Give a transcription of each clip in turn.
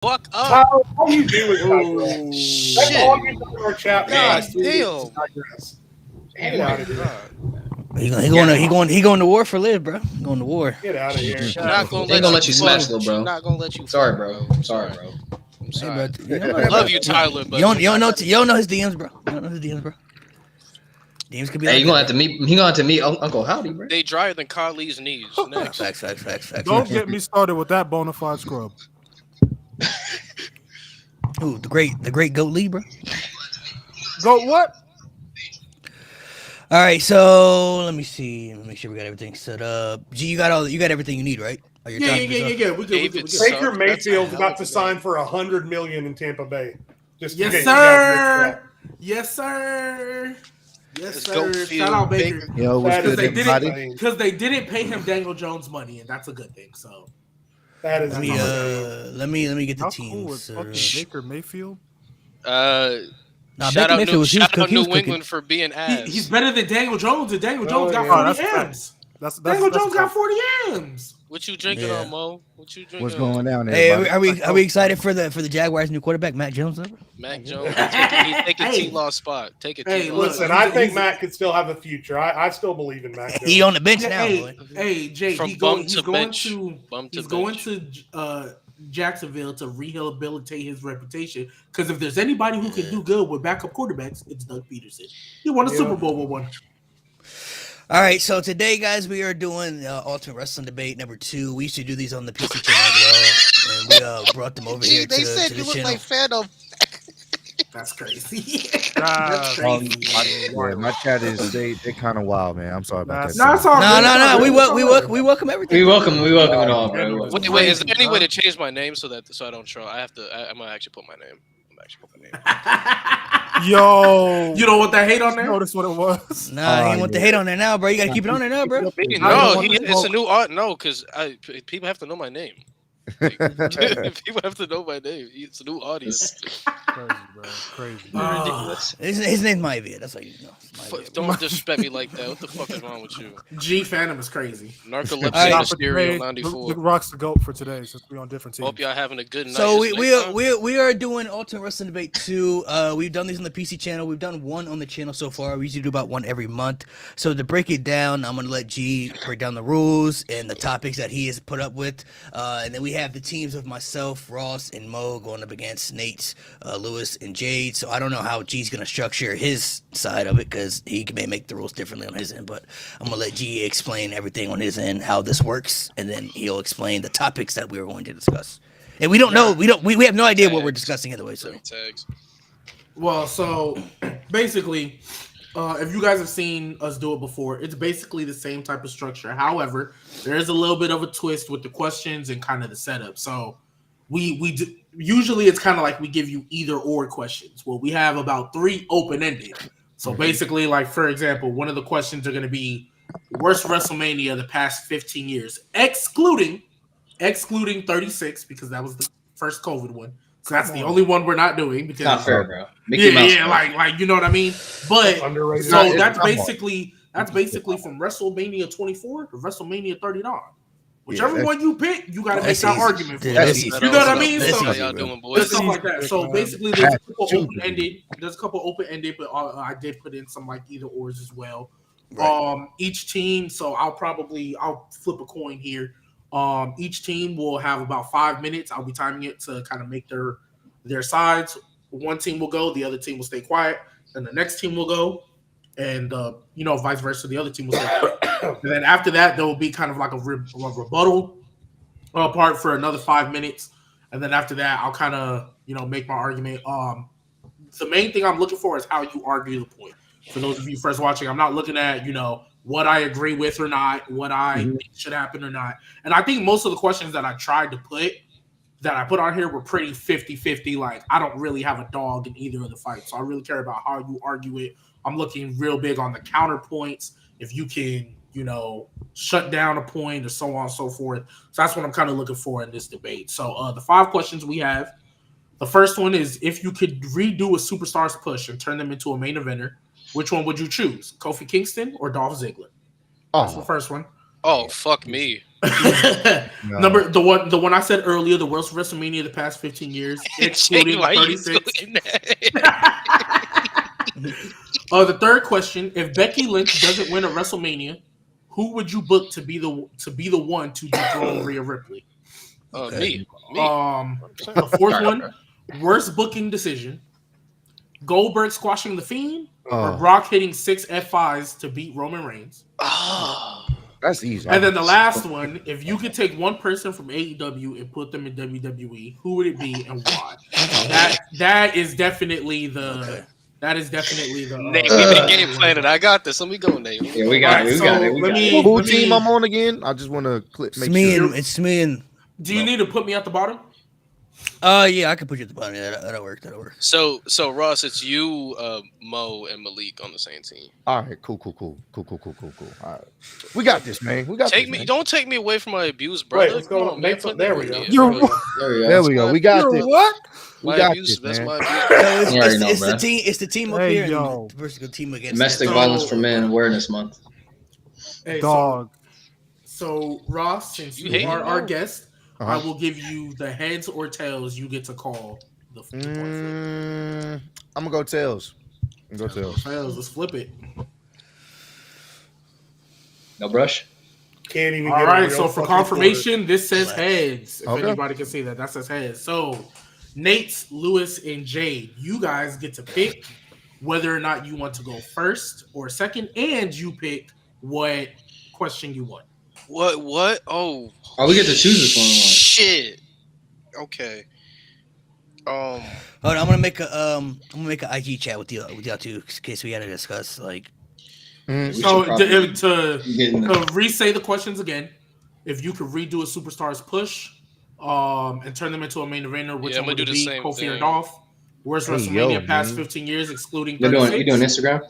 fuck up. Tyler, all you do is digress. Oh That's all Shit. you do in our chat. God Do is damn. digress. Oh Get my out of here. god. He going to war for live, bro. Going to war. Get out of here. She not gonna They ain't let gonna you let you fuck. smash, little She bro. not gonna let you Sorry, fuck, bro. bro. Sorry, bro. I'm Hey, sorry. bro, Love you, Tyler, but you don't know his DMs, bro. You don't know his DMs, bro. DMs could be Hey, like you gonna that, have to meet. He gonna have to meet Uncle Howdy, bro. they drier than Kylie's knees. bro. Next. Facts. Don't get me started with that bona fide scrub. Ooh, the great Goat Lee, bro. Go what? All right, so let me see. Let me make sure we got everything set up. G, you got everything you need, right? All your Yeah. topics and stuff? We good. David Baker Suggs, Mayfield's that's a about hell to of a sign name. for $100 million in Tampa Bay. Just in Yes, case you guys missed sir. Yes, sir. Yes, Let's sir. go, Shout Field. out Baker. Yo, what's That good, is they everybody? insane. Because they didn't pay him Daniel Jones money, and that's a good thing. So That is Let me insane. let me get the How cool was teams. fucking Baker Mayfield? Nah, Shout Baker out, Mayfield was he was shout out cooking. He was New cooking. England for being ass. he's better than Daniel Jones, and Daniel Jones got yeah. 40 that's fact. M's. That's Daniel that's Jones got fact. 40 M's. What you drinking Yeah. on, Mo? What you drinking What's on? going on, Hey, everybody? are we excited for the Jaguars' new quarterback, Matt Jones? Though? Mac Jones. He's taking Hey. T-Law's spot. Take it, Hey, T-Law. look. Listen, he's I a- think he's a- Matt could still have a future. I still believe in Matt. He Jones. on the bench now, boy. Hey, Jay, From he's bum going to bench. Bum to he's going bench. to Jacksonville to rehabilitate his reputation. Because if there's anybody who can do good with backup quarterbacks, it's Doug Peterson. He won a Yeah. Super Bowl with one. All right, so today, guys, we are doing Ultimate Wrestling Debate number 2. We used to do these on the PC channel as well, and we brought them over here to the channel. Phantom. That's crazy. That's crazy. Yeah, my chat is they kind of wild, man. I'm sorry about that. No, it's all No, good. It's all good. we It's all good. welcome everything. We welcome it all, bro. Wait, is there any way to change my name so I don't troll? I'm gonna actually put my name. I'm actually put my name. Yo, You don't want that hate on there? notice what it was. Nah, he ain't want the hate on there now, bro. You gotta keep it on there now, bro. No, don't want it's to a new art. No, because people have to know my name. Like, people have to know my name. It's a new audience. Crazy, bro. Crazy. Ridiculous. His name's Maivia. That's all you know. Don't disrespect me like that. What the fuck is wrong with you? G Phantom is crazy. Narcolepsy Alright. Not for Mysterio today. 94. The Rock's the GOAT for today, since we're on different teams. Hope y'all having a good night. So It's we nighttime. are doing Ultimate Wrestling Debate 2. We've done these on the PC channel. We've done one on the channel so far. We usually do about one every month. So to break it down, I'm gonna let G break down the rules and the topics that he has put up with. And then we have the teams of myself, Ross, and Mo going up against Nate, Lewis, and Jade. So I don't know how G's gonna structure his side of it because he may make the rules differently on his end. But I'm gonna let G explain everything on his end, how this works, and then he'll explain the topics that we are going to discuss. And we don't know. We have no idea what we're discussing anyway. So Tags. Well, so basically, if you guys have seen us do it before, it's basically the same type of structure. However, there is a little bit of a twist with the questions and kind of the setup. So usually it's kind of like we give you either or questions. Well, we have about 3 open ended. So basically, like for example, one of the questions are going to be worst WrestleMania the past 15 years, excluding 36 because that was the first COVID one. So that's the only one we're not doing because It's not fair, bro. Mickey Mouse, yeah, bro. like you know what I mean. But Underrated. so that's basically from WrestleMania 24 to WrestleMania 39. Whichever that's- one you pick, you got to make That's that easy. argument for. Dude, it. that's easy. You know what I mean? That's So How easy, y'all bro. doing, there's boys? stuff like that. So basically, there's a couple open ended. There's a couple open ended, but I did put in some like either ors as well. Right. Each team. So I'll flip a coin here. Each team will have about 5 minutes. I'll be timing it to kind of make their sides. One team will go, the other team will stay quiet, and the next team will go, and vice versa. The other team will stay quiet. And then after that, there will be kind of like a rebuttal part for another 5 minutes, and then after that, I'll kind of make my argument. The main thing I'm looking for is how you argue the point. For those of you first watching, I'm not looking at what I agree with or not, what I think should happen or not. And I think most of the questions that I tried to put on here were pretty 50-50. Like, I don't really have a dog in either of the fights. So I really care about how you argue it. I'm looking real big on the counterpoints. If you can, shut down a point or so on and so forth. So that's what I'm kind of looking for in this debate. So the 5 questions we have. The first one is, if you could redo a Superstars push and turn them into a main eventer, which one would you choose? Kofi Kingston or Dolph Ziggler? That's the first one. Oh fuck me. No. Number the one I said earlier, the worst WrestleMania of the past 15 years, excluding Why you 36. doing that? The third question: if Becky Lynch doesn't win a WrestleMania, who would you book to be the one to dethrone Rhea Ripley? Me. The fourth one: worst booking decision: Goldberg squashing the Fiend or Brock hitting 6 F5s to beat Roman Reigns. Oh. That's easy. And then the last one: if you could take one person from AEW and put them in WWE, who would it be and why? That is definitely the. That is definitely the. Nate, we've been game planning. I got this. Let me go, Nate. Yeah, we got it. We got it. We got it. Who team I'm on again? I just want to click. It's me and. Do you need to put me at the bottom? Yeah, I can put you at the bottom. Yeah, that'll work. So Ross, it's you, Mo, and Malik on the same team. All right, cool. All right, we got this, man. We got. Take this, me. Don't take me away from my abuse, brother. Wait, let's go. Man, There we go. There we go. We got this. What? We My got abuse. this, That's man. my abuse. You already know, It's bro. the team. It's the team up Hey, here yo. and the versus team against Domestic them. Violence for Men Awareness Month. Hey, Dog. So Ross, since You you hate are me, our Mo? guest, Uh-huh. I will give you the heads or tails. You get to call the point flip. I'm gonna go tails. Tails. Let's flip it. No brush. Can't even. All get a right. real So for fucking confirmation, this says heads. If Okay. anybody can see that, that says heads. So Nate, Lewis, and Jade, you guys get to pick whether or not you want to go first or second, and you pick what question you want. What? Oh. Oh, we get to choose this one. Shit. Okay. Hold on, I'm gonna make an IG chat with y'all too, in case we gotta discuss like. We So should probably to get in the- re-say the questions again, if you could redo a Superstars push, and turn them into a main eventer, which Yeah, I'm one gonna would do it the be? same Kofi or thing. Dolph? Where's Hey, WrestleMania yo, past man. 15 years, excluding You 36? doing Instagram?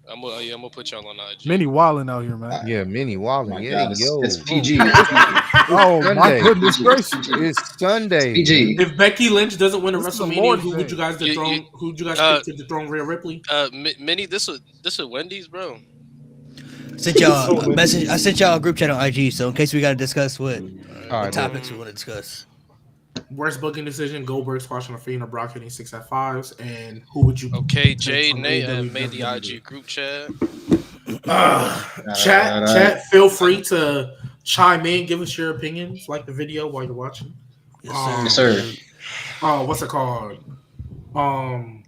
I'm gonna put y'all on IG. Mini wilding out here, man. Yeah, Mini Oh Wallen. my Yeah, God, yo. it's PG. Oh my Sunday. goodness gracious. It's Sunday. PG. If Becky Lynch doesn't win a This is a WrestleMania, Lord's who would Day. you guys You- dethrone? Who would you guys pick to dethrone Rhea Ripley? Minnie, this is Wendy's, bro. Sent y'all a message. I sent y'all a group chat on IG, so in case we gotta discuss what All right, topics we want to discuss. Worst booking decision: Goldberg squashing a Fiend or Brock hitting 6 F5s, and who would you? Okay, pick Jay, from Nate, AEW, made the WWE? IG group chat. Chat. Feel free to chime in, give us your opinions, like the video while you're watching. Yes, sir. Yes, sir. Oh, what's it called?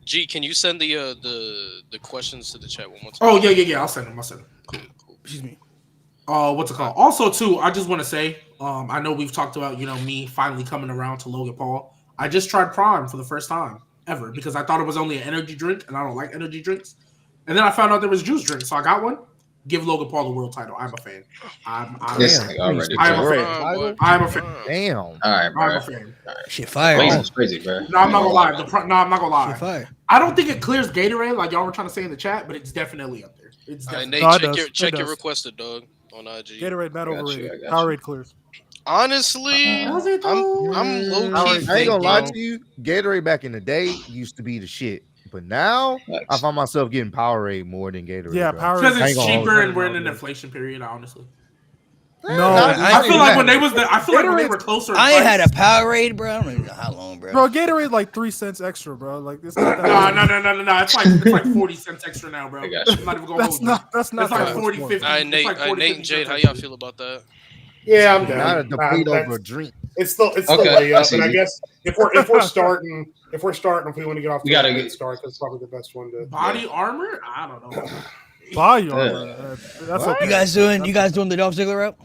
G, can you send the questions to the chat one more time? Oh yeah. I'll send them. Cool. Excuse me. What's it called? Also, too, I just want to say, I know we've talked about, me finally coming around to Logan Paul. I just tried Prime for the first time ever because I thought it was only an energy drink, and I don't like energy drinks. And then I found out there was juice drink, so I got one. Give Logan Paul the world title. I'm a fan. I'm This Damn. nigga already. I'm a All fan. Title? I'm a fan. Damn. right, I'm bro. a fan. Shit fire. Crazy, man. it's crazy, bro. No, I'm not gonna lie. No, I'm not gonna Shit lie. fire. I don't think it clears Gatorade like y'all were trying to say in the chat, but it's definitely up there. It's All right, definitely. Nate, No, it check does. your It check your does. requested, dog, on IG. Gatorade not I got you, overrated. I got you. Powerade clears. Honestly, Does it I'm though? low Powerade. key. I ain't gonna lie thinking- to you. Gatorade back in the day used to be the shit, but now I Facts. find myself getting Powerade more than Gatorade. Yeah, bro. Powerade. Because I it's ain't gonna cheaper hold and we're in an you. inflation period, honestly. No, I feel like when they was. was I feel like when they Gatorade's- were closer. in I ain't had a price- Powerade, bro. I don't even know how long, bro. Bro, Gatorade like 3 cents extra, bro. Like it's not that. No. It's like 40 cents extra now, bro. I got you. I'm not even gonna That's hold you. not. That's not It's like that much 40, more. 50. All right, It's Nate, like 40, Nate 50 and Jade, how cents y'all extra. feel about that? Yeah, I'm Not a down. debate That's- over a drink. It's the Okay, way I up, see and I you. guess if we're starting, if we want to get off, We the gotta good get- start. That's probably the best one to. Body armor? I don't know. Body armor. That's What? okay. You guys doing the Dolph Ziggler route?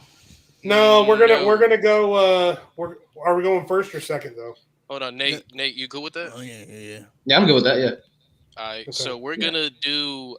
No, we're No. gonna go. Are we going first or second though? Hold on, Nate. Nate, you good with that? Oh yeah. Yeah, I'm good with that. Yeah. All right, Okay. so we're gonna do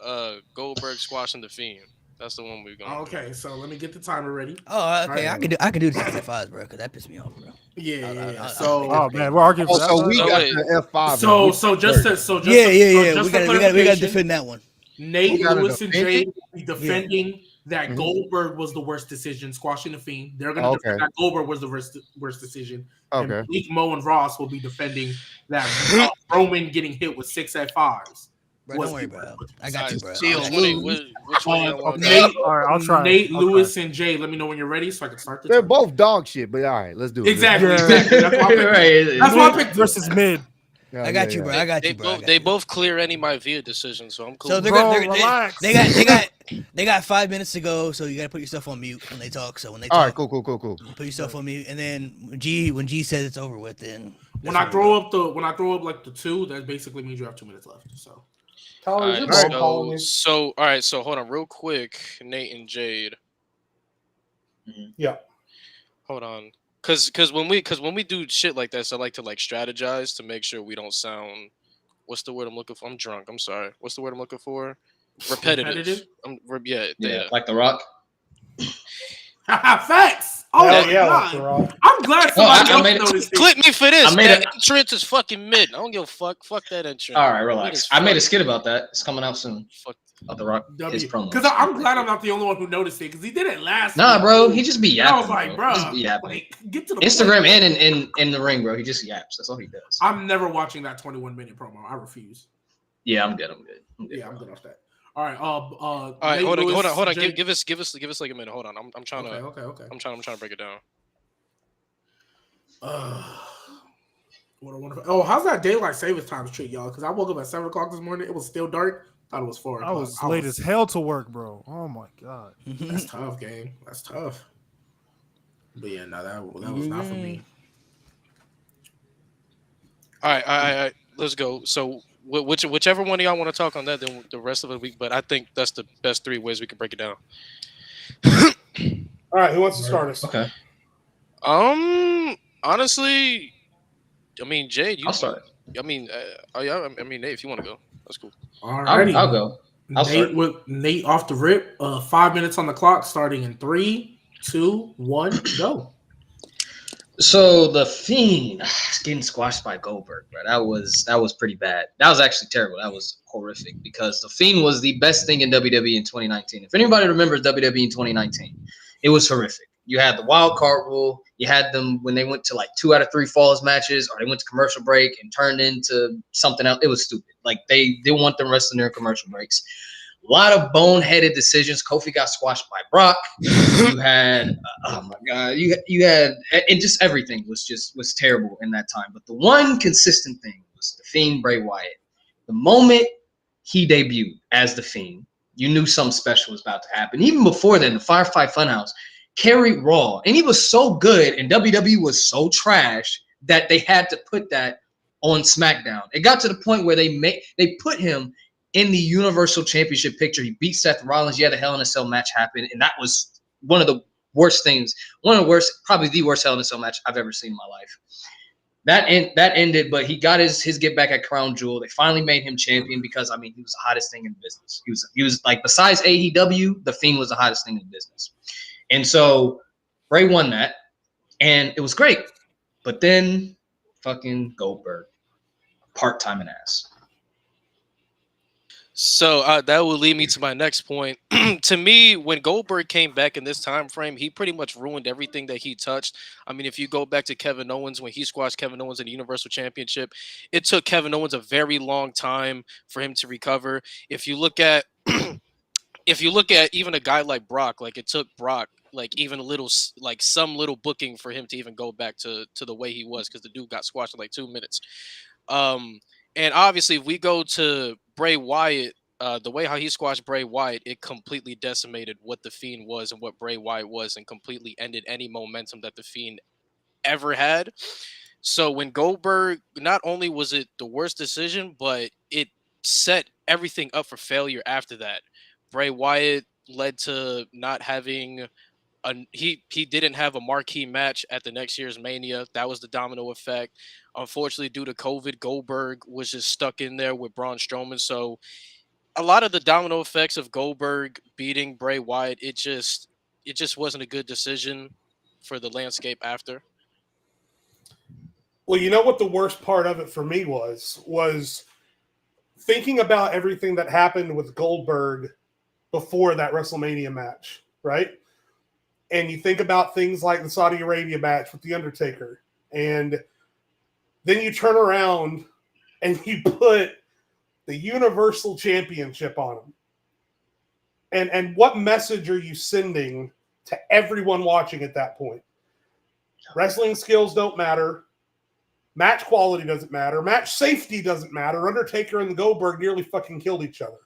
Goldberg squashing the Fiend. That's the one we're gonna. do. Okay, so let me get the timer ready. Oh, okay. Right. I could do the 65s, bro, because that pissed me off, bro. Yeah. I- So Oh man, we're arguing for that. So we So got wait. the F5. so just to. to so just Yeah. to- We just for gotta clarification, defend that one. Nate, We gotta Lewis, and defend Jay it? will be defending that Mhm. Goldberg was the worst decision, squashing the Fiend. They're gonna Okay. defend that Goldberg was the worst decision. Okay. And Malik, Mo, and Ross will be defending that Roman getting hit with 6 F5s. Bro, don't worry, bro. I got you, bro. Which one y'all want to go? Nate, All right, I'll try. Nate, I'll Lewis, and Jay. Let me know when you're ready so I can start this. They're both dog shit, but all right, let's do it. Exactly. Yeah. Exactly. That's why I picked. Right. That's why I picked. versus mid. Yeah, I got yeah, you, bro. yeah. I got you, bro. They both clear any my via decision, so I'm cool. So they're Bro, gonna, relax. they got 5 minutes to go, so you gotta put yourself on mute when they talk. So when they All talk, right, cool. put yourself on mute, and then when G says it's over with, then When I throw up like the 2, that basically means you have 2 minutes left. So Tyler, is your Alright, mom calling you? so all right, so hold on real quick, Nate and Jade. Yeah. Hold on, because when we do shit like this, I like to like strategize to make sure we don't sound. What's the word I'm looking for? I'm drunk. I'm sorry. What's the word I'm looking for? Repetitive. Yeah, like The Rock. facts. Oh Hell my yeah, God. that's wrong. I'm glad No, I somebody made else it- noticed it. Clip me for this. I made That it- entrance is fucking mid. I don't give a fuck. Fuck that entrance. All right, Mid relax. as I made a fuck. skit about that. It's coming out soon. Fuck. About The Rock, his promo. Because I'm glad I'm not the only one who noticed it because he did it last Nah, week. bro, he just be And yapping. I was like, bro, Just be yapping. like, get to the Instagram point. and in the ring, bro. He just yaps. That's all he does. I'm never watching that 21-minute promo. I refuse. Yeah, I'm good. Yeah, I'm good off that. All right. All right, Nate hold Lewis, on. Jay- Give us like a minute. Hold on. I'm trying to. Okay. I'm trying to break it down. What a wonderful. Oh, how's that daylight savings time treat y'all? Because I woke up at 7:00 this morning. It was still dark. Thought it was 4 I o'clock. was late as hell to work, bro. Oh my god. That's tough, game. That's tough. But yeah, no, that was not for me. All right. Let's go. So whichever one of y'all want to talk on that, then the rest of the week. But I think that's the best 3 ways we can break it down. All right, who wants to start us? Okay, Honestly, I mean, Jade, I'll start. I mean, Nate, if you want to go, that's cool. All right. I'll go. I'll start. Nate off the rip. 5 minutes on the clock, starting in 3, 2, 1, go. So the Fiend getting squashed by Goldberg, bro. That was pretty bad. That was actually terrible. That was horrific because the Fiend was the best thing in WWE in 2019. If anybody remembers WWE in 2019, it was horrific. You had the wild card rule. You had them when they went to like 2 out of 3 falls matches, or they went to commercial break and turned into something else. It was stupid. Like they didn't want them wrestling during commercial breaks. A lot of boneheaded decisions. Kofi got squashed by Brock. You had, oh my God, you had, and just everything was terrible in that time. But the one consistent thing was the Fiend Bray Wyatt. The moment he debuted as the Fiend, you knew something special was about to happen. Even before then, the Firefly Funhouse carried Raw, and he was so good, and WWE was so trash that they had to put that on SmackDown. It got to the point where they put him in the Universal Championship picture. He beat Seth Rollins. Yeah, the Hell in a Cell match happened, and that was one of the worst things. Probably the worst Hell in a Cell match I've ever seen in my life. That ended, but he got his get back at Crown Jewel. They finally made him champion because, I mean, he was the hottest thing in business. He was like, besides AEW, the Fiend was the hottest thing in business. And so Bray won that, and it was great. But then fucking Goldberg, part-time and ass. So that will lead me to my next point. To me, when Goldberg came back in this time frame, he pretty much ruined everything that he touched. I mean, if you go back to Kevin Owens, when he squashed Kevin Owens in the Universal Championship, it took Kevin Owens a very long time for him to recover. If you look at even a guy like Brock, like it took Brock like even a little, like some little booking for him to even go back to the way he was, because the dude got squashed in like 2 minutes. And obviously, if we go to Bray Wyatt, the way how he squashed Bray Wyatt, it completely decimated what the Fiend was and what Bray Wyatt was, and completely ended any momentum that the Fiend ever had. So when Goldberg, not only was it the worst decision, but it set everything up for failure after that. Bray Wyatt led to not having he didn't have a marquee match at the next year's Mania. That was the domino effect. Unfortunately, due to COVID, Goldberg was just stuck in there with Braun Strowman. So a lot of the domino effects of Goldberg beating Bray Wyatt, it just wasn't a good decision for the landscape after. Well, you know what the worst part of it for me was thinking about everything that happened with Goldberg before that WrestleMania match, right? And you think about things like the Saudi Arabia match with The Undertaker, and then you turn around and you put the Universal Championship on him. And what message are you sending to everyone watching at that point? Wrestling skills don't matter. Match quality doesn't matter. Match safety doesn't matter. Undertaker and Goldberg nearly fucking killed each other.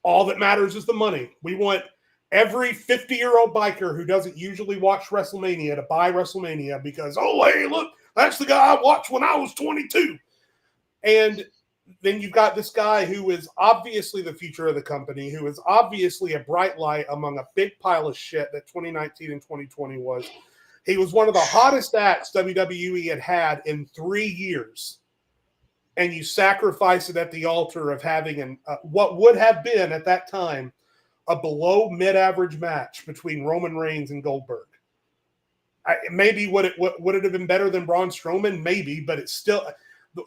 All that matters is the money. We want every 50-year-old biker who doesn't usually watch WrestleMania to buy WrestleMania because, oh, hey, look, that's the guy I watched when I was 22. And then you've got this guy who is obviously the future of the company, who is obviously a bright light among a big pile of shit that 2019 and 2020 was. He was one of the hottest acts WWE had in 3 years. And you sacrifice it at the altar of having what would have been at that time a below mid-average match between Roman Reigns and Goldberg. Maybe would it have been better than Braun Strowman? Maybe, but it's still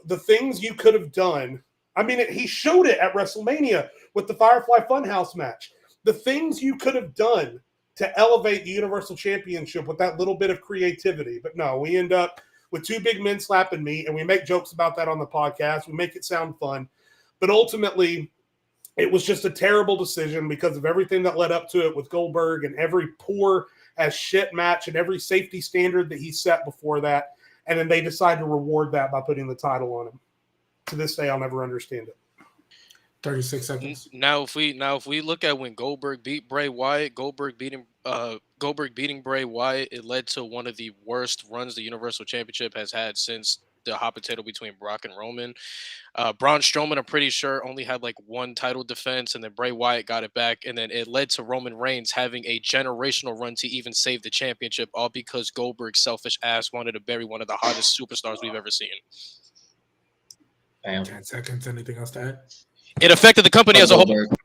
the things you could have done. I mean, he showed it at WrestleMania with the Firefly Funhouse match. The things you could have done to elevate the Universal Championship with that little bit of creativity. But no, we end up with two big men slapping me, and we make jokes about that on the podcast. We make it sound fun. But ultimately, it was just a terrible decision because of everything that led up to it with Goldberg and every poor as shit match and every safety standard that he set before that. And then they decided to reward that by putting the title on him. To this day, I'll never understand it. 36 seconds. Now, if we look at when Goldberg beat Bray Wyatt, Goldberg beating Bray Wyatt, it led to one of the worst runs the Universal Championship has had since the hot potato between Brock and Roman. Braun Strowman, I'm pretty sure, only had like one title defense, and then Bray Wyatt got it back, and then it led to Roman Reigns having a generational run to even save the championship, all because Goldberg's selfish ass wanted to bury one of the hottest superstars we've ever seen. Bam. 10 seconds. Anything else to add? It affected the company as a whole. Goldberg.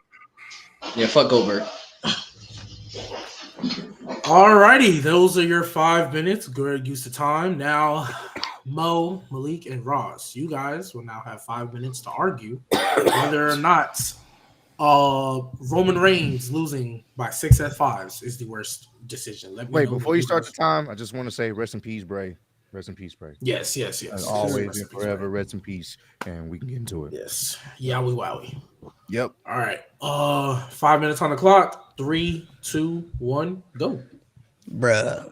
Yeah, fuck Goldberg. Alrighty, those are your 5 minutes. Greg used the time. Now, Mo, Malik, and Ross, you guys will now have 5 minutes to argue whether or not Roman Reigns losing by 6 F5s is the worst decision. Let me Wait, know before who you start the goes. time, I just want to say rest in peace, Bray. Rest in peace, Bray. Yes. As always and forever, rest in peace. And we can get into it. Yes. Yowie wowie. Yep. All right. 5 minutes on the clock. 3, 2, 1, go. Bruh.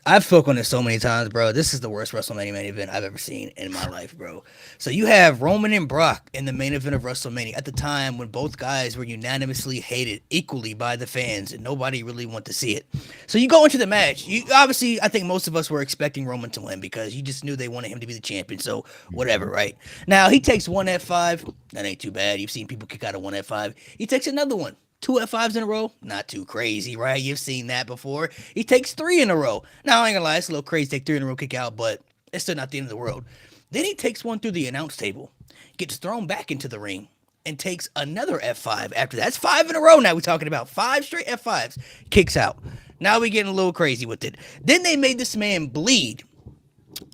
I've spoken on this so many times, bro. This is the worst WrestleMania main event I've ever seen in my life, bro. So you have Roman and Brock in the main event of WrestleMania at the time when both guys were unanimously hated equally by the fans and nobody really wanted to see it. So you go into the match. Obviously, I think most of us were expecting Roman to win because you just knew they wanted him to be the champion. So whatever, right? Now he takes one F5. That ain't too bad. You've seen people kick out of one F5. He takes another one. 2 F5s in a row, not too crazy, right? You've seen that before. He takes 3 in a row. Now, I ain't gonna lie, it's a little crazy to take 3 in a row kick out, but it's still not the end of the world. Then he takes one through the announce table, gets thrown back into the ring, and takes another F5 after that. That's 5 in a row now. We're talking about 5 straight F5s. Kicks out. Now we're getting a little crazy with it. Then they made this man bleed.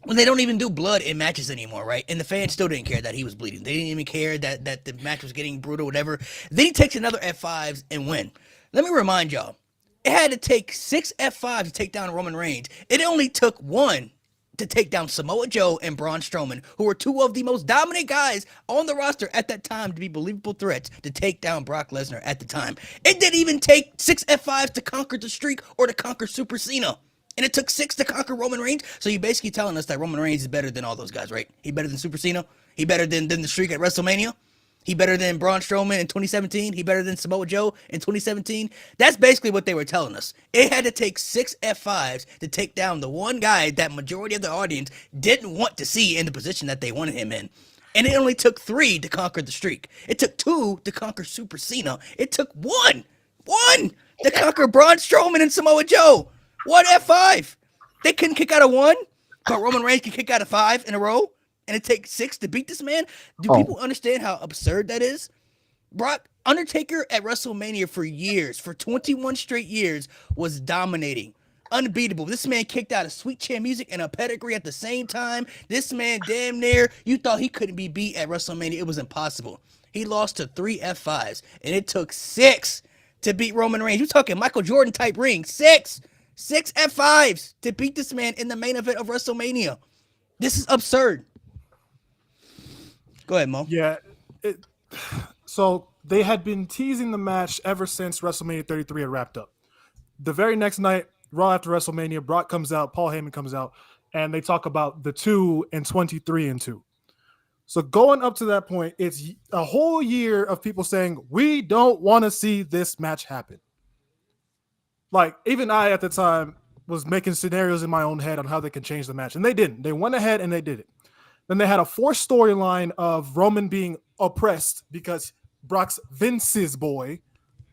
When they don't even do blood in matches anymore, right? And the fans still didn't care that he was bleeding. They didn't even care that the match was getting brutal, whatever. Then he takes another F5s and win. Let me remind y'all, it had to take 6 F5s to take down Roman Reigns. It only took 1 to take down Samoa Joe and Braun Strowman, who were 2 of the most dominant guys on the roster at that time to be believable threats to take down Brock Lesnar at the time. It didn't even take 6 F5s to conquer the streak or to conquer Super Cena. And it took 6 to conquer Roman Reigns. So you're basically telling us that Roman Reigns is better than all those guys, right? He better than Super Cena. He better than the streak at WrestleMania. He better than Braun Strowman in 2017. He better than Samoa Joe in 2017. That's basically what they were telling us. It had to take 6 F5s to take down the one guy that majority of the audience didn't want to see in the position that they wanted him in. And it only took 3 to conquer the streak. It took 2 to conquer Super Cena. It took 1 to conquer Braun Strowman and Samoa Joe. 1 F5. They couldn't kick out of 1, but Roman Reigns can kick out of 5 in a row, and it takes 6 to beat this man. Do people understand how absurd that is? Undertaker at WrestleMania for years, for 21 straight years, was dominating. Unbeatable. This man kicked out a Sweet Chin Music and a Pedigree at the same time. This man damn near, you thought he couldn't be beat at WrestleMania. It was impossible. He lost to 3 F5s, and it took 6 to beat Roman Reigns. You're talking Michael Jordan type ring. 6 F5s to beat this man in the main event of WrestleMania. This is absurd. Go ahead, Mo. Yeah, So they had been teasing the match ever since WrestleMania 33 had wrapped up. The very next night, Raw after WrestleMania, Brock comes out, Paul Heyman comes out, and they talk about the 2 and 23 and 2. So going up to that point, it's a whole year of people saying, we don't want to see this match happen. Like, even I at the time was making scenarios in my own head on how they can change the match. And they didn't. They went ahead and they did it. Then they had a forced storyline of Roman being oppressed because Brock's Vince's boy,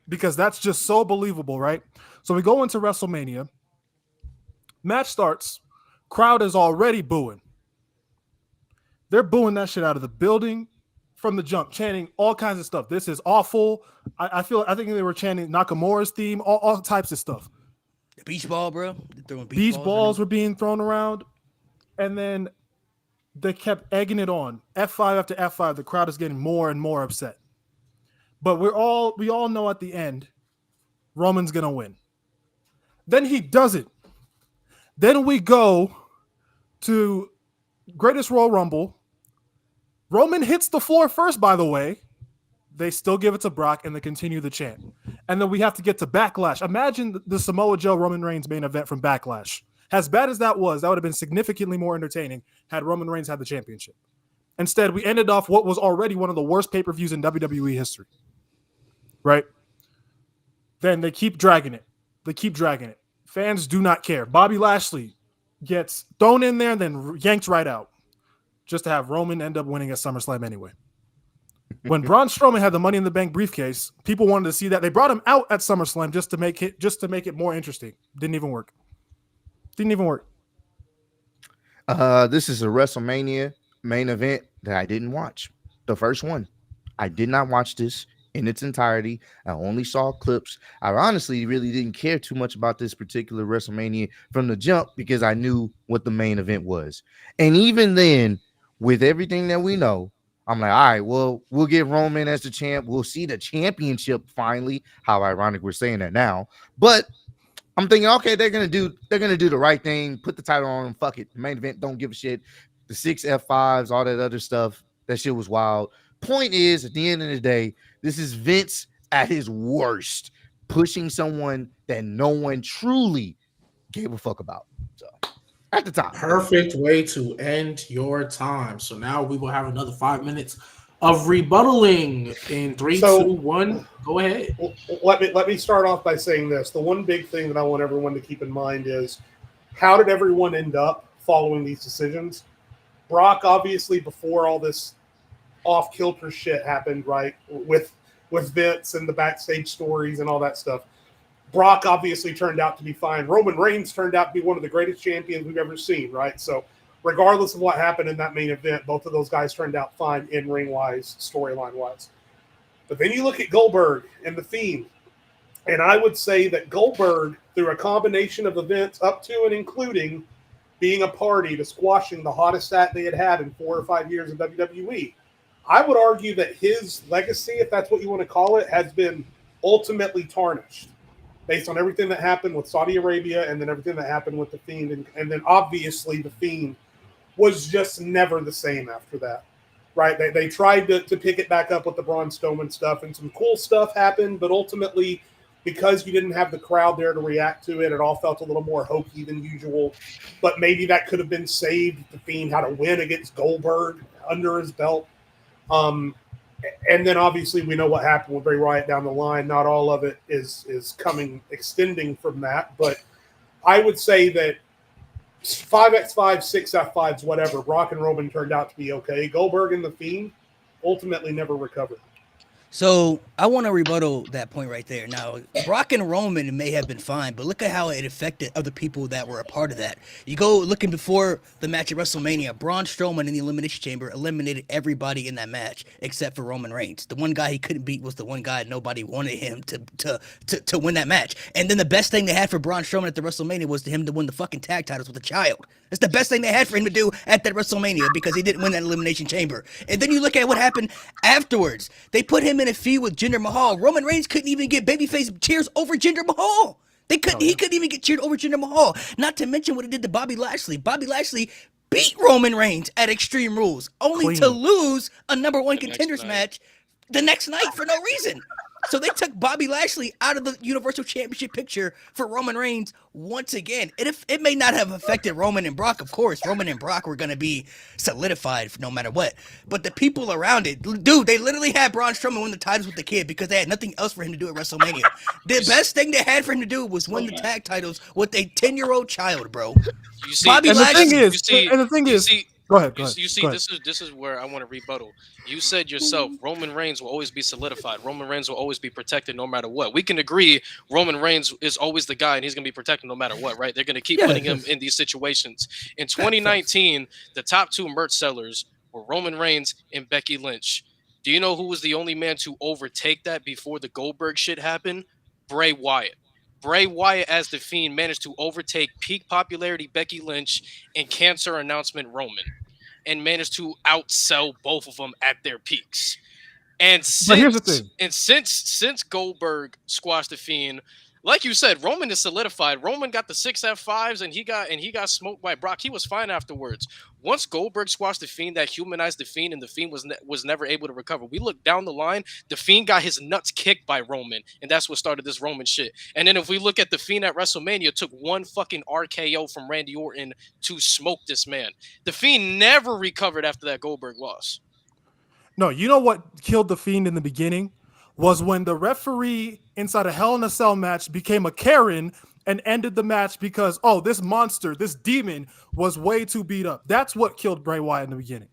because that's just so believable, right? So we go into WrestleMania. Match starts. Crowd is already booing. They're booing that shit out of the building from the jump, chanting all kinds of stuff. This is awful. I think they were chanting Nakamura's theme, all types of stuff. The beach ball, bro. They're throwing Beach balls were being thrown around. And then they kept egging it on. F5 after F5, the crowd is getting more and more upset. But we all know at the end, Roman's gonna win. Then he does it. Then we go to Greatest Royal Rumble. Roman hits the floor first, by the way. They still give it to Brock and they continue the chant. And then we have to get to Backlash. Imagine the Samoa Joe Roman Reigns main event from Backlash. As bad as that would have been significantly more entertaining had Roman Reigns had the championship. Instead, we ended off what was already one of the worst pay-per-views in WWE history. Right? Then they keep dragging it. Fans do not care. Bobby Lashley gets thrown in there and then yanked right out just to have Roman end up winning at SummerSlam anyway. When Braun Strowman had the Money in the Bank briefcase, people wanted to see that. They brought him out at SummerSlam just to make it more interesting. Didn't even work. This is a WrestleMania main event that I didn't watch. The first one. I did not watch this in its entirety. I only saw clips. I honestly really didn't care too much about this particular WrestleMania from the jump because I knew what the main event was. And even then, with everything that we know, I'm like, all right, well, we'll get Roman as the champ. We'll see the championship finally. How ironic we're saying that now. But I'm thinking, okay, they're gonna do the right thing, put the title on them, fuck it. The main event, don't give a shit. The 6 F5s, all that other stuff, that shit was wild. Point is, at the end of the day, this is Vince at his worst, pushing someone that no one truly gave a fuck about. So at the top. Perfect way to end your time. So now we will have another 5 minutes of rebuttaling in 3, 2, 1. Go ahead. Let me start off by saying this. The one big thing that I want everyone to keep in mind is how did everyone end up following these decisions? Brock, obviously, before all this off-kilter shit happened, right, with Vince and the backstage stories and all that stuff, Brock obviously turned out to be fine. Roman Reigns turned out to be one of the greatest champions we've ever seen, right? So regardless of what happened in that main event, both of those guys turned out fine in ring-wise, storyline-wise. But then you look at Goldberg and The Fiend, and I would say that Goldberg, through a combination of events up to and including being a party to squashing the hottest act they had had in 4 or 5 years of WWE, I would argue that his legacy, if that's what you want to call it, has been ultimately tarnished based on everything that happened with Saudi Arabia and then everything that happened with The Fiend. And then obviously The Fiend was just never the same after that, right? They tried to pick it back up with the Braun Strowman stuff, and some cool stuff happened, but ultimately, because you didn't have the crowd there to react to it, it all felt a little more hokey than usual. But maybe that could have been saved if The Fiend had a win against Goldberg under his belt. And then obviously we know what happened with Bray Wyatt down the line. Not all of it is extending from that, but I would say that 5x5, 6f5s, whatever, Brock and Roman turned out to be okay. Goldberg and The Fiend ultimately never recovered. So I want to rebuttal that point right there. Now, Brock and Roman may have been fine, but look at how it affected other people that were a part of that. You go looking before the match at WrestleMania, Braun Strowman in the Elimination Chamber eliminated everybody in that match except for Roman Reigns. The one guy he couldn't beat was the one guy nobody wanted him to win that match. And then the best thing they had for Braun Strowman at the WrestleMania was him to win the fucking tag titles with a child. That's the best thing they had for him to do at that WrestleMania because he didn't win that Elimination Chamber. And then you look at what happened afterwards. They put him in a feud with Jinder Mahal. Roman Reigns couldn't even get babyface cheers over Jinder Mahal. He couldn't even get cheered over Jinder Mahal. Not to mention what it did to Bobby Lashley. Bobby Lashley beat Roman Reigns at Extreme Rules, only to Clean. lose a number one The next contenders night. match the next night for no reason. So they took Bobby Lashley out of the Universal Championship picture for Roman Reigns once again. And if it may not have affected Roman and Brock, of course, Roman and Brock were going to be solidified no matter what. But the people around it, dude, they literally had Braun Strowman win the titles with the kid because they had nothing else for him to do at WrestleMania. The best thing they had for him to do was win the tag titles with a 10-year-old child, bro. You see, Bobby And the Lashley- thing you is, see, and the thing you is, see, go ahead. you see, go ahead. this is where I want to rebuttal. You said yourself, Roman Reigns will always be solidified. Roman Reigns will always be protected no matter what. We can agree Roman Reigns is always the guy and he's going to be protected no matter what, right? They're going to keep Yeah, putting him yes. in these situations. In 2019, the top two merch sellers were Roman Reigns and Becky Lynch. Do you know who was the only man to overtake that before the Goldberg shit happened? Bray Wyatt. Bray Wyatt as the Fiend managed to overtake peak popularity Becky Lynch and cancer announcement Roman, and managed to outsell both of them at their peaks. And But here's the since thing. and since Goldberg squashed the Fiend, like you said, Roman is solidified. Roman got the 6 F5s and he got smoked by Brock. He was fine afterwards. Once Goldberg squashed the Fiend, that humanized the Fiend, and the Fiend was never able to recover. We look down the line, the Fiend got his nuts kicked by Roman, and that's what started this Roman shit. And then if we look at the Fiend at WrestleMania, it took one fucking RKO from Randy Orton to smoke this man. The Fiend never recovered after that Goldberg loss. No, you know what killed the Fiend in the beginning was when the referee inside a Hell in a Cell match became a Karen and ended the match because, oh, this monster, this demon was way too beat up. That's what killed Bray Wyatt in the beginning.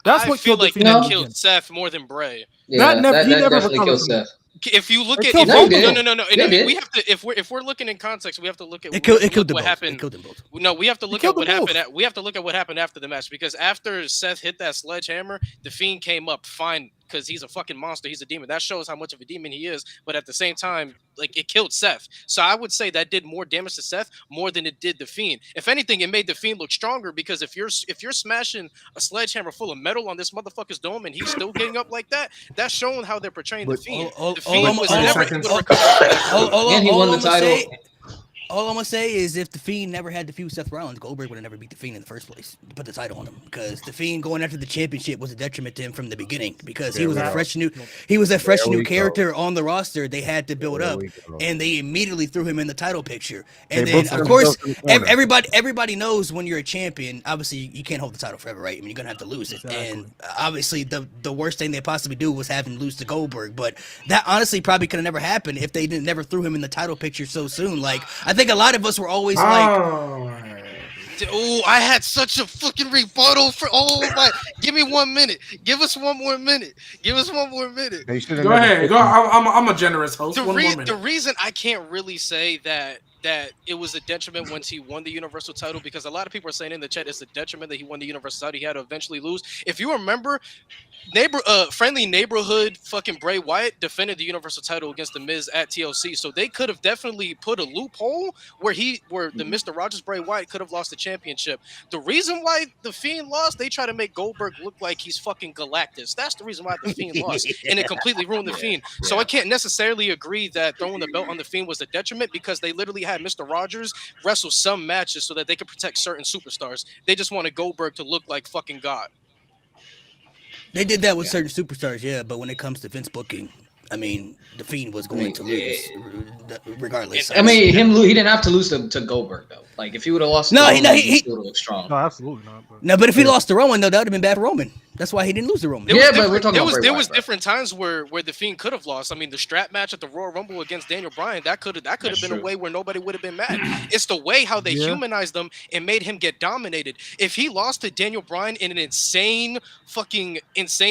That's I what feel killed the like Fiend in that the killed beginning. Seth more than Bray. Yeah, he that never definitely recovered killed from that. Seth. If you look It at killed both of them. no, They did. we have to if we're looking in context, we have to look at It killed them what both. happened. It killed them both. No, we have to look at killed what them both. happened. We have to look at what happened after the match, because after Seth hit that sledgehammer, the Fiend came up fine because he's a fucking monster. He's a demon. That shows how much of a demon he is. But at the same time, like, it killed Seth. So I would say that did more damage to Seth more than it did the Fiend. If anything, it made the Fiend look stronger, because if you're smashing a sledgehammer full of metal on this motherfucker's dome and he's still getting up like that, that's showing how they're portraying the But- Fiend. Oh, The Fiend was 30 never seconds. able to recover after that. And he won the title. All I'm gonna say is if the Fiend never had to feud with Seth Rollins, Goldberg would have never beat the Fiend in the first place to put the title on him. Because the Fiend going after the championship was a detriment to him from the beginning. Because he There was we a go. fresh new There we character on the roster. They had to build There up, we go. and they immediately threw him in the title picture. And They then, booked of themselves course, in the corner. everybody knows when you're a champion, obviously you can't hold the title forever, right? I mean, you're gonna have to lose it. Exactly. And obviously, the worst thing they possibly do was have him lose to Goldberg. But that honestly probably could have never happened if they never threw him in the title picture so soon. Like, I think a lot of us were always like, Oh, I had such a fucking rebuttal for. Oh my! Give me 1 minute. Give us one more minute. Give us one more minute. They should have Go never ahead. put Go. him- I'm a generous host. The, One more minute. the reason I can't really say that it was a detriment once he won the Universal title, because a lot of people are saying in the chat it's a detriment that he won the Universal title. He had to eventually lose. If you remember, friendly neighborhood fucking Bray Wyatt defended the Universal title against the Miz at TLC, so they could have definitely put a loophole where the Mr. Rogers Bray Wyatt could have lost the championship. The reason why the Fiend lost, they try to make Goldberg look like he's fucking Galactus. That's the reason why the Fiend lost, and it completely ruined the Fiend. So I can't necessarily agree that throwing the belt on the Fiend was a detriment, because they literally had Mr. Rogers wrestle some matches so that they could protect certain superstars. They just wanted Goldberg to look like fucking God. they did that with certain superstars, yeah. But when it comes to Vince booking, I mean, the Fiend was going to lose regardless. I mean, he didn't have to lose to Goldberg though. Like if he would have lost, No, to he- Roman, he- he would have looked strong. No, absolutely not. But No, but if he lost to Roman, though, that would have been bad for Roman. That's why he didn't lose to Roman. There Yeah, was but we're different- talking there about was Bray there Wyatt, was bro. different times where the Fiend could have lost. I mean, the strap match at the Royal Rumble against Daniel Bryan, that could have That's been true. a way where nobody would have been mad. It's the way how they Yeah. humanized them and made him get dominated. If he lost to Daniel Bryan in an insane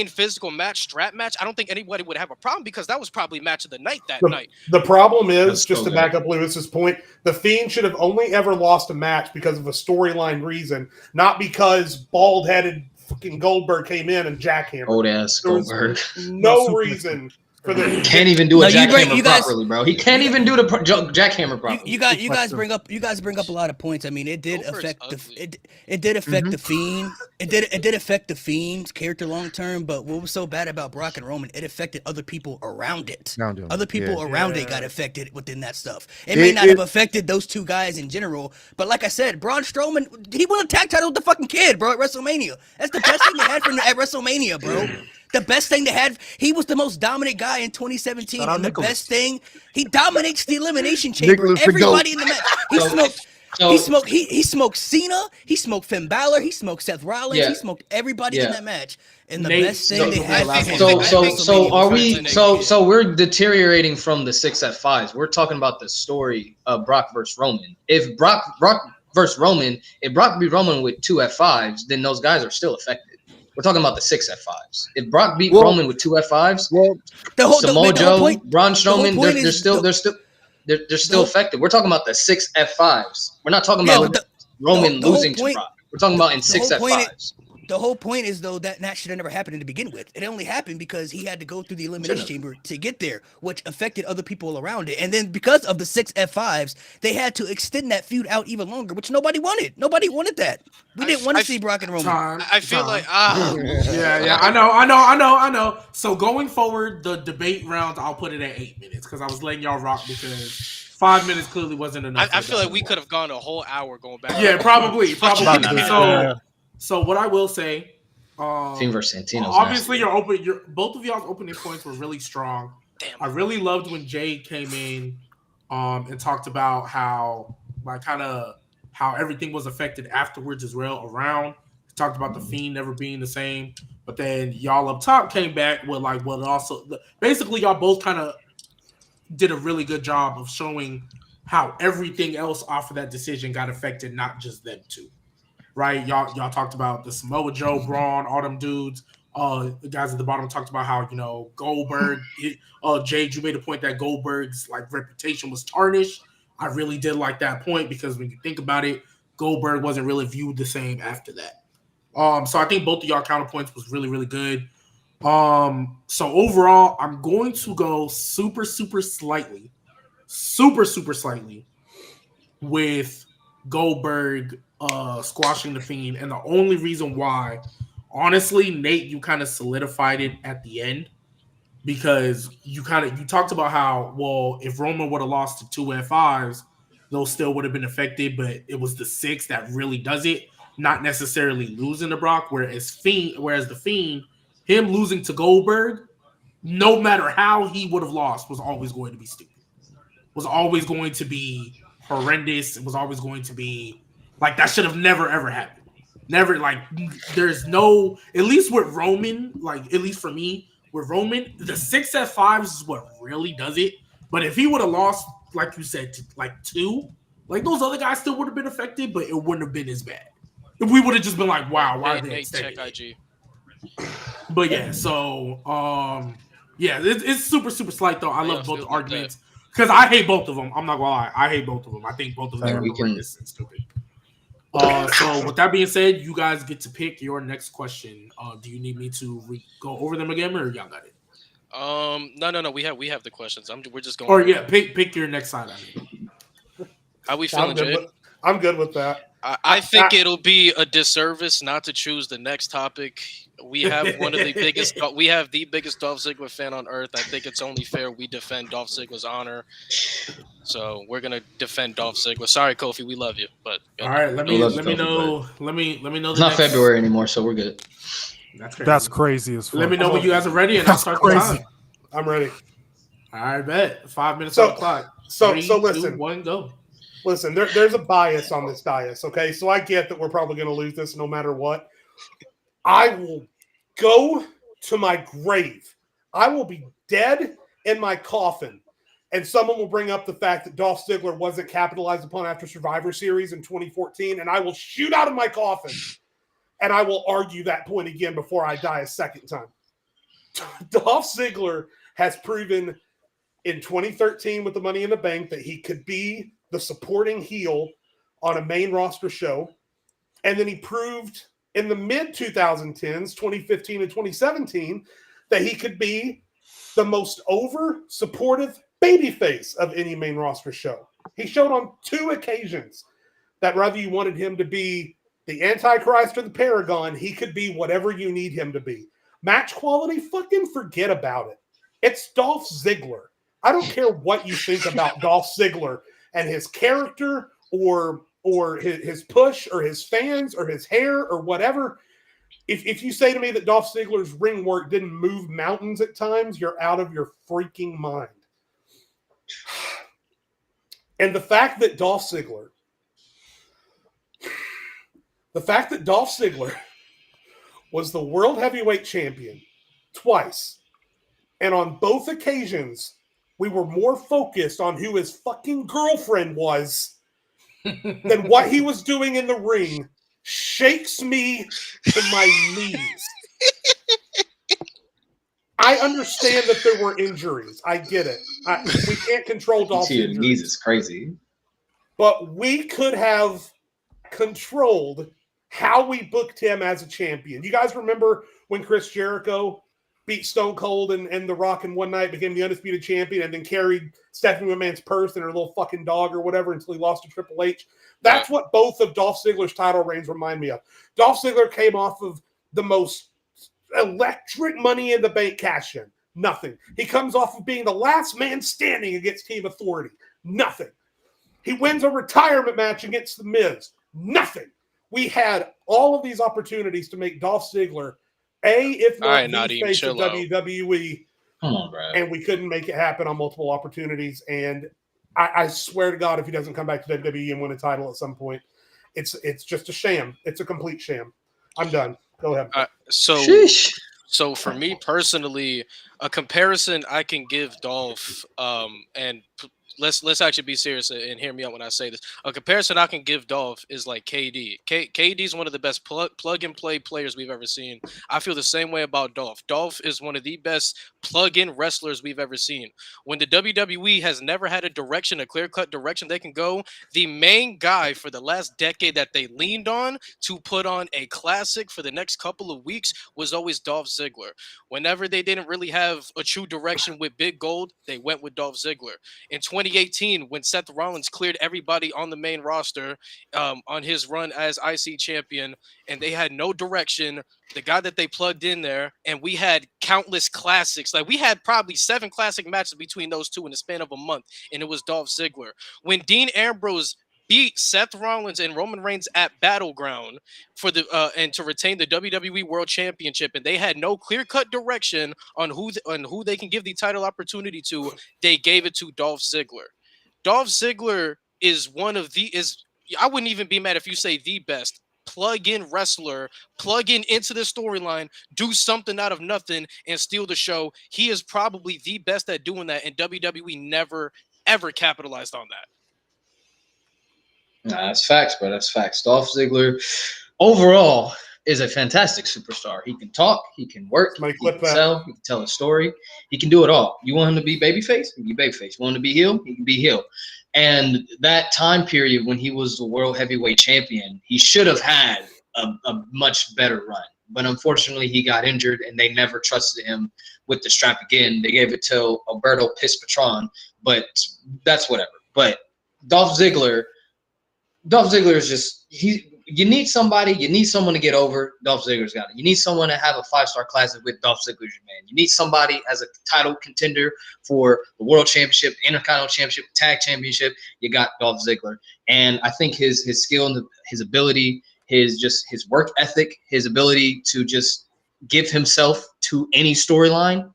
physical match, strap match, I don't think anybody would have a problem, because that was probably match of the night that night. The problem is, That's just so to back up Lewis's point, the Fiend should have only ever lost a match because of a storyline reason, not because bald-headed fucking Goldberg came in and jackhammered. Old ass There was Goldberg. No super- reason for the Can't even do No, a you bring- jackhammer you guys- properly, bro. He can't even do the jackhammer properly. You guys bring up a lot of points. I mean, it did Goldberg's affect ugly. it did affect the Fiend. It did affect the Fiend's character long term. But what was so bad about Brock and Roman? It affected other people around it. Around him, Other people yeah. around it Yeah. got affected within that stuff. It may not have affected those two guys in general, but like I said, Braun Strowman, he won a tag title with the fucking kid, bro, at WrestleMania. That's the best thing they had from at WrestleMania, bro. The best thing they had, he was the most dominant guy in 2017. Shout out And the Nicholas. best thing, he dominates the Elimination Chamber. Nicholas the Everybody GOAT. in the match. He So- smoked. so- He smoked Cena. He smoked Finn Balor. He smoked Seth Rollins. Yeah. He smoked everybody in Yeah. that match. And the Nate, best thing so- they had. I think- from him I So think- are we? WrestleMania. So we're deteriorating from the 6 F5s. We're talking about the story of Brock versus Roman. If Brock versus Roman, if Brock beat Roman with 2 F5s, then those guys are still affected. We're talking about the 6 F5s. If Brock beat Roman with 2 F5s, Well, the whole Samoa the whole Joe, point. Braun the whole Strowman, point they're is still the- affected. We're talking about the 6 F5s. We're not talking Yeah, about but Roman the whole losing to point- Brock. We're talking about in 6 whole point F5s. The whole point is though that should have never happened to begin with. It only happened because he had to go through the elimination chamber to get there, which affected other people around it. And then because of the 6 F5s, they had to extend that feud out even longer, which nobody wanted. Nobody wanted that. We didn't want I- to see Brock and Roman. Time. I feel time. like Yeah, I know. So going forward, the debate round, I'll put it at 8 minutes because I was letting y'all rock because 5 minutes clearly wasn't enough. I for feel that. like we could have gone a whole hour going back. Yeah, probably. Yeah. So what I will say, Fiend versus Santino's obviously nasty. both of y'all's opening points were really strong. Damn. I really loved when Jay came in, and talked about how how everything was affected afterwards as well. Around talked about the Fiend never being the same, but then y'all up top came back with basically y'all both kind of did a really good job of showing how everything else off of that decision got affected, not just them two. Right, y'all talked about the Samoa Joe, Braun, all them dudes. The guys at the bottom talked about how Goldberg. Jade, you made a point that Goldberg's reputation was tarnished. I really did like that point because when you think about it, Goldberg wasn't really viewed the same after that. So I think both of y'all counterpoints was really, really good. So overall, I'm going to go super slightly with Goldberg squashing the Fiend, and the only reason why, honestly, Nate, you kind of solidified it at the end because you talked about how, well, if Roman would have lost to 2 F5s, those still would have been affected, but it was the 6 that really does it, not necessarily losing to Brock, whereas the Fiend, him losing to Goldberg, no matter how he would have lost, was always going to be stupid, was always going to be horrendous. It was always going to be that should have never ever happened. Never, there's no, at least with Roman, at least for me, with Roman, the 6 F5s is what really does it. But if he would have lost, like you said, to 2, those other guys still would have been affected, but it wouldn't have been as bad. If we would have just been wow, why are they Nate, check extending it? IG. But yeah, so it's super slight though. I Yeah, love both still arguments because I hate both of them. I'm not gonna lie, I hate both of them. I think both of them Yeah, are we can- horrendous and stupid. So with that being said, you guys get to pick your next question. Do you need me to go over them again, or y'all got it? No. We have the questions. We're just going. Or yeah, pick your next side. How we I'm feeling, good, Jay? I'm good with that. I think it'll be a disservice not to choose the next topic. We have one of the biggest. We have the biggest Dolph Ziggler fan on earth. I think it's only fair we defend Dolph Ziggler's honor. So we're gonna defend Dolph Ziggler. Sorry, Kofi, we love you, but All right, let me love know. Kofi, Let me know. It's not February anymore, so we're good. That's crazy. That's crazy as fuck. Let me know when you guys are ready, and I'll start the Crazy. time. I'm ready. All right, bet 5 minutes So- on the clock. So 3, so 2, listen. 1, go. Listen, there's a bias on this dais, okay? So I get that we're probably going to lose this no matter what. I will go to my grave. I will be dead in my coffin, and someone will bring up the fact that Dolph Ziggler wasn't capitalized upon after Survivor Series in 2014, and I will shoot out of my coffin, and I will argue that point again before I die a second time. Dolph Ziggler has proven in 2013 with the Money in the Bank that he could be the supporting heel on a main roster show. And then he proved in the mid 2010s, 2015 and 2017, that he could be the most over supportive babyface of any main roster show. He showed on 2 occasions that whether you wanted him to be the Antichrist or the Paragon, he could be whatever you need him to be. Match quality, fucking forget about it. It's Dolph Ziggler. I don't care what you think about Dolph Ziggler and his character or his push or his fans or his hair or whatever. If you say to me that Dolph Ziggler's ring work didn't move mountains at times, you're out of your freaking mind. And the fact that Dolph Ziggler was the world heavyweight champion twice, and on both occasions, we were more focused on who his fucking girlfriend was than what he was doing in the ring shakes me to my knees. I understand that there were injuries. I get it. We can't control Dolph's injuries. Knees is crazy. But we could have controlled how we booked him as a champion. You guys remember when Chris Jericho beat Stone Cold and The Rock in one night, became the undisputed champion, and then carried Stephanie McMahon's purse and her little fucking dog or whatever until he lost to Triple H? That's what both of Dolph Ziggler's title reigns remind me of. Dolph Ziggler came off of the most electric Money in the Bank cash-in. Nothing. He comes off of being the last man standing against Team Authority. Nothing. He wins a retirement match against The Miz. Nothing. We had all of these opportunities to make Dolph Ziggler if not the face of WWE. Come on, bro. And we couldn't make it happen on multiple opportunities. And I swear to God, if he doesn't come back to WWE and win a title at some point, it's just a sham. It's a complete sham. I'm done. Go ahead. So for me personally, a comparison I can give Dolph, and let's actually be serious and hear me out when I say this. A comparison I can give Dolph is like KD. KD is one of the best plug and play players we've ever seen. I feel the same way about Dolph. Dolph is one of the best plug in wrestlers we've ever seen. When the WWE has never had a direction, a clear cut direction they can go, the main guy for the last decade that they leaned on to put on a classic for the next couple of weeks was always Dolph Ziggler. Whenever they didn't really have a true direction with Big Gold, they went with Dolph Ziggler. In 2018, when Seth Rollins cleared everybody on the main roster on his run as IC champion, and they had no direction, the guy that they plugged in there, and we had countless classics. Like, we had probably 7 classic matches between those two in the span of a month, and it was Dolph Ziggler. When Dean Ambrose beat Seth Rollins and Roman Reigns at Battleground for the and to retain the WWE World Championship, and they had no clear-cut direction on who they can give the title opportunity to, they gave it to Dolph Ziggler. Dolph Ziggler is I wouldn't even be mad if you say the best plug-in wrestler, plug into the storyline, do something out of nothing, and steal the show. He is probably the best at doing that, and WWE never, ever capitalized on that. Nah, that's facts, bro. That's facts. Dolph Ziggler, overall, is a fantastic superstar. He can talk, he can work, he can sell, he can tell a story. He can do it all. You want him to be babyface? He can be babyface. You want him to be heel? He can be heel. And that time period when he was the world heavyweight champion, he should have had a much better run. But unfortunately, he got injured, and they never trusted him with the strap again. They gave it to Alberto Pispatron, but that's whatever. But Dolph Ziggler is just you need someone to get over. Dolph Ziggler's got it. You need someone to have a 5-star classic with Dolph Ziggler's your man. You need somebody as a title contender for the World Championship, Intercontinental Championship, Tag Championship. You got Dolph Ziggler, and I think his skill and his ability, his work ethic, his ability to just give himself to any storyline.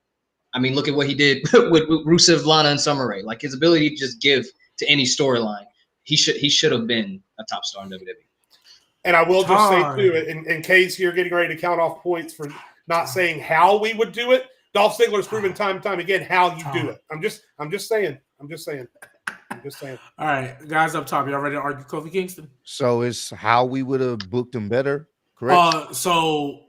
I mean, look at what he did with Rusev, Lana, and Summer Rae. Like, his ability to just give to any storyline. He should have been a top star in WWE. And I will just say, too, in case you're getting ready to count off points for not saying how we would do it, Dolph Ziggler's proven time and time again how you do it. I'm just saying. All right, guys up top, y'all ready to argue Kofi Kingston? So it's how we would have booked him better, correct? So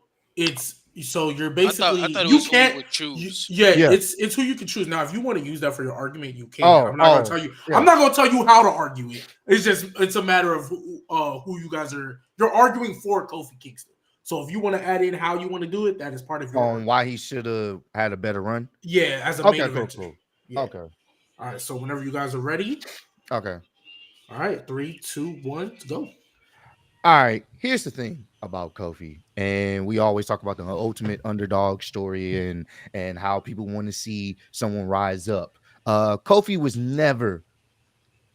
you're basically I thought it you was can't who would choose. It's who you can choose. Now, if you want to use that for your argument, you can. I'm not gonna tell you. Yeah. I'm not gonna tell you how to argue it. It's a matter of who you guys are. You're arguing for Kofi Kingston. So if you want to add in how you want to do it, that is part of your On why he should have had a better run. yeah, as a main Okay, cool, event. cool. Yeah. Okay, All right. So whenever you guys are ready, okay. all right, 3, 2, 1, go. All right, here's the thing about Kofi, and we always talk about the ultimate underdog story and how people want to see someone rise up. Kofi was never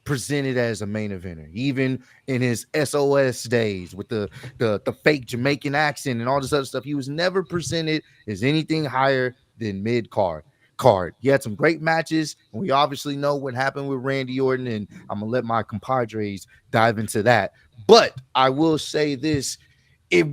presented as a main eventer, even in his SOS days with the fake Jamaican accent and all this other stuff. He was never presented as anything higher than mid card. He had some great matches, and we obviously know what happened with Randy Orton, and I'm gonna let my compadres dive into that. But I will say this: it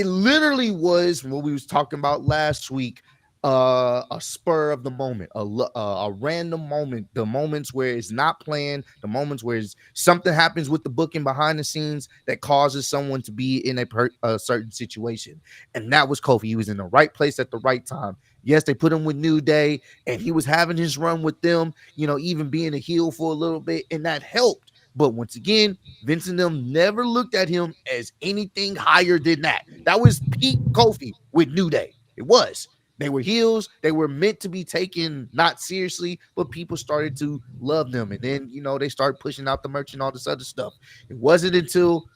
literally was what we was talking about last week, a spur of the moment, a random moment, the moments where it's not planned, the moments where something happens with the booking behind the scenes that causes someone to be in a certain situation. And that was Kofi. He was in the right place at the right time. Yes, they put him with New Day, and he was having his run with them, even being a heel for a little bit, and that helped. But once again, Vince and them never looked at him as anything higher than that. That was peak Kofi with New Day. It was. They were heels. They were meant to be taken not seriously, but people started to love them. And then, they started pushing out the merch and all this other stuff. It wasn't until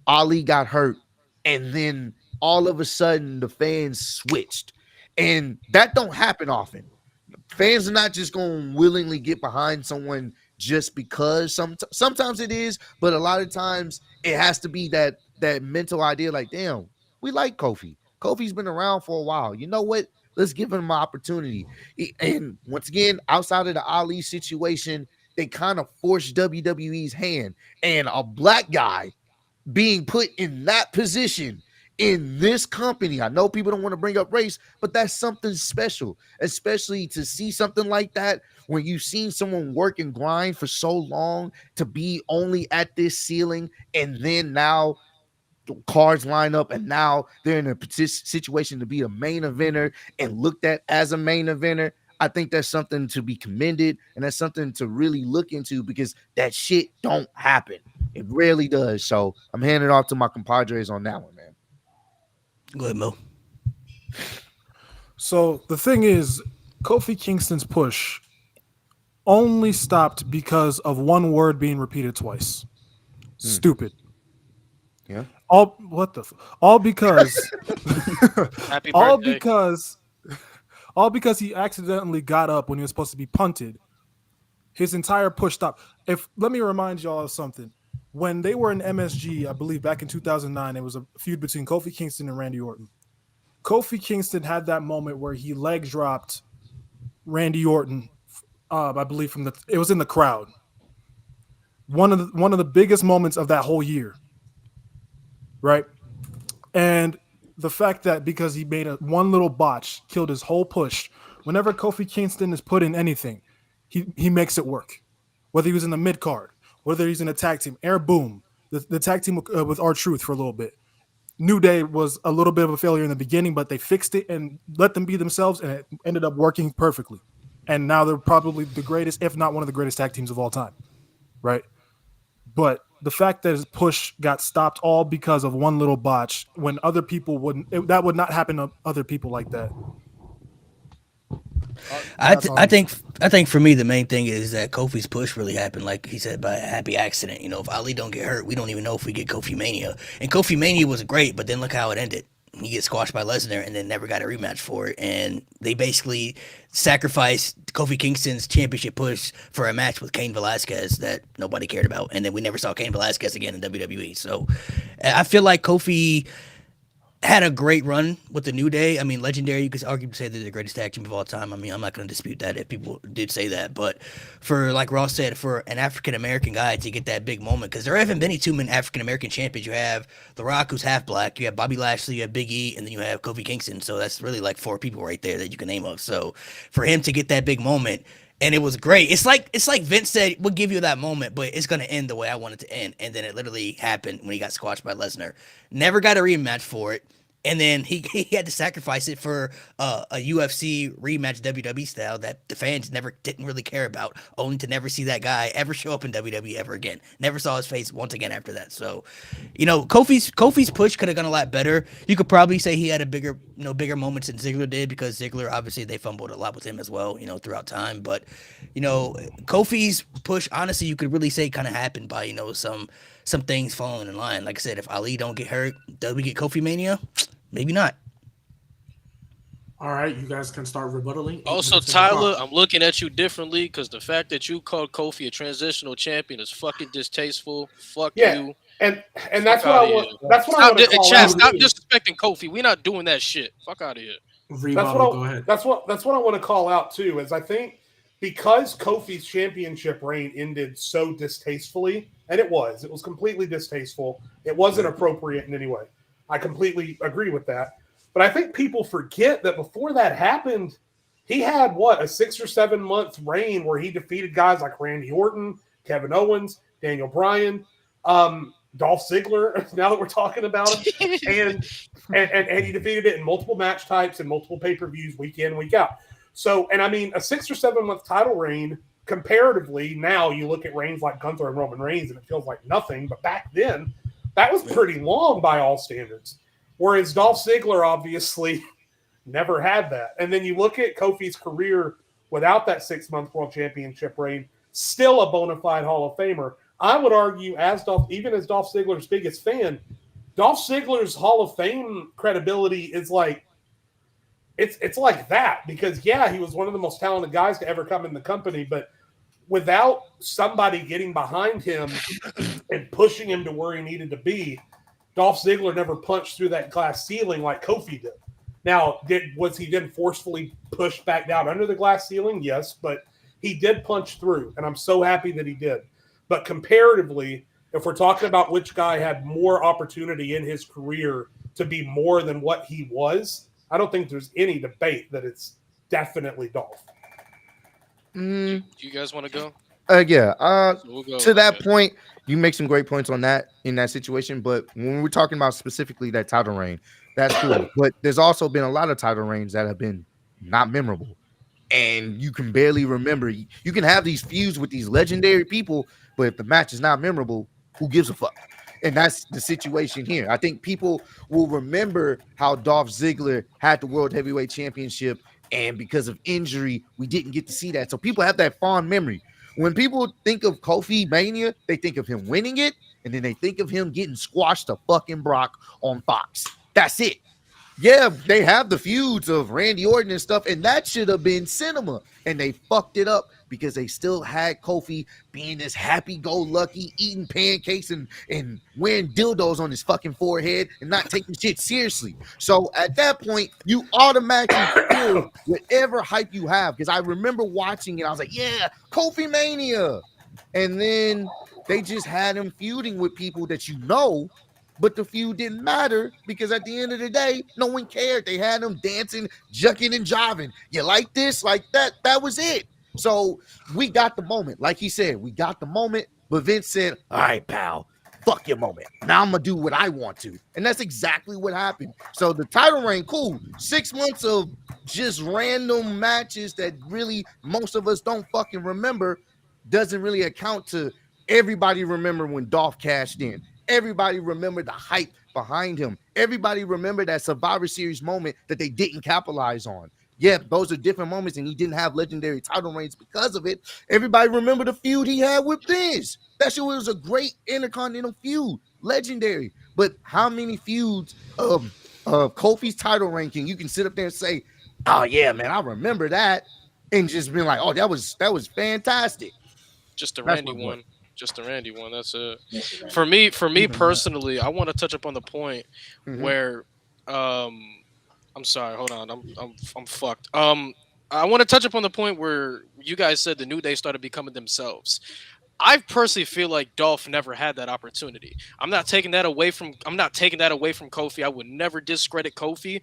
Ali got hurt, and then all of a sudden the fans switched. And that don't happen often. Fans are not just going to willingly get behind someone just because. Sometimes it is, but a lot of times it has to be that mental idea like, damn, we like Kofi. Kofi's been around for a while. You know what? Let's give him an opportunity. And once again, outside of the Ali situation, they kind of forced WWE's hand. And a black guy being put in that position in this company. I know people don't want to bring up race, but that's something special, especially to see something like that when you've seen someone work and grind for so long to be only at this ceiling, and then now cards line up and now they're in a situation to be a main eventer and looked at as a main eventer. I think that's something to be commended, and that's something to really look into, because that shit don't happen. It rarely does. So I'm handing it off to my compadres on that one, man. Go ahead, Mo. So the thing is, Kofi Kingston's push only stopped because of one word being repeated twice. Stupid. Yeah. All because Happy all birthday. because he accidentally got up when he was supposed to be punted. His entire push stopped. Let me remind y'all of something. When they were in MSG, I believe back in 2009, it was a feud between Kofi Kingston and Randy Orton. Kofi Kingston had that moment where he leg dropped Randy Orton, I believe it was in the crowd. One of the biggest moments of that whole year, right? And the fact that because he made one little botch killed his whole push. Whenever Kofi Kingston is put in anything, he makes it work. Whether he was in the mid card, whether he's in a tag team, Air Boom, the tag team with R-Truth for a little bit. New Day was a little bit of a failure in the beginning, but they fixed it and let them be themselves, and it ended up working perfectly. And now they're probably the greatest, if not one of the greatest tag teams of all time, right? But the fact that his push got stopped all because of one little botch, when other people that would not happen to other people like that. I think for me the main thing is that Kofi's push really happened, like he said, by a happy accident. If Ali don't get hurt, we don't even know if we get Kofi Mania. And Kofi Mania was great, but then look how it ended. He gets squashed by Lesnar and then never got a rematch for it. And they basically sacrificed Kofi Kingston's championship push for a match with Cain Velasquez that nobody cared about. And then we never saw Cain Velasquez again in WWE. So I feel like Kofi had a great run with the New Day. I mean, legendary. You could arguably say they're the greatest tag team of all time. I mean, I'm not going to dispute that if people did say that. But for, like Ross said, for an African-American guy to get that big moment, because there haven't been any too many African-American champions. You have The Rock, who's half black. You have Bobby Lashley. You have Big E. And then you have Kofi Kingston. So that's really like 4 people right there that you can name of. So for him to get that big moment, and it was great. It's like Vince said, we'll give you that moment, but it's going to end the way I want it to end. And then it literally happened when he got squashed by Lesnar. Never got a rematch for it. And then he had to sacrifice it for a UFC rematch WWE style that the fans didn't really care about, only to never see that guy ever show up in WWE ever again. Never saw his face once again after that. So, Kofi's push could have gone a lot better. You could probably say he had a bigger moments than Ziggler did, because Ziggler, obviously they fumbled a lot with him as well, throughout time. But Kofi's push, honestly, you could really say kind of happened by some things falling in line. Like I said, if Ali don't get hurt, does we get Kofi Mania? Maybe not. All right, you guys can start rebuttaling. Also, Tyler, I'm looking at you differently because the fact that you called Kofi a transitional champion is fucking distasteful. Fuck you. And that's what I want. That's what I want to call Chad, out. stop disrespecting Kofi. We're not doing that shit. Fuck out of here. Go ahead. That's what I want to call out too. Is I think because Kofi's championship reign ended so distastefully, and it was completely distasteful. It wasn't appropriate in any way. I completely agree with that. But I think people forget that before that happened, he had a 6 or 7 month reign where he defeated guys like Randy Orton, Kevin Owens, Daniel Bryan, Dolph Ziggler. Now that we're talking about him, and he defeated it in multiple match types and multiple pay-per-views, week in, week out. So, and I mean, a 6 or 7 month title reign, comparatively, now you look at reigns like Gunther and Roman Reigns, and it feels like nothing. But back then, that was pretty long by all standards. Whereas Dolph Ziggler obviously never had that. And then you look at Kofi's career without that 6 month world championship reign, still a bona fide Hall of Famer. I would argue, even as Dolph Ziggler's biggest fan, Dolph Ziggler's Hall of Fame credibility is like, it's like that, because yeah, he was one of the most talented guys to ever come in the company, but without somebody getting behind him and pushing him to where he needed to be, Dolph Ziggler never punched through that glass ceiling like Kofi did. Now, was he then forcefully pushed back down under the glass ceiling? Yes, but he did punch through, and I'm so happy that he did. But comparatively, if we're talking about which guy had more opportunity in his career to be more than what he was, I don't think there's any debate that it's definitely Dolph. Do you guys want to go? Yeah. So we'll go. To that point, you make some great points on that in that situation. But when we're talking about specifically that title reign, that's cool. But there's also been a lot of title reigns that have been not memorable, and you can barely remember. You can have these feuds with these legendary people, but if the match is not memorable, who gives a fuck? And that's the situation here. I think people will remember how Dolph Ziggler had the World Heavyweight Championship, and because of injury, we didn't get to see that. So people have that fond memory. When people think of Kofi Mania, they think of him winning it, and then they think of him getting squashed to fucking Brock on Fox. That's it. Yeah, they have the feuds of Randy Orton and stuff, and that should have been cinema, and they fucked it up because they still had Kofi being this happy-go-lucky, eating pancakes and wearing dildos on his fucking forehead and not taking shit seriously. So at that point, you automatically feel whatever hype you have, because I remember watching it, I was like, yeah, Kofi Mania. And then they just had him feuding with people that but the feud didn't matter because at the end of the day, no one cared. They had him dancing, jucking, and jiving. You like this, like that. That was it. So we got the moment. Like he said, we got the moment. But Vince said, all right, pal, fuck your moment. Now I'm going to do what I want to. And that's exactly what happened. So the title reign, cool. 6 months of just random matches that really most of us don't fucking remember doesn't really account to everybody remember when Dolph cashed in. Everybody remembered the hype behind him. Everybody remembered that Survivor Series moment that they didn't capitalize on. Yeah, those are different moments, and he didn't have legendary title reigns because of it. Everybody remember the feud he had with Miz. That shit was a great intercontinental feud, legendary. But how many feuds of Kofi's title ranking you can sit up there and say, "Oh yeah, man, I remember that," and just be like, "Oh, that was fantastic." Just the Randy one. Just the Randy one. That's it. For me personally, I want to touch up on the point where, I'm sorry, hold on, I'm fucked. I want to touch up on the point where you guys said the New Day started becoming themselves. I personally feel like Dolph never had that opportunity. I'm not taking that away from Kofi. I would never discredit Kofi.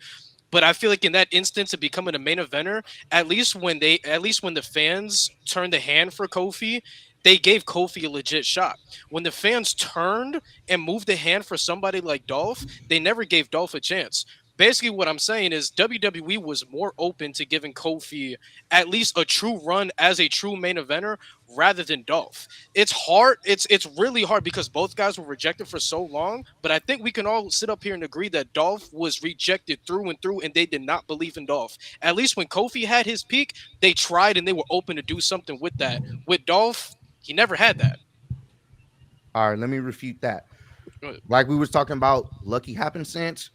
But I feel like in that instance of becoming a main eventer, at least when the fans turned the hand for Kofi, they gave Kofi a legit shot. When the fans turned and moved the hand for somebody like Dolph, they never gave Dolph a chance. basically what I'm saying is WWE was more open to giving Kofi at least a true run as a true main eventer rather than Dolph. It's hard. It's really hard because both guys were rejected for so long. But I think we can all sit up here and agree that Dolph was rejected through and through, and they did not believe in Dolph. At least when Kofi had his peak, they tried and they were open to do something with that. With Dolph, he never had that. All right, let me refute that. Go ahead. Like we was talking about lucky happenstance,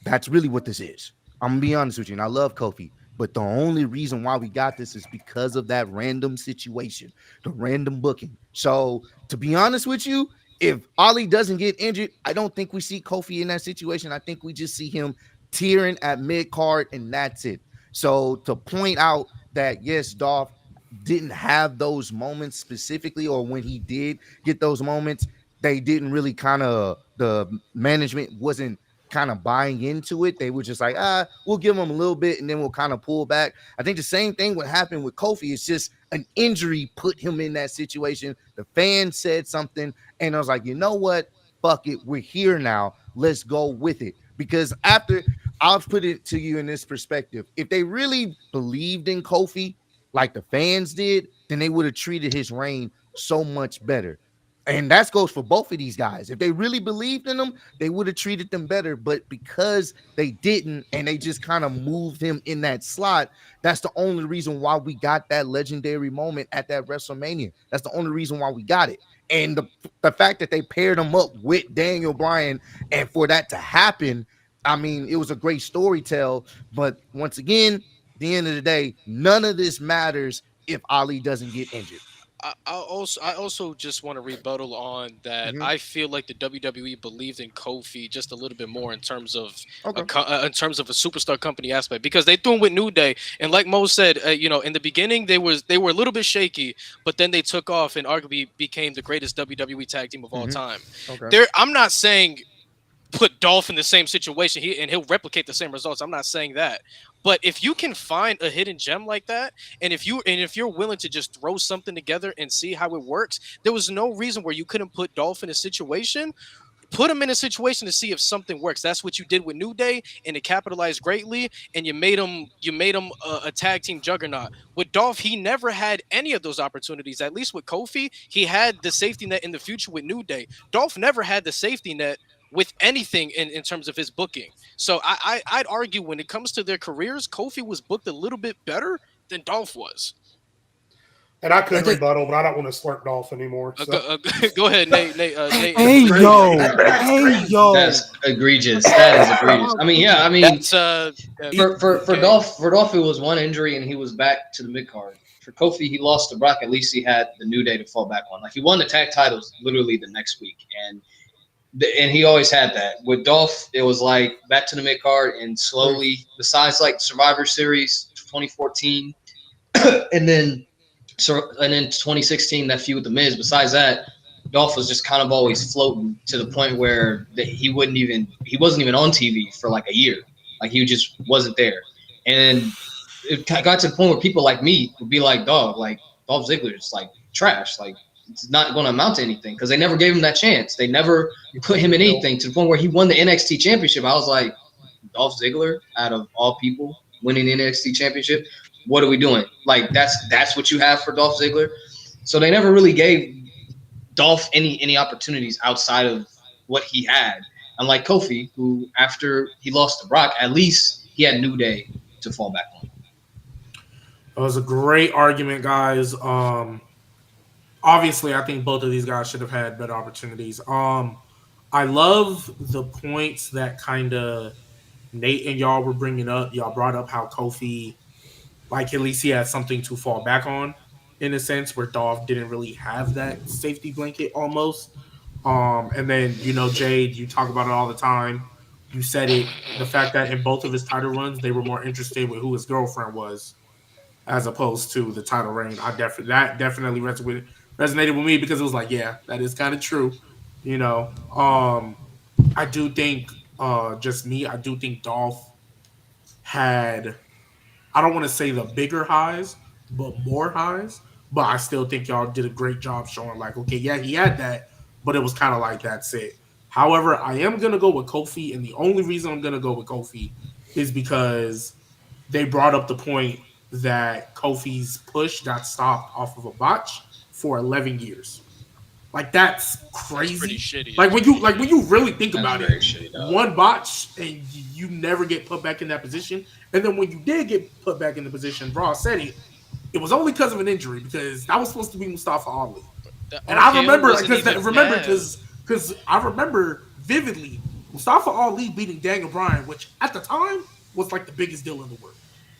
that's really what this is. I'm gonna be honest with you, and I love Kofi, but the only reason why we got this is because of that random situation, the random booking. So to be honest with you, if Ali doesn't get injured, I don't think we see Kofi in that situation. I think we just see him tearing at mid card, and that's it. So to point out that yes, Dolph didn't have those moments specifically, or when he did get those moments, they didn't really the management wasn't kind of buying into it. They were just like, we'll give him a little bit and then we'll kind of pull back. I think the same thing would happen with Kofi. It's just an injury put him in that situation. The fans said something, and I was like, you know what? Fuck it. We're here now. Let's go with it. Because after, I'll put it to you in this perspective. If they really believed in Kofi like the fans did, then they would have treated his reign so much better. And that goes for both of these guys. If they really believed in them, they would have treated them better. But because they didn't, and they just kind of moved him in that slot, that's the only reason why we got that legendary moment at that WrestleMania. That's the only reason why we got it. And the fact that they paired him up with Daniel Bryan, and for that to happen, I mean, it was a great storytell. But once again, at the end of the day, none of this matters if Ali doesn't get injured. I also just want to rebuttal on that. Mhm. I feel like the WWE believed in Kofi just a little bit more in terms of Okay. in terms of a superstar company aspect, because they threw him with New Day, and like Mo said, in the beginning they were a little bit shaky, but then they took off and arguably became the greatest WWE tag team of all Mhm. time. Okay. I'm not saying put Dolph in the same situation and he'll replicate the same results. I'm not saying that. But if you can find a hidden gem like that, and if you're willing to just throw something together and see how it works, there was no reason where you couldn't put Dolph in a situation. Put him in a situation to see if something works. That's what you did with New Day, and it capitalized greatly. And you made him a tag team juggernaut. With Dolph, he never had any of those opportunities. At least with Kofi, he had the safety net in the future with New Day. Dolph never had the safety net with anything in terms of his booking. So I'd argue when it comes to their careers, Kofi was booked a little bit better than Dolph was. And I could rebuttal, but I don't want to slurp Dolph anymore. So. Go ahead, Nate. Hey yo. That's egregious. That is egregious. I mean, That's, for Dolph, it was one injury and he was back to the mid card. For Kofi, he lost to Brock. At least he had the New Day to fall back on. Like, he won the tag titles literally the next week, and he always had that. With Dolph, it was like back to the mid card, and slowly, besides like Survivor Series 2014, and then 2016, that feud with the Miz. Besides that, Dolph was just kind of always floating to the point where he wasn't even on TV for like a year. Like, he just wasn't there, and it got to the point where people like me would be like, "Dog, like Dolph Ziggler's like trash. Like, it's not going to amount to anything," because they never gave him that chance. They never put him in anything, to the point where he won the NXT championship. I was like, Dolph Ziggler, out of all people, winning the NXT championship. What are we doing? Like, that's what you have for Dolph Ziggler. So they never really gave Dolph any opportunities outside of what he had. Unlike Kofi, who after he lost to Brock, at least he had New Day to fall back on. It was a great argument, guys. Obviously, I think both of these guys should have had better opportunities. I love the points that kind of Nate and y'all were bringing up. Y'all brought up how Kofi, like, at least he had something to fall back on, in a sense, where Dolph didn't really have that safety blanket almost. And then, Jade, you talk about it all the time. You said it, the fact that in both of his title runs, they were more interested with who his girlfriend was as opposed to the title reign. That definitely resonated with me, because it was like, yeah, that is kind of true. I do think, I do think Dolph had, I don't want to say the bigger highs, but more highs. But I still think y'all did a great job showing, like, okay, yeah, he had that, but it was kind of like, that's it. However, I am gonna go with Kofi, and the only reason I'm gonna go with Kofi is because they brought up the point that Kofi's push got stopped off of a botch for 11 years. Like that's crazy. That's pretty shitty. Like when you really think That's about very it, shitty, dog. one botch and you never get put back in that position. And then when you did get put back in the position, Raw said it was only because of an injury because that was supposed to be Mustafa Ali. And I remember because I remember vividly Mustafa Ali beating Daniel Bryan, which at the time was like the biggest deal in the world.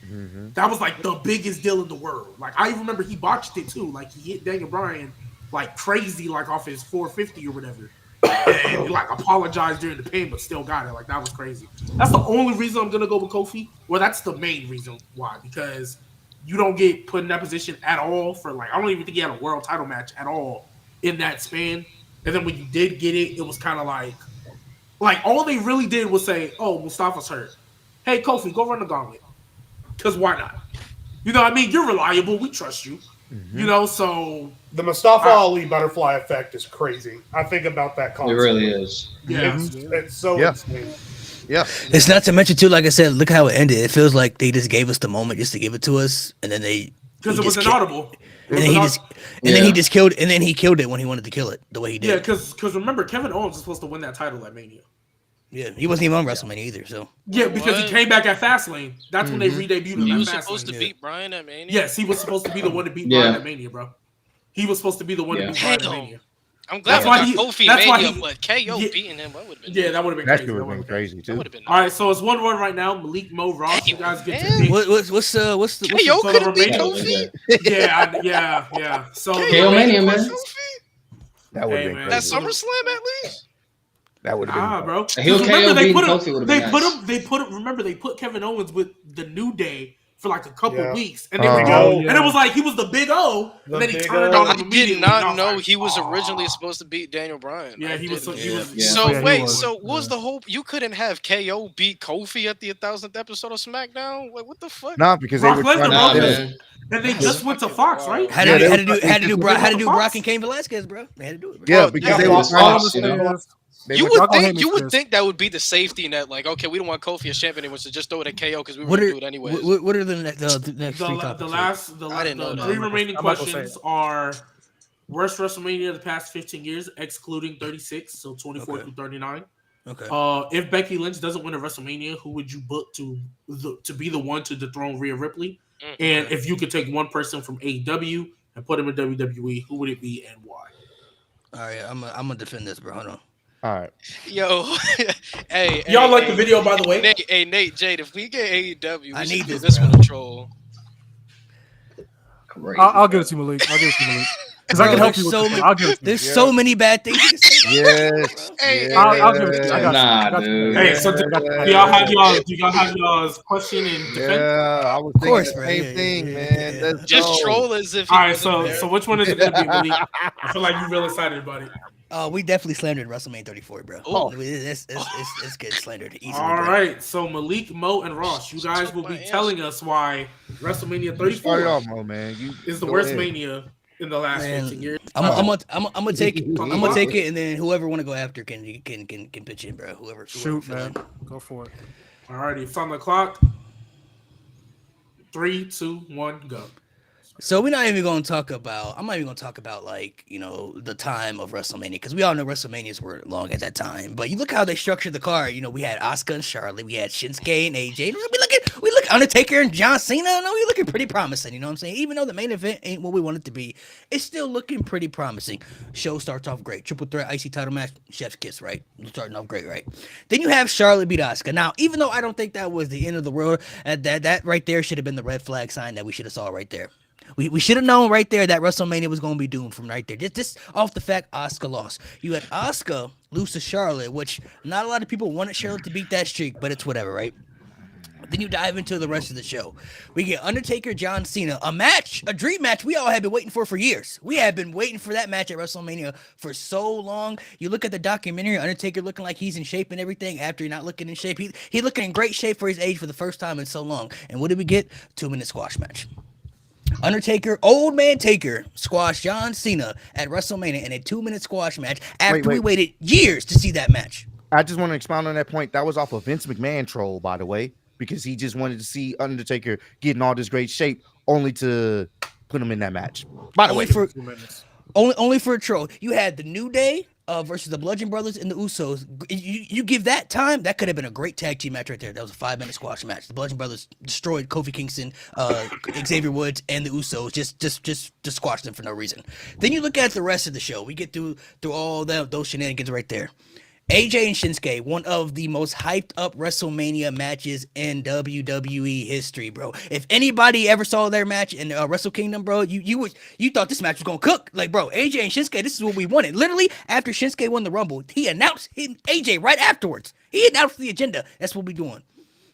Mm-hmm. That was like the biggest deal in the world. Like I even remember he botched it too. Like he hit Daniel Bryan like crazy, like off his 450 or whatever. And he like apologized during the pain, but still got it. Like that was crazy. That's the only reason I'm gonna go with Kofi. Well, that's the main reason why, because you don't get put in that position at all for like I don't even think he had a world title match at all in that span. And then when you did get it, it was kind of like all they really did was say, "Oh, Mustafa's hurt. Hey, Kofi, go run the gauntlet." Because why not? You know what I mean? You're reliable. We trust you. Mm-hmm. You know, so The Mustafa Ali butterfly effect is crazy. I think about that It concept. really is. yeah. It's so Yeah. insane. Yeah. It's not to mention too, like I said, look how it ended. It feels like they just gave us the moment just to give it to us, and then Because it was inaudible. and then Yeah. he just killed, and then he killed it when he wanted to kill it the way he did. Yeah, because remember, Kevin Owens was supposed to win that title at Mania. Yeah, he wasn't even on WrestleMania either. So Yeah, because he What? came back at Fastlane. That's when they re-debuted him He at was Fastlane. supposed to beat Brian at Mania. Yes, he was supposed to be the one to beat Yeah. Bryan at Mania, bro. He was supposed to be the one to beat Bryan at Damn. Mania. I'm glad That's we why got he- Kofi that's why Mania, he- but KO Yeah. beating him, that would have been. Yeah, that would have been That crazy. could That have been would've crazy That too. would have been. All right, so it's 1-1 right now. Malik, Mo, Ross. You guys get to Damn. pick. what's the KO for the could have beat remaining- Kofi. Yeah. So KO Mania, man. Kofi? That would have Hey, been man. That crazy. SummerSlam at least. That would have been. Nah, bro. A heel 'Cause KO remember, they beating put him. Kofi would've They been put nice. him. They put him. Remember, they put Kevin Owens with the New Day for like a couple Yeah. weeks, and they would go, Oh, and it was like he was the Big O, The and then he Big turned O. on I him did immediately. not And I know was he was like, originally "Aw." supposed to beat Daniel Bryan. Yeah, I he was. didn't. He was. Yeah. So Yeah, he wait, was. so what was Yeah. the whole? You couldn't have KO beat Kofi at the 1000th episode of SmackDown? Like what the fuck? Nah, because they Brock were Lesnar, trying Nah, to. bro. man. And they just went to Fox, right? had Yeah, to, they had to were- do had to do Brock, had to do Fox? Brock and Cain Velasquez, bro. They had to do it. Bro. Yeah, Bro, because yeah, they it were was trying Fox, to. you know? They You were would Y'all gonna think hate me you for would this. think that would be the safety net. Like, okay, we don't want Kofi as champion anymore, so just throw it at KO because we were What gonna are do it anyways. what are the next three The topics? last, I didn't know that. three remaining I'm not gonna say questions it. are worst WrestleMania of the past 15 years, excluding 36, so 24 Okay. through 39. Okay. If Becky Lynch doesn't win a WrestleMania, who would you book to be the one to dethrone Rhea Ripley? Mm, And if you could take one person from AEW and put him in WWE, who would it be and why? All right, I'm gonna defend this, bro. Hold on. All right. Yo, hey, Y'all like hey, the video, by the way? Nate, Jade, if we get AEW, I we should need do this, this bro. one a troll. Crazy, I'll bro. give it to you, Malik. I'll give it to you, Malik. Because I Bro, can help there's you with so this. many- I'll give it to you. There's Yeah. so many bad things. You can say about Yes. Hey, yes, I'll give it to you. I got you. Nah, I got you. dude. Hey, so do y'all have y'all's question and defense? Yeah, I was thinking course, the bro. same Yeah, thing, yeah, man. yeah. Let's Just go. troll as if. All he right, wasn't there. so which one is it going to be, Malik? I feel like you're real excited about it. We definitely slandered WrestleMania 34, bro. Oh. It's getting slandered easily. All bro. right, so Malik, Mo, and Ross, you guys will be telling us why WrestleMania You started 34 off, Mo, man. You is the go worst ahead. Mania in the last Man, 15 years. I'm gonna take it. I'm gonna take it, and then whoever want to go after can pitch in, bro. Whoever Shoot, feels man. it. Go for it. All righty, it's on the clock. 3, 2, 1, go. So we're not even going to talk about. I'm not even going to talk about like the time of WrestleMania because we all know WrestleManias were long at that time. But you look how they structured the card. We had Asuka and Charlotte. We had Shinsuke and AJ. We look Undertaker and John Cena. No, we looking pretty promising. You know what I'm saying? Even though the main event ain't what we want it to be, it's still looking pretty promising. Show starts off great. Triple threat IC title match. Chef's kiss, right? Starting off great, right? Then you have Charlotte beat Asuka. Now, even though I don't think that was the end of the world, that right there should have been the red flag sign that we should have saw right there. We should have known right there that WrestleMania was going to be doomed from right there. Just off the fact Asuka lost. You had Asuka lose to Charlotte, which not a lot of people wanted Charlotte to beat that streak, but it's whatever, right? Then you dive into the rest of the show. We get Undertaker, John Cena, a dream match we all have been waiting for years. We have been waiting for that match at WrestleMania for so long. You look at the documentary, Undertaker looking like he's in shape and everything after not looking in shape. He looking in great shape for his age for the first time in so long. And what did we get? 2-minute squash match. Undertaker, old man Taker, squashed John Cena at WrestleMania in a 2-minute squash match after we wait. waited years to see that match. I just want to expound on that point. That was off of Vince McMahon troll, by the way, because he just wanted to see Undertaker get in all this great shape, only to put him in that match. By the way, Only for a troll. You had the New Day versus the Bludgeon Brothers and the Usos. You give that time, that could have been a great tag team match right there. That was a 5-minute squash match. The Bludgeon Brothers destroyed Kofi Kingston, Xavier Woods, and the Usos. Just squashed them for no reason. Then you look at the rest of the show. We get through all those shenanigans right there. AJ and Shinsuke, one of the most hyped up WrestleMania matches in WWE history, bro. If anybody ever saw their match in Wrestle Kingdom, bro, you thought this match was gonna cook. Like, bro, AJ and Shinsuke, this is what we wanted. Literally, after Shinsuke won the Rumble, he announced AJ right afterwards. He announced the agenda. That's what we're doing.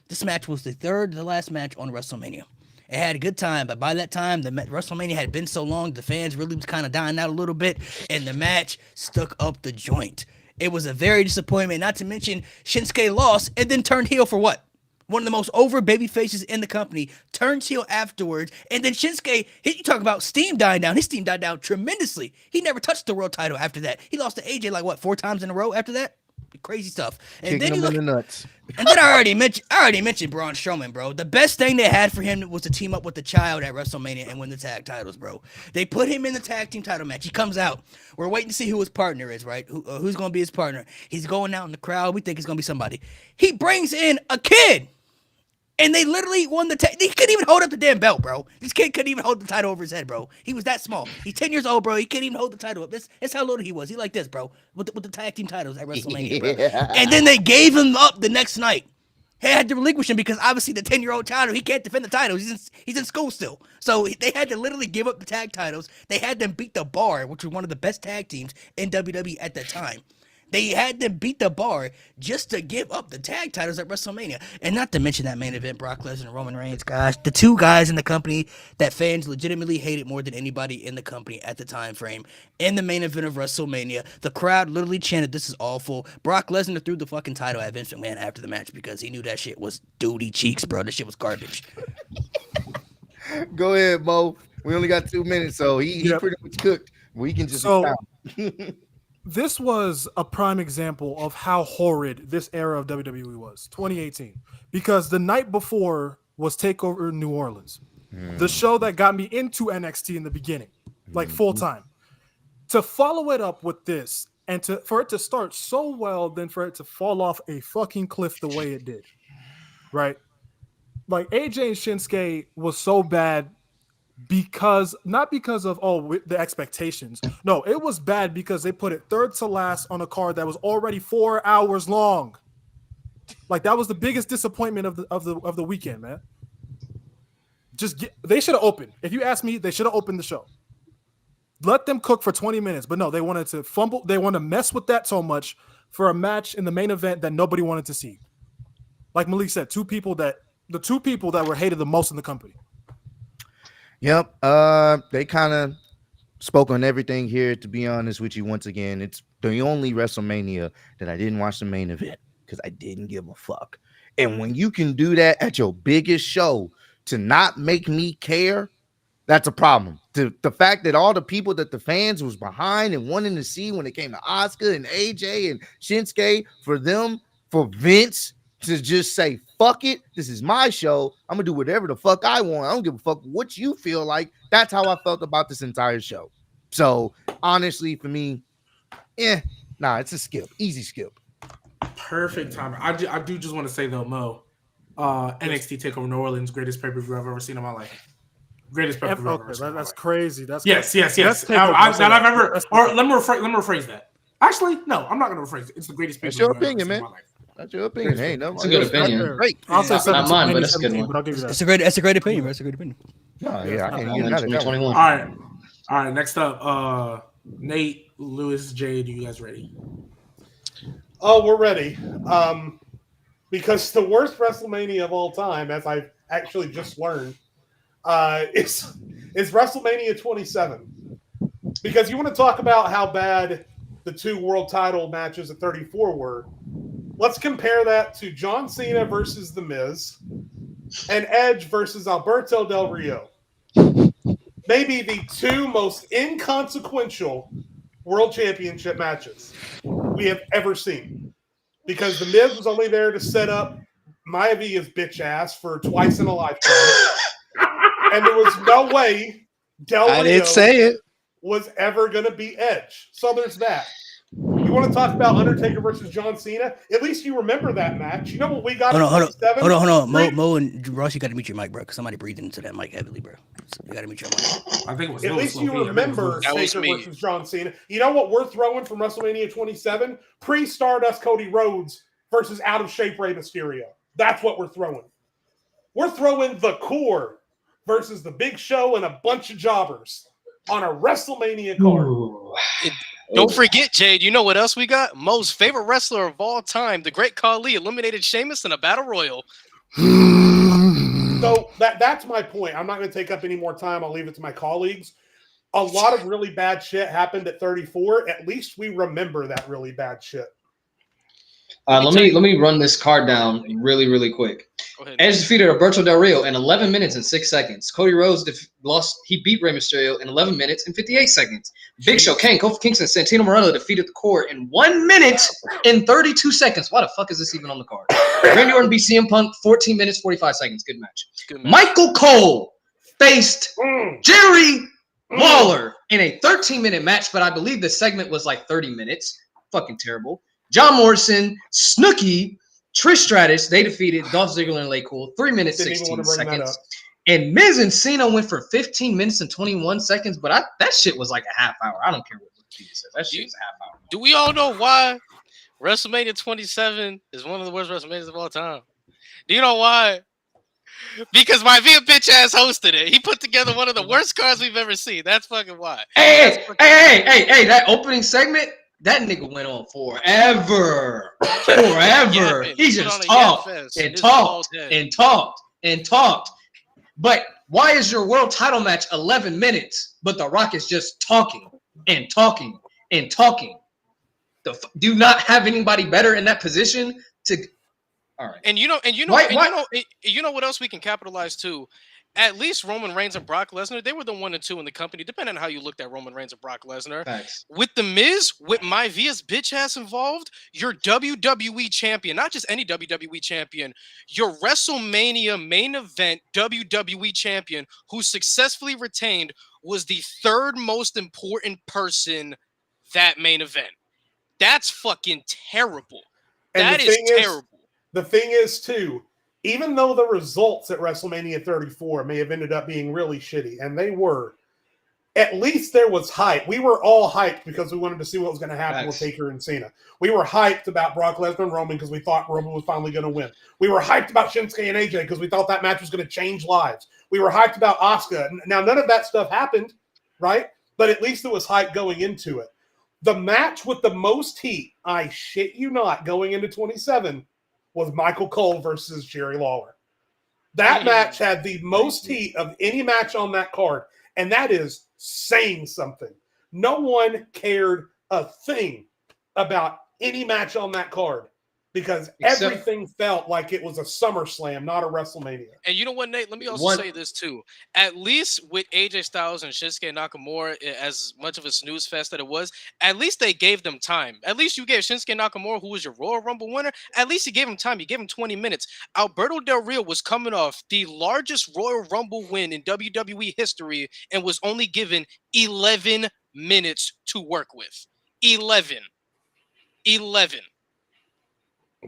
This match was the third to last match on WrestleMania. It had a good time, but by that time, the WrestleMania had been so long, the fans really was kind of dying out a little bit, and the match stuck up the joint. It was a very disappointment, not to mention Shinsuke lost and then turned heel for what? One of the most over baby faces in the company, turns heel afterwards, and then Shinsuke, you talk about steam dying down. His steam died down tremendously. He never touched the world title after that. He lost to AJ like what, 4 times in a row after that? Crazy stuff. And then you look, in the nuts. and then I already mentioned Braun Strowman, bro. The best thing they had for him was to team up with the Child at WrestleMania and win the tag titles, bro. They put him in the tag team title match. He comes out. We're waiting to see who his partner is, right? Who's going to be his partner? He's going out in the crowd. We think it's going to be somebody. He brings in a kid. And they literally won the he couldn't even hold up the damn belt, bro. This kid couldn't even hold the title over his head, bro. He was that small. He's 10 years old, bro. He couldn't even hold the title up. That's how little he was. He like this, bro. With the tag team titles at WrestleMania, bro. And then they gave him up the next night. He had to relinquish him because obviously the 10-year-old child, he can't defend the titles. He's in school still. So they had to literally give up the tag titles. They had them beat the Bar, which was one of the best tag teams in WWE at that time. They had to beat the Bar just to give up the tag titles at WrestleMania. And not to mention that main event, Brock Lesnar and Roman Reigns, gosh. The two guys in the company that fans legitimately hated more than anybody in the company at the time frame. In the main event of WrestleMania, the crowd literally chanted, "This is awful." Brock Lesnar threw the fucking title at Vince McMahon after the match because he knew that shit was duty cheeks, bro. That shit was garbage. Go ahead, Mo. We only got 2 minutes, so he pretty much cooked. We can just expound. This was a prime example of how horrid this era of WWE was, 2018. Because the night before was TakeOver New Orleans, the show that got me into NXT in the beginning, like full time. To follow it up with this, and for it to start so well, then for it to fall off a fucking cliff the way it did, right? Like AJ and Shinsuke was so bad. Not because of the expectations. No, it was bad because they put it third to last on a card that was already 4 hours long. Like that was the biggest disappointment of the weekend, man. They should have opened. If you ask me, they should have opened the show. Let them cook for 20 minutes, but no, they wanted to fumble. They want to mess with that so much for a match in the main event that nobody wanted to see. Like Malik said, the two people that were hated the most in the company. Yep. They kind of spoke on everything here, to be honest with you. Once again, it's the only WrestleMania that I didn't watch the main event because I didn't give a fuck. And when you can do that at your biggest show to not make me care, that's a problem. The fact that all the people that the fans was behind and wanting to see when it came to Asuka and AJ and Shinsuke, for Vince to just say, fuck it, this is my show. I'm going to do whatever the fuck I want. I don't give a fuck what you feel like. That's how I felt about this entire show. So, honestly, for me, it's a skip. Easy skip. Perfect time. I do just want to say, though, Mo, NXT TakeOver New Orleans, greatest pay-per-view I've ever seen in my life. Greatest pay-per-view I've ever seen. That's crazy. Yes. I've ever. Or let me rephrase that. Actually, no, I'm not going to rephrase it. It's the greatest pay-per-view Your I've ever opinion, seen man. in my life. That's your opinion. Hey, no, it's a good opinion. Great. I'll say Not mine, but that's a good one. But I'll give you that. That's a great opinion, bro. That's a great opinion. No, yeah, I can't I'm get in that. 2021. All right. Next up, Nate, Lewis, Jade. You guys ready? Oh, we're ready. Because the worst WrestleMania of all time, as I've actually just learned, is WrestleMania 27. Because you want to talk about how bad the 2 world title matches at 34 were. Let's compare that to John Cena versus The Miz and Edge versus Alberto Del Rio. maybe the two most inconsequential world championship matches we have ever seen. Because The Miz was only there to set up Maiavia's bitch ass for twice in a lifetime. And there was no way Del I Rio didn't say it. was ever going to beat Edge. So there's that. You want to talk about Undertaker versus John Cena? At least you remember that match. You know what we got? Hold on. 27? Hold on. Three- Mo and Ross, you got to mute your mic, bro. Because somebody breathed into that mic heavily, bro. So you got to mute your mic. I think it was At Louis least you Lopez. remember That was Taker me. versus John Cena. You know what we're throwing from WrestleMania 27? Pre-Stardust Cody Rhodes versus out-of-shape Rey Mysterio. That's what we're throwing. We're throwing the core versus the Big Show and a bunch of jobbers on a WrestleMania card. Ooh. Don't forget, Jade. You know what else we got? Mo's favorite wrestler of all time, the Great Khali, eliminated Sheamus in a battle royal. So that's my point. I'm not going to take up any more time. I'll leave it to my colleagues. A lot of really bad shit happened at 34. At least we remember that really bad shit. Let me run this card down really quick. Go ahead. Edge defeated Alberto Del Rio in 11 minutes and 6 seconds. Cody Rhodes he beat Rey Mysterio in 11 minutes and 58 seconds. Big Show, Kane, Kofi Kingston, Santino Morello defeated the Core in 1 minute and 32 seconds. Why the fuck is this even on the card? Randy Orton beat CM Punk 14 minutes 45 seconds. Good match. Good match. Michael Cole faced Mm. Jerry Lawler in a 13-minute match, but I believe the segment was like 30 minutes. Fucking terrible. John Morrison, Snooki, Trish Stratus, they defeated Dolph Ziggler and LayCool, 3 minutes, Didn't even 16 want to bring that seconds. up. And Miz and Cena went for 15 minutes and 21 seconds, but that shit was like a half hour. I don't care what Wikipedia says. That shit was a half hour. Do we all know why WrestleMania 27 is one of the worst WrestleManias of all time? Do you know why? Because my Via bitch ass hosted it. He put together one of the worst cards we've ever seen. That's fucking why. Hey, that opening segment, that nigga went on forever. Forever. Yapping. He Put just on a talked yap fest. and His talked bald head. and talked and talked. But why is your world title match 11 minutes, but The Rock is just talking and talking and talking? Do you not have anybody better in that position to? All right. And you know what else we can capitalize too? At least Roman Reigns and Brock Lesnar, they were the 1 and 2 in the company, depending on how you looked at Roman Reigns and Brock Lesnar. Facts. With The Miz, with my Via's bitch ass involved, your WWE champion, not just any WWE champion, your WrestleMania main event WWE champion who successfully retained was the third most important person that main event. That's fucking terrible. And That the is thing terrible. The thing is, too, even though the results at WrestleMania 34 may have ended up being really shitty, and they were, at least there was hype. We were all hyped because we wanted to see what was going to happen with Taker and Cena. We were hyped about Brock Lesnar and Roman because we thought Roman was finally going to win. We were hyped about Shinsuke and AJ because we thought that match was going to change lives. We were hyped about Asuka. Now, none of that stuff happened, right? But at least there was hype going into it. The match with the most heat, I shit you not, going into 27 was Michael Cole versus Jerry Lawler. That match had the most heat of any match on that card, and that is saying something. No one cared a thing about any match on that card because everything felt like it was a SummerSlam, not a WrestleMania. And you know what, Nate? Let me also say this too. At least with AJ Styles and Shinsuke Nakamura, as much of a snooze fest that it was, at least they gave them time. At least you gave Shinsuke Nakamura, who was your Royal Rumble winner, at least you gave him time. You gave him 20 minutes. Alberto Del Rio was coming off the largest Royal Rumble win in WWE history and was only given 11 minutes to work with. 11.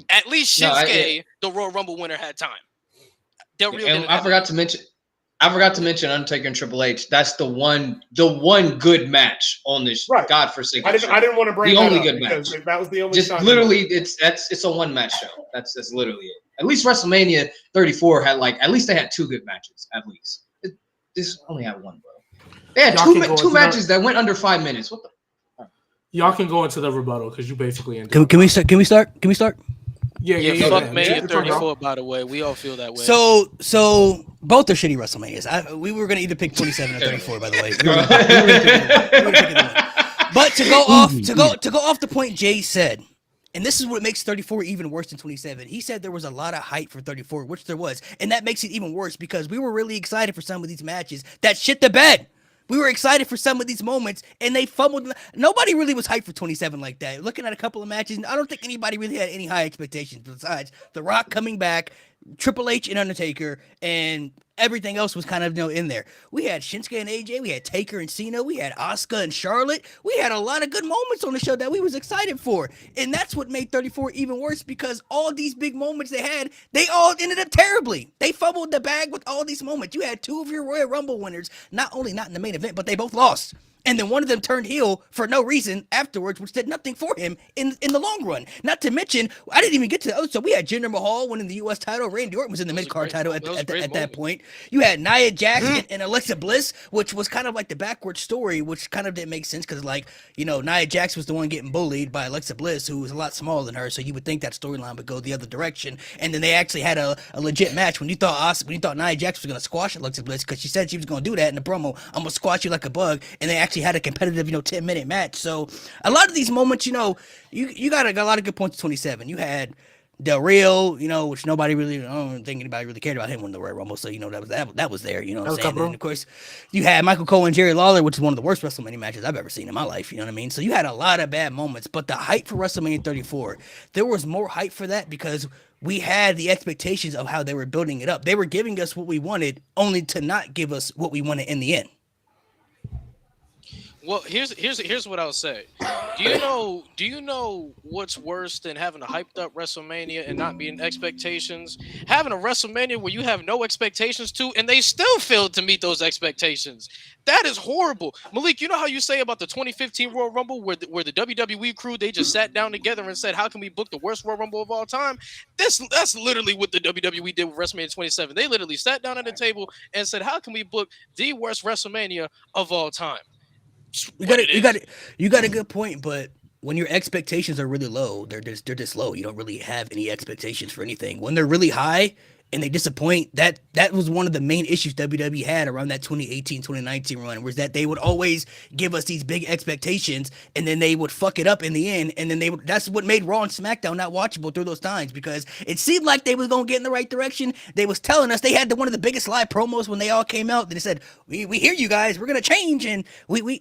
At least Shinsuke, the Royal Rumble winner, had time. Del Rio didn't. I forgot to mention Undertaker and Triple H. That's the one good match on this godforsaken show. I didn't want to bring the that only up good match. That was the only. Just time literally, it's a one match show. That's literally it. At least WrestleMania 34 had at least they had 2 good matches. At least this only had one, bro. They had two matches that went under 5 minutes. What the? Y'all can go into the rebuttal because you basically ended. Can we start? Yeah. Fuck Mania 34, by the way. We all feel that way. So both are shitty WrestleManias. We were gonna either pick 27 or 34, by the way. We were picking the one. But to go off the point Jay said, and this is what makes 34 even worse than 27. He said there was a lot of hype for 34, which there was, and that makes it even worse because we were really excited for some of these matches that shit the bed. We were excited for some of these moments, and they fumbled. Nobody really was hyped for 27 like that. Looking at a couple of matches, I don't think anybody really had any high expectations besides The Rock coming back, Triple H and Undertaker, and everything else was kind of in there. We had Shinsuke and AJ, we had Taker and Cena, we had Asuka and Charlotte. We had a lot of good moments on the show that we was excited for, and that's what made 34 even worse because all these big moments they had, they all ended up terribly. They fumbled the bag with all these moments. You had 2 of your Royal Rumble winners not only not in the main event, but they both lost. And then one of them turned heel for no reason afterwards, which did nothing for him in the long run. Not to mention, I didn't even get to the other. So we had Jinder Mahal winning the U.S. title. Randy Orton was in the mid-card title at that point. You had Nia Jax and Alexa Bliss, which was kind of like the backwards story, which kind of didn't make sense because, Nia Jax was the one getting bullied by Alexa Bliss, who was a lot smaller than her. So you would think that storyline would go the other direction. And then they actually had a legit match when you thought Nia Jax was going to squash Alexa Bliss because she said she was going to do that in the promo. I'm going to squash you like a bug. And they actually had a competitive, 10-minute match. So a lot of these moments, you got a lot of good points at 27. You had Del Rio, which nobody really, I don't think anybody really cared about him when the Royal Rumble. So, that was there, what I'm saying? And of course, you had Michael Cole and Jerry Lawler, which is one of the worst WrestleMania matches I've ever seen in my life. You know what I mean? So you had a lot of bad moments, but the hype for WrestleMania 34, there was more hype for that because we had the expectations of how they were building it up. They were giving us what we wanted only to not give us what we wanted in the end. Well, here's what I'll say. Do you know what's worse than having a hyped up WrestleMania and not meeting expectations? Having a WrestleMania where you have no expectations to, and they still failed to meet those expectations. That is horrible. Malik, you know how you say about the 2015 Royal Rumble where the WWE crew, they just sat down together and said, how can we book the worst Royal Rumble of all time? That's literally what the WWE did with WrestleMania 27. They literally sat down at the table and said, how can we book the worst WrestleMania of all time? You got a good point, but when your expectations are really low, they're just low. You don't really have any expectations for anything. When they're really high and they disappoint, that was one of the main issues WWE had around that 2018-2019 run, was that they would always give us these big expectations and then they would fuck it up in the end, and then that's what made Raw and SmackDown not watchable through those times, because it seemed like they was going to get in the right direction. They was telling us, they had one of the biggest live promos when they all came out. They said, we hear you guys, we're going to change, and we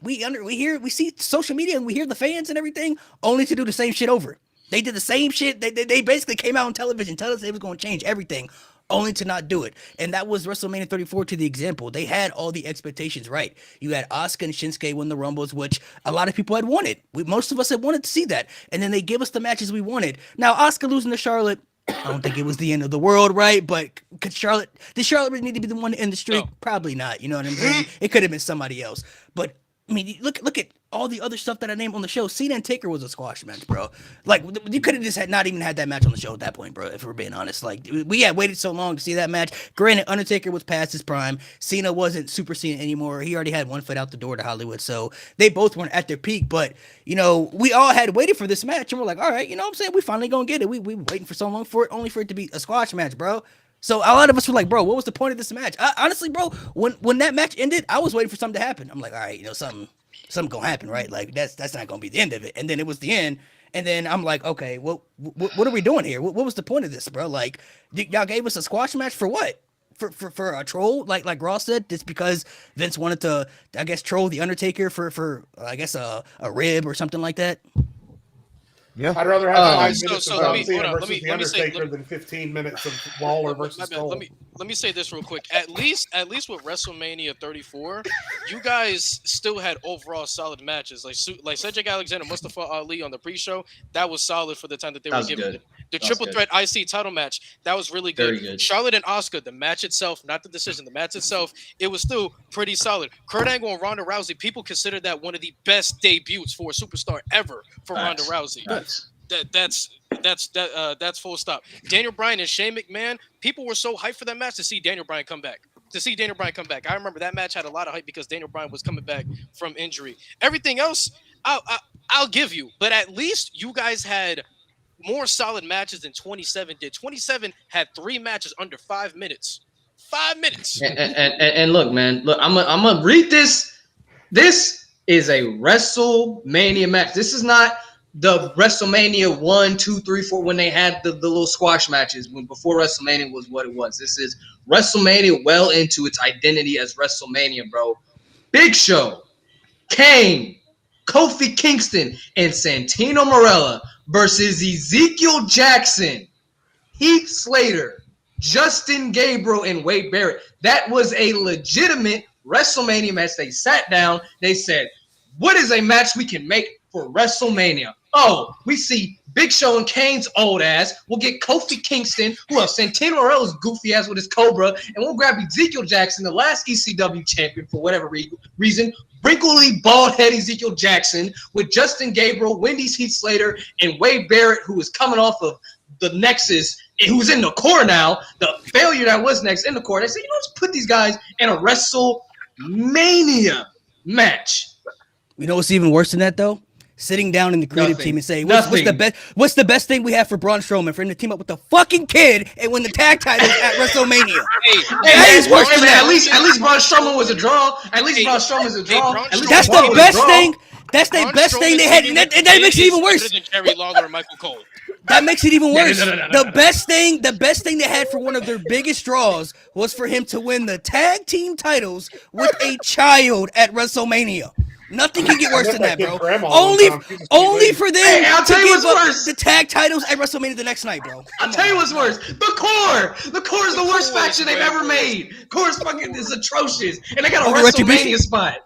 see social media and we hear the fans and everything, only to do the same shit over. They did the same shit. They basically came out on television, telling us they was going to change everything, only to not do it. And that was WrestleMania 34 to the example. They had all the expectations right. You had Asuka and Shinsuke win the Rumbles, which a lot of people had wanted. Most of us had wanted to see that. And then they give us the matches we wanted. Now, Asuka losing to Charlotte, I don't think it was the end of the world, right? But did Charlotte really need to be the one to end the streak? No. Probably not. You know what I'm saying? It could have been somebody else. But I mean, look at all the other stuff that I named on the show. Cena and Taker was a squash match, bro. Like, you could have just not even had that match on the show at that point, bro, if we're being honest. Like, we had waited so long to see that match. Granted, Undertaker was past his prime. Cena wasn't Super Cena anymore. He already had one foot out the door to Hollywood, so they both weren't at their peak. But, we all had waited for this match, and we're like, all right, what I'm saying? We finally gonna get it. We waiting for so long for it, only for it to be a squash match, bro. So a lot of us were like, bro, what was the point of this match? Honestly, bro, when that match ended, I was waiting for something to happen. I'm like, all right, something gonna happen, right? Like that's not gonna be the end of it. And then it was the end. And then I'm like, okay, well, what are we doing here? What was the point of this, bro? Like, y'all gave us a squash match for what? For a troll, like Ross said, just because Vince wanted to, I guess, troll the Undertaker for I guess a rib or something like that. Yeah, I'd rather have 5 minutes of let me- Cena hold on, versus let the me say- Undertaker than 15 minutes of Lawler versus Cole. Let me say this real quick. At least with WrestleMania 34, you guys still had overall solid matches. Like Cedric Alexander, Mustafa Ali on the pre-show, that was solid for the time that they were giving it. The triple threat IC title match, that was really good. Very good. Charlotte and Asuka, the match itself, not the decision, the match itself, it was still pretty solid. Kurt Angle and Ronda Rousey, people consider that one of the best debuts for a superstar ever for Ronda Rousey. That's full stop. Daniel Bryan and Shane McMahon, people were so hyped for that match to see Daniel Bryan come back. I remember that match had a lot of hype because Daniel Bryan was coming back from injury. Everything else, I'll give you, but at least you guys had more solid matches than 27 did. 27 had 3 matches under 5 minutes. 5 minutes. And look, man, I'm gonna read this. This is a WrestleMania match. This is not the WrestleMania 1, 2, 3, 4 when they had the little squash matches before WrestleMania was what it was. This is WrestleMania well into its identity as WrestleMania, bro. Big Show, Kane, Kofi Kingston, and Santino Marella versus Ezekiel Jackson, Heath Slater, Justin Gabriel, and Wade Barrett. That was a legitimate WrestleMania match. They sat down. They said, what is a match we can make for WrestleMania? Oh, we see Big Show and Kane's old ass. We'll get Kofi Kingston, who else? Santino Morella's goofy ass with his Cobra, and we'll grab Ezekiel Jackson, the last ECW champion for whatever reason. Wrinkly, bald head Ezekiel Jackson with Justin Gabriel, Wendy's Heath Slater, and Wade Barrett, who is coming off of the Nexus, and who's in the core now. The failure that was Nexus in the core. They said, let's put these guys in a WrestleMania match. You know what's even worse than that though? Sitting down in the creative Nothing. team and say, what's the best thing we have for Braun Strowman for him to team up with the fucking kid and win the tag titles at WrestleMania? That is worse than that. At least Braun Strowman was a draw. At least Braun Strowman's a draw. That's the best thing. That's the best thing they had, and that makes it even worse. Jerry Lawler and Michael Cole. That makes it even worse. No. The best thing they had for one of their biggest draws was for him to win the tag team titles with a child at WrestleMania. Nothing can get worse than that, bro. Only for them I'll to tell you give what's up worse. the tag titles at WrestleMania the next night, bro. I'll tell you what's worse. The core. The core is the worst faction they've ever made. Core is fucking is atrocious, and they got a Over WrestleMania Retribution? spot.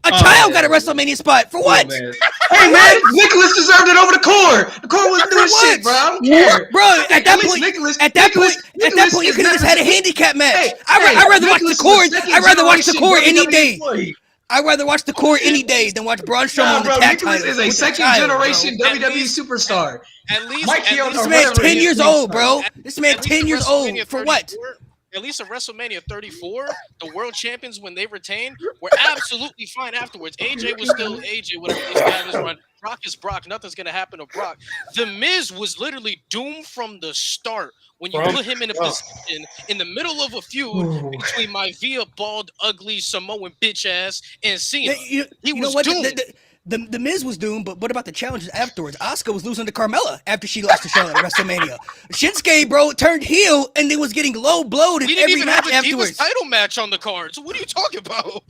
A child got a WrestleMania spot for what? Hey man, Nicholas deserved it over the core. The core wasn't doing For shit, what? bro. I don't care. Bro, at that least point, Nicholas- at that point, Nicholas you is could have just had a handicap match. Hey, I'd rather watch the Nicholas is core. a second I'd rather watch the core generation any WWE day. employee. I'd rather watch the core any day than watch Braun Strowman Nah, on the bro, tag Nicholas titles is a with second child, generation bro. WWE superstar. At least, Mike at Chioda least This or man's whatever 10 his years name old, is. bro. This man at least 10 at years old. WrestleMania For what? 34 At least at WrestleMania 34, the world champions, when they retained, were absolutely fine afterwards. AJ was still AJ, whatever this guy is run. Brock is Brock. Nothing's going to happen to Brock. The Miz was literally doomed from the start when you put him in a position in the middle of a feud between my Via bald, ugly Samoan bitch ass and Cena. You He know was what? doomed. The Miz was doomed, but what about the challenges afterwards? Asuka was losing to Carmella after she lost to Charlotte at WrestleMania. Shinsuke, bro, turned heel and they was getting low blowed in We didn't every even match have a afterwards. Divas title match on the card. So what are you talking about?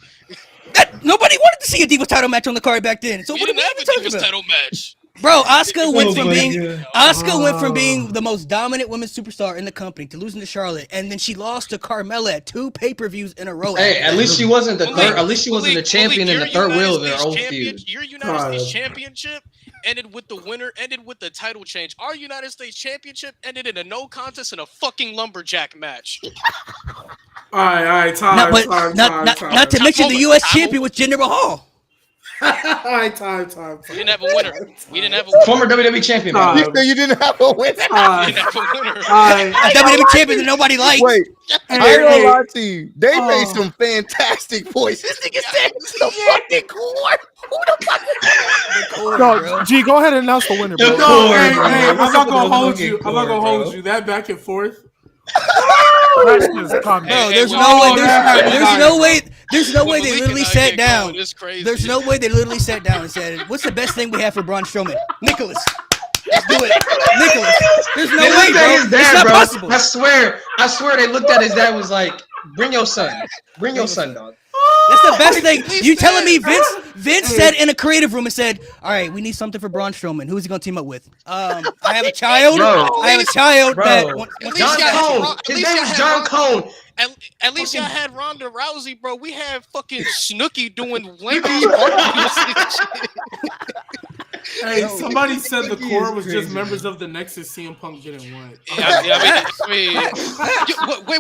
Nobody wanted to see a Divas title match on the card back then. So We what are didn't we have even a talking Divas about? title match. Bro, Asuka went from my being God. the most dominant women's superstar in the company to losing to Charlotte, and then she lost to Carmella at 2 pay-per-views in a row. Hey, at least she wasn't the Malik, third. At least she wasn't the Malik, champion in the your third United wheel of their States old champion- feud. Your United States Championship ended with the winner, ended with the title change. Our United States Championship ended in a no contest in a fucking lumberjack match. All right, time. Not to Time mention the over. U.S. Time champion over. with Jinder Mahal. All right, time. We didn't have a winner. We didn't have a winner. Former WWE champion. Nah. man. You said you didn't have a winner. We didn't have a winner. A WWE champion that nobody likes. Wait, I ain't Hey, gonna lie to you. They made Oh. some fantastic voices. This nigga said the fucking core. Who the fuck? No, G, go ahead and announce the winner, bro. The No, core, hey, bro. I'm What's not up gonna with the hold fucking you. I'm not core, gonna hold bro? you. That back and forth. That's just comedy. Bro, Hey, there's hey, no whoa, way. whoa, There's no way they Malik literally and I sat get down. going, it's crazy. There's no way they literally sat down and said, "What's the best thing we have for Braun Strowman?" Nicholas. Let's do it, Nicholas. There's no They way, looked at bro. his It's dad, not bro. possible. I swear they looked at his dad was like, bring your son. Bring your son, dog. That's the best thing. Please You telling me stand, Vince sat in a creative room and said, "All right, we need something for Braun Strowman. Who's he gonna team up with? I have a child. Bro. I have a child Bro. that least John y'all had Cone. Ron- at His least name y'all is had John Ron- Cone. At least y'all had Ronda Rousey, bro. We had fucking Snooki doing lengthy barbecues and shit. Hey, somebody said the core was just members of the Nexus. CM Punk didn't want. I mean,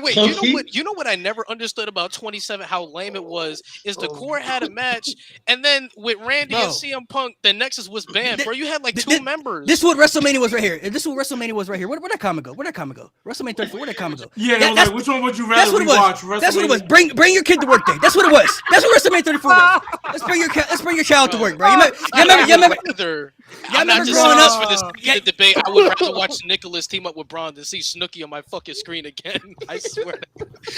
wait. Low-key. You know what I never understood about 27? How lame it was is the core had a match, and then with Randy Bro. and CM Punk, the Nexus was banned. Bro, you had like Th- 2 th- members. This is what WrestleMania was right here. This is what WrestleMania was right here. Where'd that comment go? WrestleMania 34. Where'd that comment go? Yeah, That- it was like, which one would you That's rather what it was. rewatch? That's what it was. Bring your kid to work day. That's what it was. That's what WrestleMania 34 was. Let's bring your child to work, bro. You remember? I'm not remember just growing saying this up- for this Yeah. heated debate. I would rather watch Nicholas team up with Braun than see Snooki on my fucking screen again. I swear.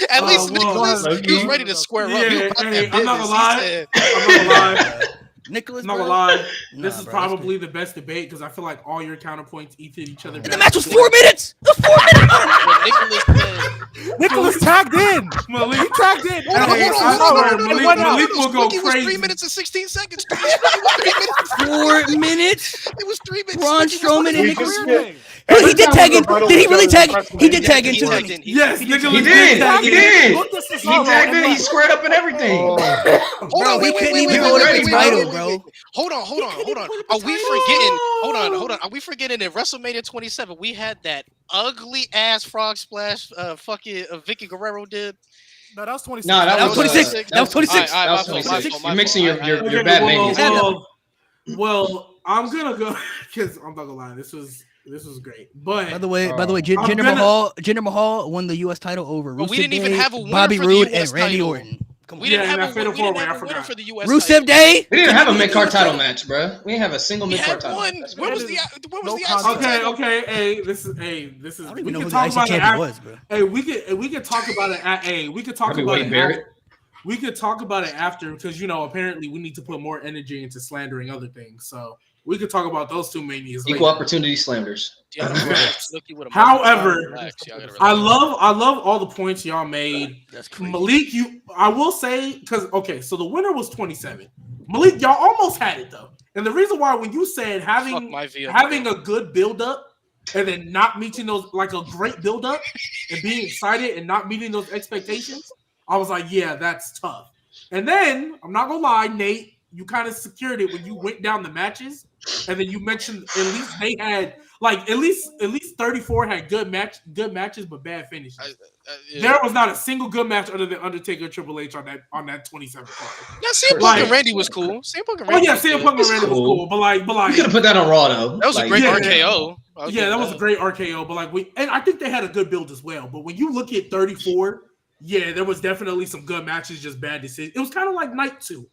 At least whoa. Nicholas, he was Okay. ready to square up. He Yeah, was about hey, that I'm not business. gonna lie. He said, I'm not gonna lie. Nicholas. I'm not bro? gonna lie. Nah, This is bro, probably the best debate because I feel like all your counterpoints eat each other. And the match was 4 minutes. It was 4 minutes. When Nicholas said, Nicholas tagged in. Malik, He tagged in. hold on, Hey, hold I on, hold on, swear, hold on, Malik- hold on. Malik will go Boogie was 3 crazy. minutes and 16 seconds. It was 3 minutes. 4 minutes. It was 3 minutes. Braun Boogie was Strowman and We Nicholas. just Career get- day. He did tag in. Every time Did he really we go tag? to He did tag in He too. tagged in. Yes, He Nicholas did. tag He in. did. Looked at He Cesaro tagged and in. He left. squared up and everything. Hold Bro, on, he wait, couldn't wait, even wait, hold wait, up wait, his wait, title, wait, wait, bro. wait. Hold on. Are we forgetting? Hold on. Are we forgetting in WrestleMania 27 we had that ugly ass frog splash? Fucking Vicky Guerrero did. No, that was 26. No, that That was was 26. That was 26. All right, That was my fault, 26. my You're mixing fault. your Okay, bad well, manias. well, I'm gonna go because I'm not gonna lie. This was great. But By the way, I'm Jinder gonna- Mahal won the U.S. title over But we Rusev didn't even Day, have a winner Bobby for the Roode, US and Randy title. Orton. Come on. We didn't Yeah, have and a that fatal we didn't four-way, have I a winner forgot. for the US Rusev title. Day. We didn't have a Can you mid-card do title that? match, bro. We didn't have a single We mid-card had title one. match. Where was the No IC contest. title? Okay. Hey, this is. I don't We even know can who the talk IC about it. champion was, bro. Hey, we can talk about it. We could talk Probably about Wade it. Barrett. We could talk about it after because apparently we need to put more energy into slandering other things. So we could talk about those two manias. Equal later. opportunity slanders. However, Relax, y'all gotta I relax. love all the points y'all made. That's crazy. Malik, I will say because so the winner was 27. Malik, y'all almost had it though, and the reason why when you said Fuck having my VO. a good build up and then not meeting those like a great build up and being excited and not meeting those expectations, I was like, yeah, that's tough. And then I'm not gonna lie, Nate, you kind of secured it when you went down the matches, and then you mentioned at least they had like at least 34 had good matches but bad finishes. Yeah. There was not a single good match other than Undertaker and Triple H on that 27 card. Yeah, CM Punk Like- and Randy was cool. CM Punk and Oh Randy yeah, was CM good. Punk and It's Randy was cool. cool, but like We could have put that on Raw though. That was a Like, great yeah. RKO. yeah, that was a great RKO. But like and I think they had a good build as well. But when you look at 34, yeah, there was definitely some good matches, just bad decisions. It was kind of like night 2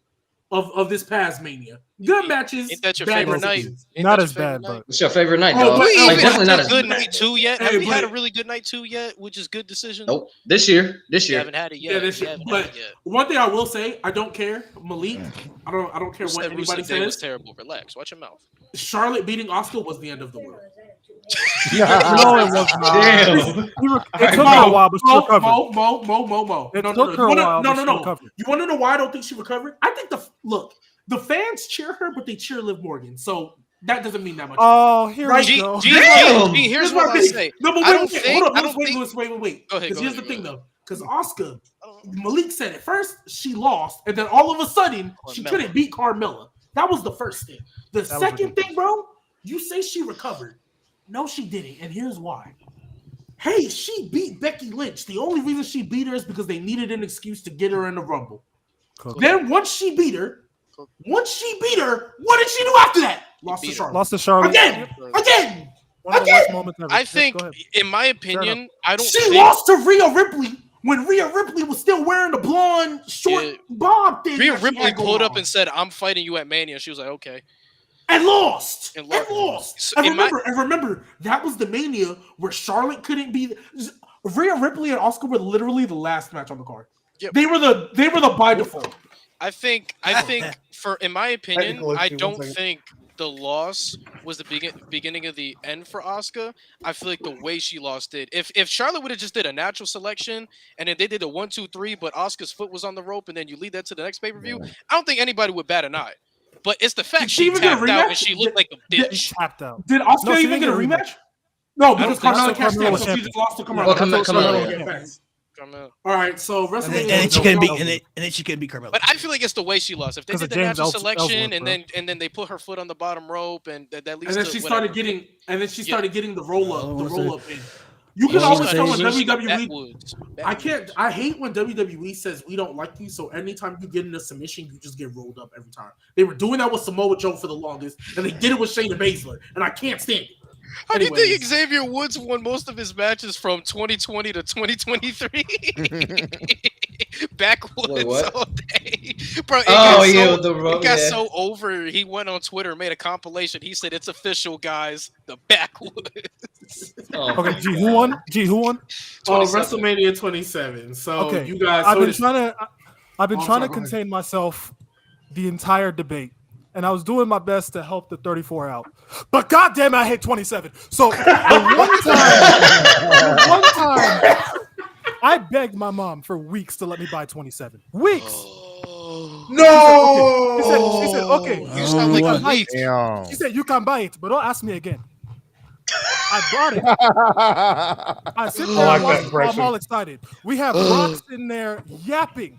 of this past Mania. Good matches. Ain't that your bad favorite night? decisions. Ain't Not that as your favorite bad, night? but What's your favorite night, Oh, dog? but- We oh, Like, even definitely had not a as good night 2 yet. Have Hey, we had but- a really good night 2 yet, which is good decision? Nope. This year. We haven't had it yet. Yeah, this We year. haven't But had it yet. one thing I will say, I don't care, Malik. I don't care Who what said anybody Rusev Day was says. terrible? Relax. Watch your mouth. Charlotte beating Asuka was the end of the world. no, it was not. Damn. It took her a while, but she recovered. Mo. It No. took her a while, but she No. recovered. You want to know why I don't think she recovered? I think the fans cheer her, but they cheer Liv Morgan. So that doesn't mean that much. Oh, here Right. we go. Damn. Here's Here's what my I thing. say. No, but I don't wait, think- hold I up, don't think- wait. Go ahead, Because go here's ahead, the thing, go though. Because Asuka, Malik said it first, she lost, and then all of a sudden, she Carmella. couldn't beat Carmella. That was the first thing. The was second ridiculous. thing, bro, you say she recovered. No, she didn't, and here's why. Hey, she beat Becky Lynch. The only reason she beat her is because they needed an excuse to get her in the Rumble. Cook. Then once she beat her, what did she do after that? Lost to beat her. Charlotte. Lost to Charlotte. Again. One of the worst moments ever. I Yes, think, go ahead. in my opinion, I don't She think lost to Rhea Ripley when Rhea Ripley was still wearing the blonde short Yeah. bob thing. Rhea that she Ripley had going pulled up on. and said, "I'm fighting you at Mania." She was like, "Okay." and lost. And And lost. lost. So And in my- remember, that was the Mania where Charlotte couldn't be. Rhea Ripley and Asuka were literally the last match on the card. Yep. They were the by default. I think, in my opinion, Technical I issue, one don't second. think the loss was the beginning of the end for Asuka. I feel like the way she lost it. If Charlotte would have just did a natural selection and then they did a 1, 2, 3, but Asuka's foot was on the rope, and then you lead that to the next pay per view, I don't think anybody would bat an eye. But it's the fact Did she she even get a tapped out rematch? and she looked like a Did- bitch. Tapped out. Did Asuka No, she even didn't get a get a rematch? No, I don't because think Carmella so. cashed Carmella in, was so she champion. just lost to Carmella. Well, Carmella Carmella yeah. got back. Come on. All right, so And WrestleMania. then she was couldn't no- beat, and then she couldn't beat Carmella. But I feel like it's the way she lost. If they 'Cause did of the James natural Ellsworth, selection bro. and then they put her foot on the bottom rope and that leads And then to she whatever. started getting, the roll up, Oh, the what's roll it? up in. You can Oh, always what's tell it? when WWE. Backwoods. I can't. I hate when WWE says we don't like you. So anytime you get in a submission, you just get rolled up every time. They were doing that with Samoa Joe for the longest, and they did it with Shayna Baszler, and I can't stand it. How do you think Anyways. Xavier Woods won most of his matches from 2020 to 2023? Backwoods Wait, what? all day. Bro, it Oh, got yeah, so, the road. it got Yeah. so over. He went on Twitter, made a compilation. He said, "It's official, guys. The Backwoods." Oh, Okay, G, who won? G, who won? Oh, 27. WrestleMania 27. So Okay, you guys. I've so been this- trying to Oh, I'm contain sorry, go ahead. myself the entire debate, and I was doing my best to help the 34 out. But goddamn, I hit 27. So the one time, I begged my mom for weeks to let me buy 27. Weeks. No. She said, okay. You sound like Oh, a leak. Damn. She said, you can buy it, but don't ask me again. I bought it. I sit there like and watch that it. impression. I'm all excited. We have Rocks in there yapping,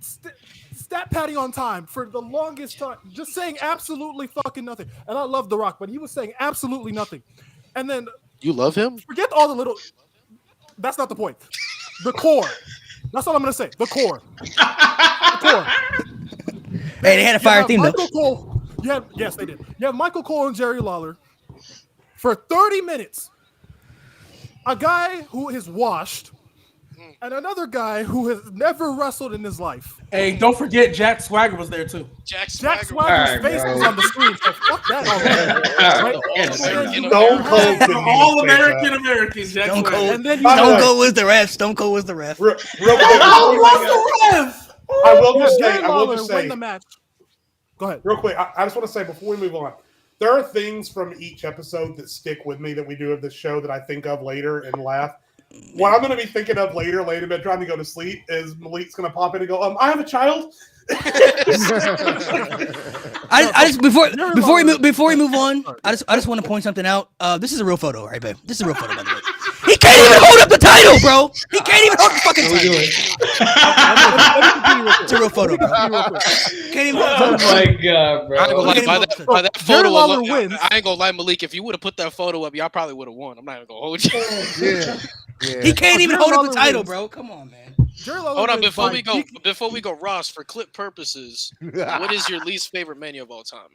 stat padding on time for the longest time, just saying absolutely fucking nothing. And I love The Rock, but he was saying absolutely nothing. And then You love him? forget all the little. That's not the point. The core. That's all I'm gonna say. The core. The core. Hey, they had a fire theme though. Michael Cole. Yes, they did. You have Michael Cole and Jerry Lawler for 30 minutes. A guy who is washed and another guy who has never wrestled in his life. Hey, don't forget Jack Swagger was there too. Jack Jack Swagger. Swagger's Alright, face bro. was on the screen. So fuck that already. Yes. Stone Cold couldn't All even say American that. Americans. Jack Stone Swagger. Cold. And then you By the have way- Stone Cold was the ref. Stone Cold was the ref. Real quick, Oh, what's the ref? I will just Jerry say, I will Lawler just win say, the match. Go ahead. real quick, I just want to say before we move on, there are things from each episode that stick with me that we do of this show that I think of later and laugh. What I'm going to be thinking of later in bed, trying to go to sleep, is Malik's going to pop in and go, I have a child. I just before Lawler- we move on, I just want to point something out. This is a real photo, right, babe? This is a real photo, by the way. He can't even hold up the title, bro. He can't even hold the fucking What we title. doing? It's a real photo, bro. Can't even hold Oh the my god, I ain't gonna bro. lie, Look at by him. that Jerry photo Lawler alone, wins. I ain't gonna lie, Malik. If you would have put that photo up, y'all probably would have won. I'm not even gonna hold you. Yeah. He can't even Jerry hold up the Lawler title, wins. bro. Come on, man. Jerry Lawler Hold on, wins by peak- before we go, Ross, for clip purposes, what is your least favorite Mania of all time,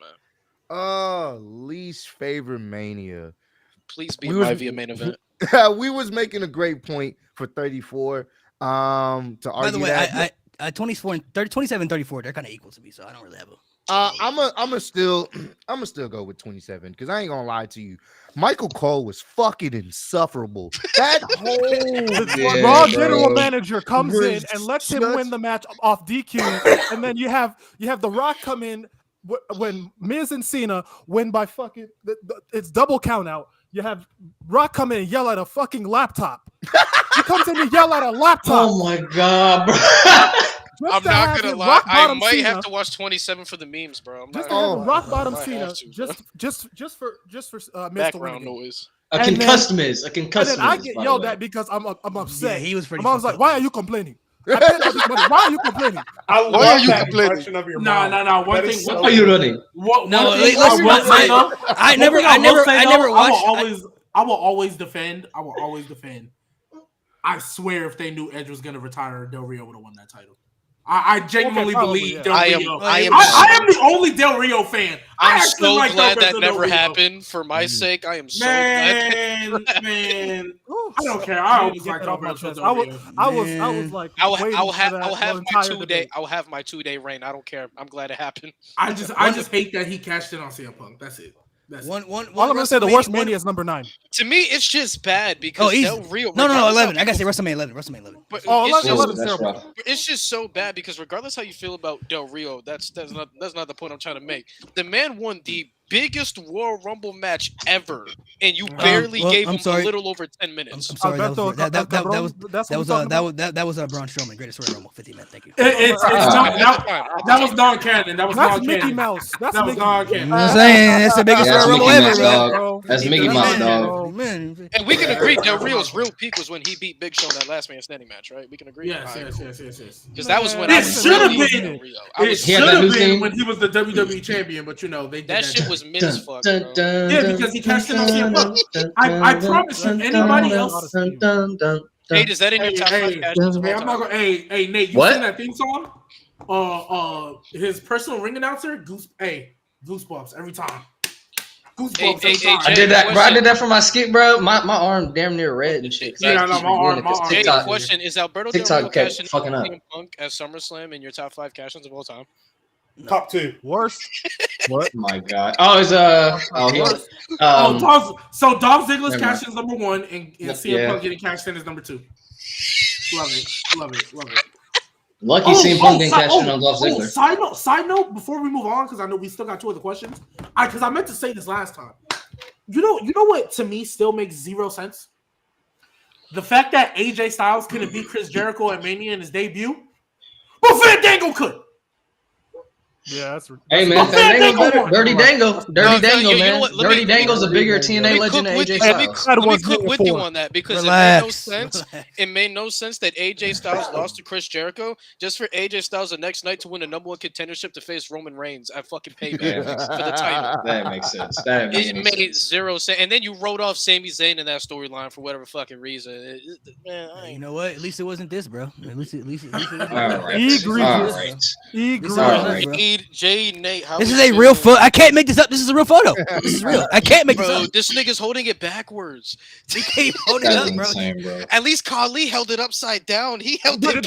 man? Least favorite Mania. Please be We my was- via main event. We was making a great point for 34. To argue By the way, that. I 24 and 30, 27, 34, they're kind of equal to me, so I don't really have a. I'm still go with 27 because I ain't gonna lie to you. Michael Cole was fucking insufferable. That whole Yeah, Raw bro. general manager comes in Was and lets him just- win the match off DQ, and then you have The Rock come in when Miz and Cena win by fucking it's double count out. You have Rock come in and yell at a fucking laptop. He comes in and yell at a laptop. Oh my god, bro. Just I'm to not have gonna him lie, rock I bottom might Cena, have to watch 27 for the memes, bro. I'm just not to have him rock I bottom might Cena, have to, just for Miz to win background the game. noise. A And then- concussed Miz. A And concussed then I Miz, get by the yelled way. at because I'm upset. Yeah, he was pretty. My mom's fucked like, up. "Why are you complaining? I paid all this money. Why are you complaining?" I Why love are you that complaining? impression of your No. mom. One That thing. is What so are you good. running? One No, thing listen, I will say though, I never watched. I will always defend. I swear, if they knew Edge was going to retire, Del Rio would have won that title. I genuinely probably, believe yeah. Del I Rio. am I am the only Del Rio fan. I I'm actually so like glad Del that Rio. never happened. For my sake, I am so glad. Man, Ooh, I don't care. I I need always to get like that off my Del chest. Rio. I was like, I'll waiting have for that I'll have the my entire 2 day debate. I'll have my 2 day reign. I don't care. I'm glad it happened. I just hate that he cashed in on CM Punk. That's it. That's it. One All I'm gonna say, the worst WrestleMania- Mania is number 9. To me, it's just bad because Oh, easy. Del Rio. No, regardless how 11. I gotta say people- WrestleMania 11. WrestleMania 11. but Oh, it's 11 just- is terrible. rough. It's just so bad because regardless how you feel about Del Rio, that's not the point I'm trying to make. The man won the biggest Royal Rumble match ever, and you barely well, gave I'm him sorry. a little over 10 I'm minutes. sorry. That Alberto was that was Cabron, that's what we're talking about? that was Braun Strowman, greatest Royal Rumble, 50 minutes. Thank you. It's not that was non-canon. That was That's non-canon. Mickey Mouse. That's That was Mickey. non-canon. I'm saying that's the biggest Yeah, that's Royal Rumble Mickey ever, Mouse, bro. dog. That's Mickey Mouse, dog. Man, And we can agree Del Rio's real peak was when he beat Big Show in that last man standing match, right? We can agree. Yes. Because that was when It I was should have really been. Del Rio. I It was, He had should that have new been thing? when he was the WWE champion, but they did that shit was mid as fuck, bro. Yeah, because he cashed in on CM Punk. I promise you, anybody else. Nate, is that in your top 5 cashes of all I'm not time? gonna. Hey, Nate, you What? seen that theme song? His personal ring announcer, Goosebumps every time. Goosebumps every time. I did that, bro. I did that for my skit, bro. My arm damn near red and shit. Yeah, no, my arm- Jay, TikTok, question is Alberto Del TikTok Rio kept cashing fucking up. CM Punk as SummerSlam in your top 5 cashes of all time? Top 2. Worst. Oh my god. Oh, it's So Dolph Ziggler's Never cash is number 1, and CM Yeah. Punk getting cashed in is number 2. Love it. Lucky CM Punk didn't cash in on Dolph Ziggler. Side note, before we move on, because I know we still got 2 other questions. Because I meant to say this last time. You know what to me still makes 0 sense? The fact that AJ Styles couldn't beat Chris Jericho at Mania in his debut, but Fandango could. Yeah, that's Hey man, Fandango better. Dirty Dango, you know man. what? Dirty Dango's a bigger TNA legend than AJ Styles. Let me cook with you on that because it made no sense. Relax. It made no sense that AJ Styles lost to Chris Jericho just for AJ Styles the next night to win the #1 contendership to face Roman Reigns at fucking Payback for the title. That makes sense. That It makes made sense. 0 sense, and then you wrote off Sami Zayn in that storyline for whatever fucking reason. Man, I You ain't know what? At least it wasn't this, bro. At least it wasn't All this. right. Egregious. All right. Egregious. All right. J Nate. How This we is a feel? real photo. I can't make this up. This is a real photo. This is real. I can't make this Bro, up. this nigga's holding it backwards. He can't hold it That's up, bro. insane, bro. At least Khali held it upside down. He held Don't, it.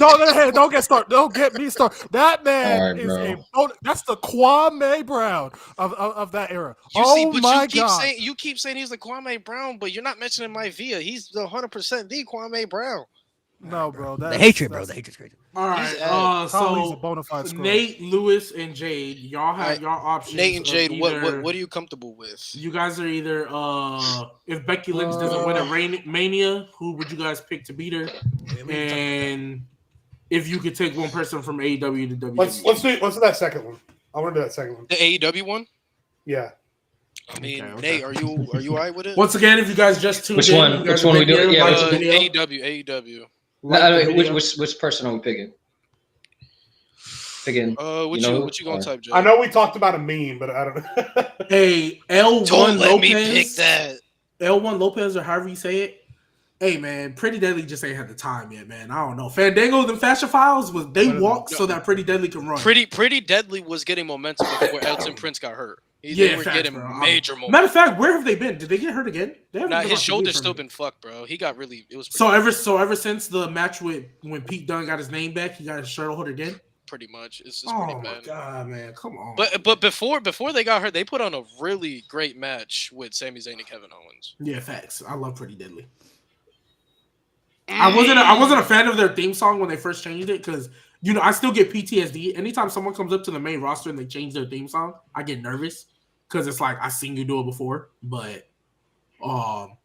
don't get started. Don't get me started. That man All right, is bro. that's the Kwame Brown of that era. But my you keep God. saying he's the Kwame Brown, but you're not mentioning my Via. He's the 100% the Kwame Brown. No, bro. The hatred, bro. The hatred's crazy. All right. He's Kali's a So bona fide scrub. Nate, Lewis, and Jade, y'all have Alright, your options. Nate and of Jade, either- what are you comfortable with? You guys are either if Becky Lynch doesn't win a Mania, who would you guys pick to beat her? And if you could take one person from AEW to WWE. Let's do that second one. I want to do that second one. The AEW one? Yeah. I mean, Okay. Nate, are you all right with it? Once again, if you guys just tuned Which in, one? you guys Which one are we doing? video, Yeah, like which the video, AEW. like No, the wait, video. which person are we picking? Picking. What you gonna type, Jay? I know we talked about a meme, but I don't know. Hey, L1 Don't let Lopez. me pick that. L1 Lopez or however you say it. Hey man, Pretty Deadly just ain't had the time yet, man. I don't know. Fandango, the Fashion Files was they walked so that Pretty Deadly can run. Pretty Deadly was getting momentum before Elton Prince got hurt. They Yeah, were facts, getting bro. major momentum. Matter of fact, where have they been? Did they get hurt again? They haven't Nah, been his off the shoulder's beat still for a been fucked, bro. He got really. It was ever since the match with when Pete Dunne got his name back, he got his shirt hold again. pretty much. It's just Oh pretty my bad. god, man, come on. But before they got hurt, they put on a really great match with Sami Zayn and Kevin Owens. Yeah, facts. I love Pretty Deadly. I wasn't a fan of their theme song when they first changed it because I still get PTSD anytime someone comes up to the main roster and they change their theme song. I get nervous because it's like I seen you do it before. But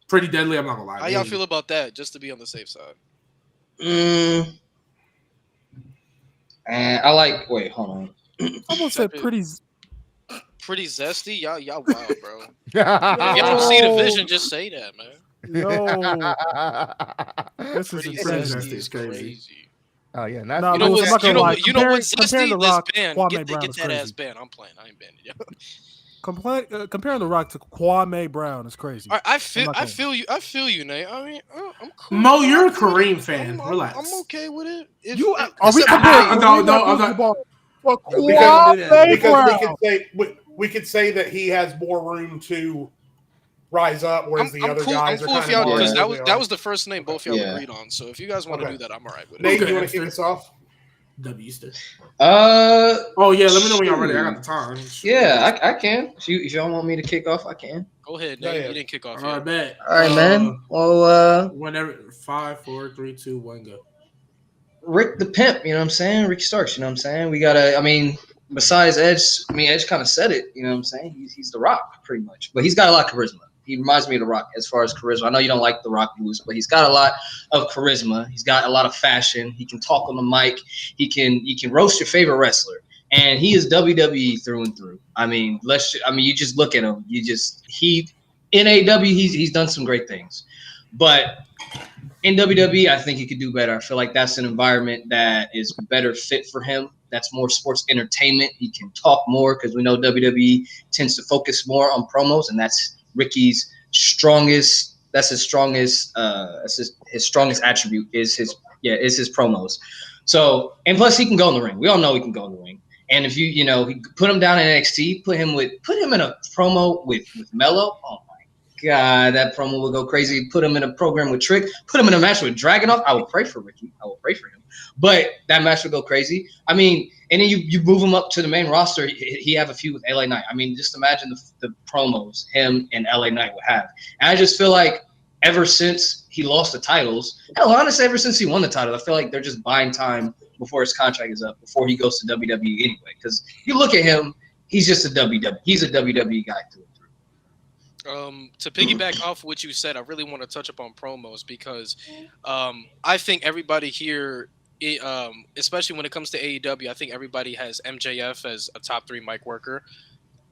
Pretty Deadly, I'm not gonna lie. How y'all feel about that? Just to be on the safe side. And I like. Wait, hold on. Almost said pretty. Pretty zesty, y'all wild, bro. If you don't see the vision, just say that, man. Yo, this Pretty is insane. zesty zesty is is crazy. crazy. Oh yeah, not Nah, You know Lewis, I'm not what? gonna lie. You know what? Comparing Zesty, The let's Rock, ban. Kwame Get Brown is that ass crazy. banned. I'm playing. I ain't banning you. Comparing The Rock to Kwame Brown is crazy. All right, I not feel you, Nate. I mean, I'm cool. Mo, you're a Kareem fan. I'm Relax. I'm okay with it. If, You if- are we except- comparing? No, Kareem I'm not. Abdul-Jabbar for Because- Kwame Because Brown? we could say that he has more room to rise up, whereas the I'm other cool. I'm guys are cool kind with y'all of because where they that are. was the first name both y'all Yeah. agreed on. So if you guys want to Okay. do that, I'm all right with it. Nate, Okay, you want to kick Esther. us off? W still. Oh yeah, let me know when y'all ready. I got the time. Yeah, I can. If y'all want me to kick off, I can. Go ahead, Yeah, Nate. yeah. You didn't kick off All right, yet. bet. All right, man. Well, Whenever 5, 4, 3, 2, 1, go. Rick the Pimp, you know what I'm saying? Ricky Starks, you know what I'm saying? We gotta. I mean, besides Edge, Edge kind of said it. You know what I'm saying? He's the Rock, pretty much. But he's got a lot of charisma. He reminds me of the Rock as far as charisma. I know you don't like the Rock Lewis, but he's got a lot of charisma. He's got a lot of fashion. He can talk on the mic. He can roast your favorite wrestler, and he is WWE through and through. I mean, you just look at him. In AEW, he's done some great things, but in WWE, I think he could do better. I feel like that's an environment that is better fit for him. That's more sports entertainment. He can talk more because we know WWE tends to focus more on promos, and that's Ricky's strongest. That's his strongest. His strongest attribute is his promos. So, and plus he can go in the ring. We all know he can go in the ring. And if you put him down in NXT, put him in a promo with Melo. Oh my God, that promo will go crazy. Put him in a program with Trick. Put him in a match with Dragunov. I will pray for Ricky. I will pray for him. But that match would go crazy. I mean, and then you move him up to the main roster. He have a feud with LA Knight. I mean, just imagine the promos him and LA Knight would have. And I just feel like ever since he lost the titles, hell, honestly, ever since he won the title, I feel like they're just buying time before his contract is up, before he goes to WWE anyway. Because you look at him, he's just a WWE. He's a WWE guy through and through. To piggyback off what you said, I really want to touch upon promos because I think everybody here, especially when it comes to AEW, I think everybody has MJF as a top 3 mic worker.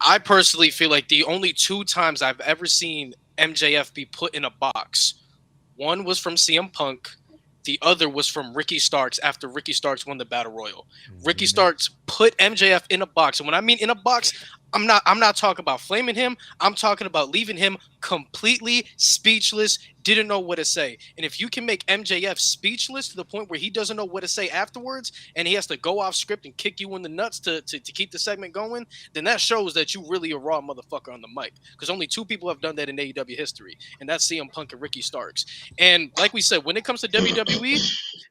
I personally feel like the only 2 times I've ever seen MJF be put in a box, one was from CM Punk, the other was from Ricky Starks after Ricky Starks won the Battle Royal. Ricky Starks put MJF in a box, and when I mean in a box, I'm not talking about flaming him. I'm talking about leaving him completely speechless, didn't know what to say. And if you can make MJF speechless to the point where he doesn't know what to say afterwards, and he has to go off script and kick you in the nuts to keep the segment going, then that shows that you really a raw motherfucker on the mic. Because only 2 people have done that in AEW history, and that's CM Punk and Ricky Starks. And like we said, when it comes to WWE,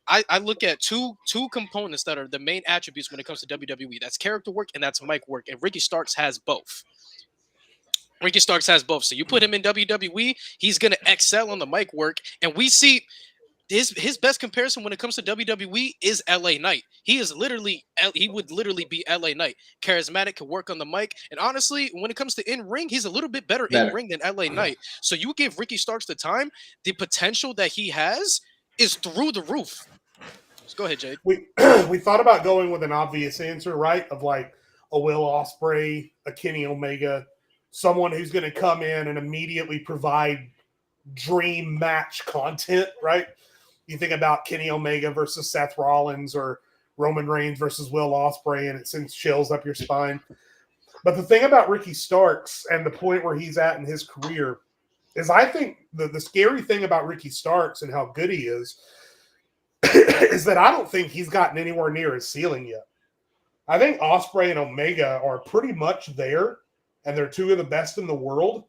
I look at two components that are the main attributes when it comes to WWE. That's character work and that's mic work. And Ricky Starks has both. Ricky Starks has both. So you put him in WWE, he's going to excel on the mic work. And we see his best comparison when it comes to WWE is LA Knight. He would literally be LA Knight. Charismatic, can work on the mic. And honestly, when it comes to in-ring, he's a little bit better in-ring than LA Knight. So you give Ricky Starks the time, the potential that he has is through the roof. So go ahead, Jade. We thought about going with an obvious answer, right? Of like a Will Ospreay, a Kenny Omega, someone who's going to come in and immediately provide dream match content, right? You think about Kenny Omega versus Seth Rollins or Roman Reigns versus Will Ospreay, and it sends chills up your spine. But the thing about Ricky Starks and the point where he's at in his career is I think the scary thing about Ricky Starks and how good he is that I don't think he's gotten anywhere near his ceiling yet. I think Ospreay and Omega are pretty much there, and they're 2 of the best in the world.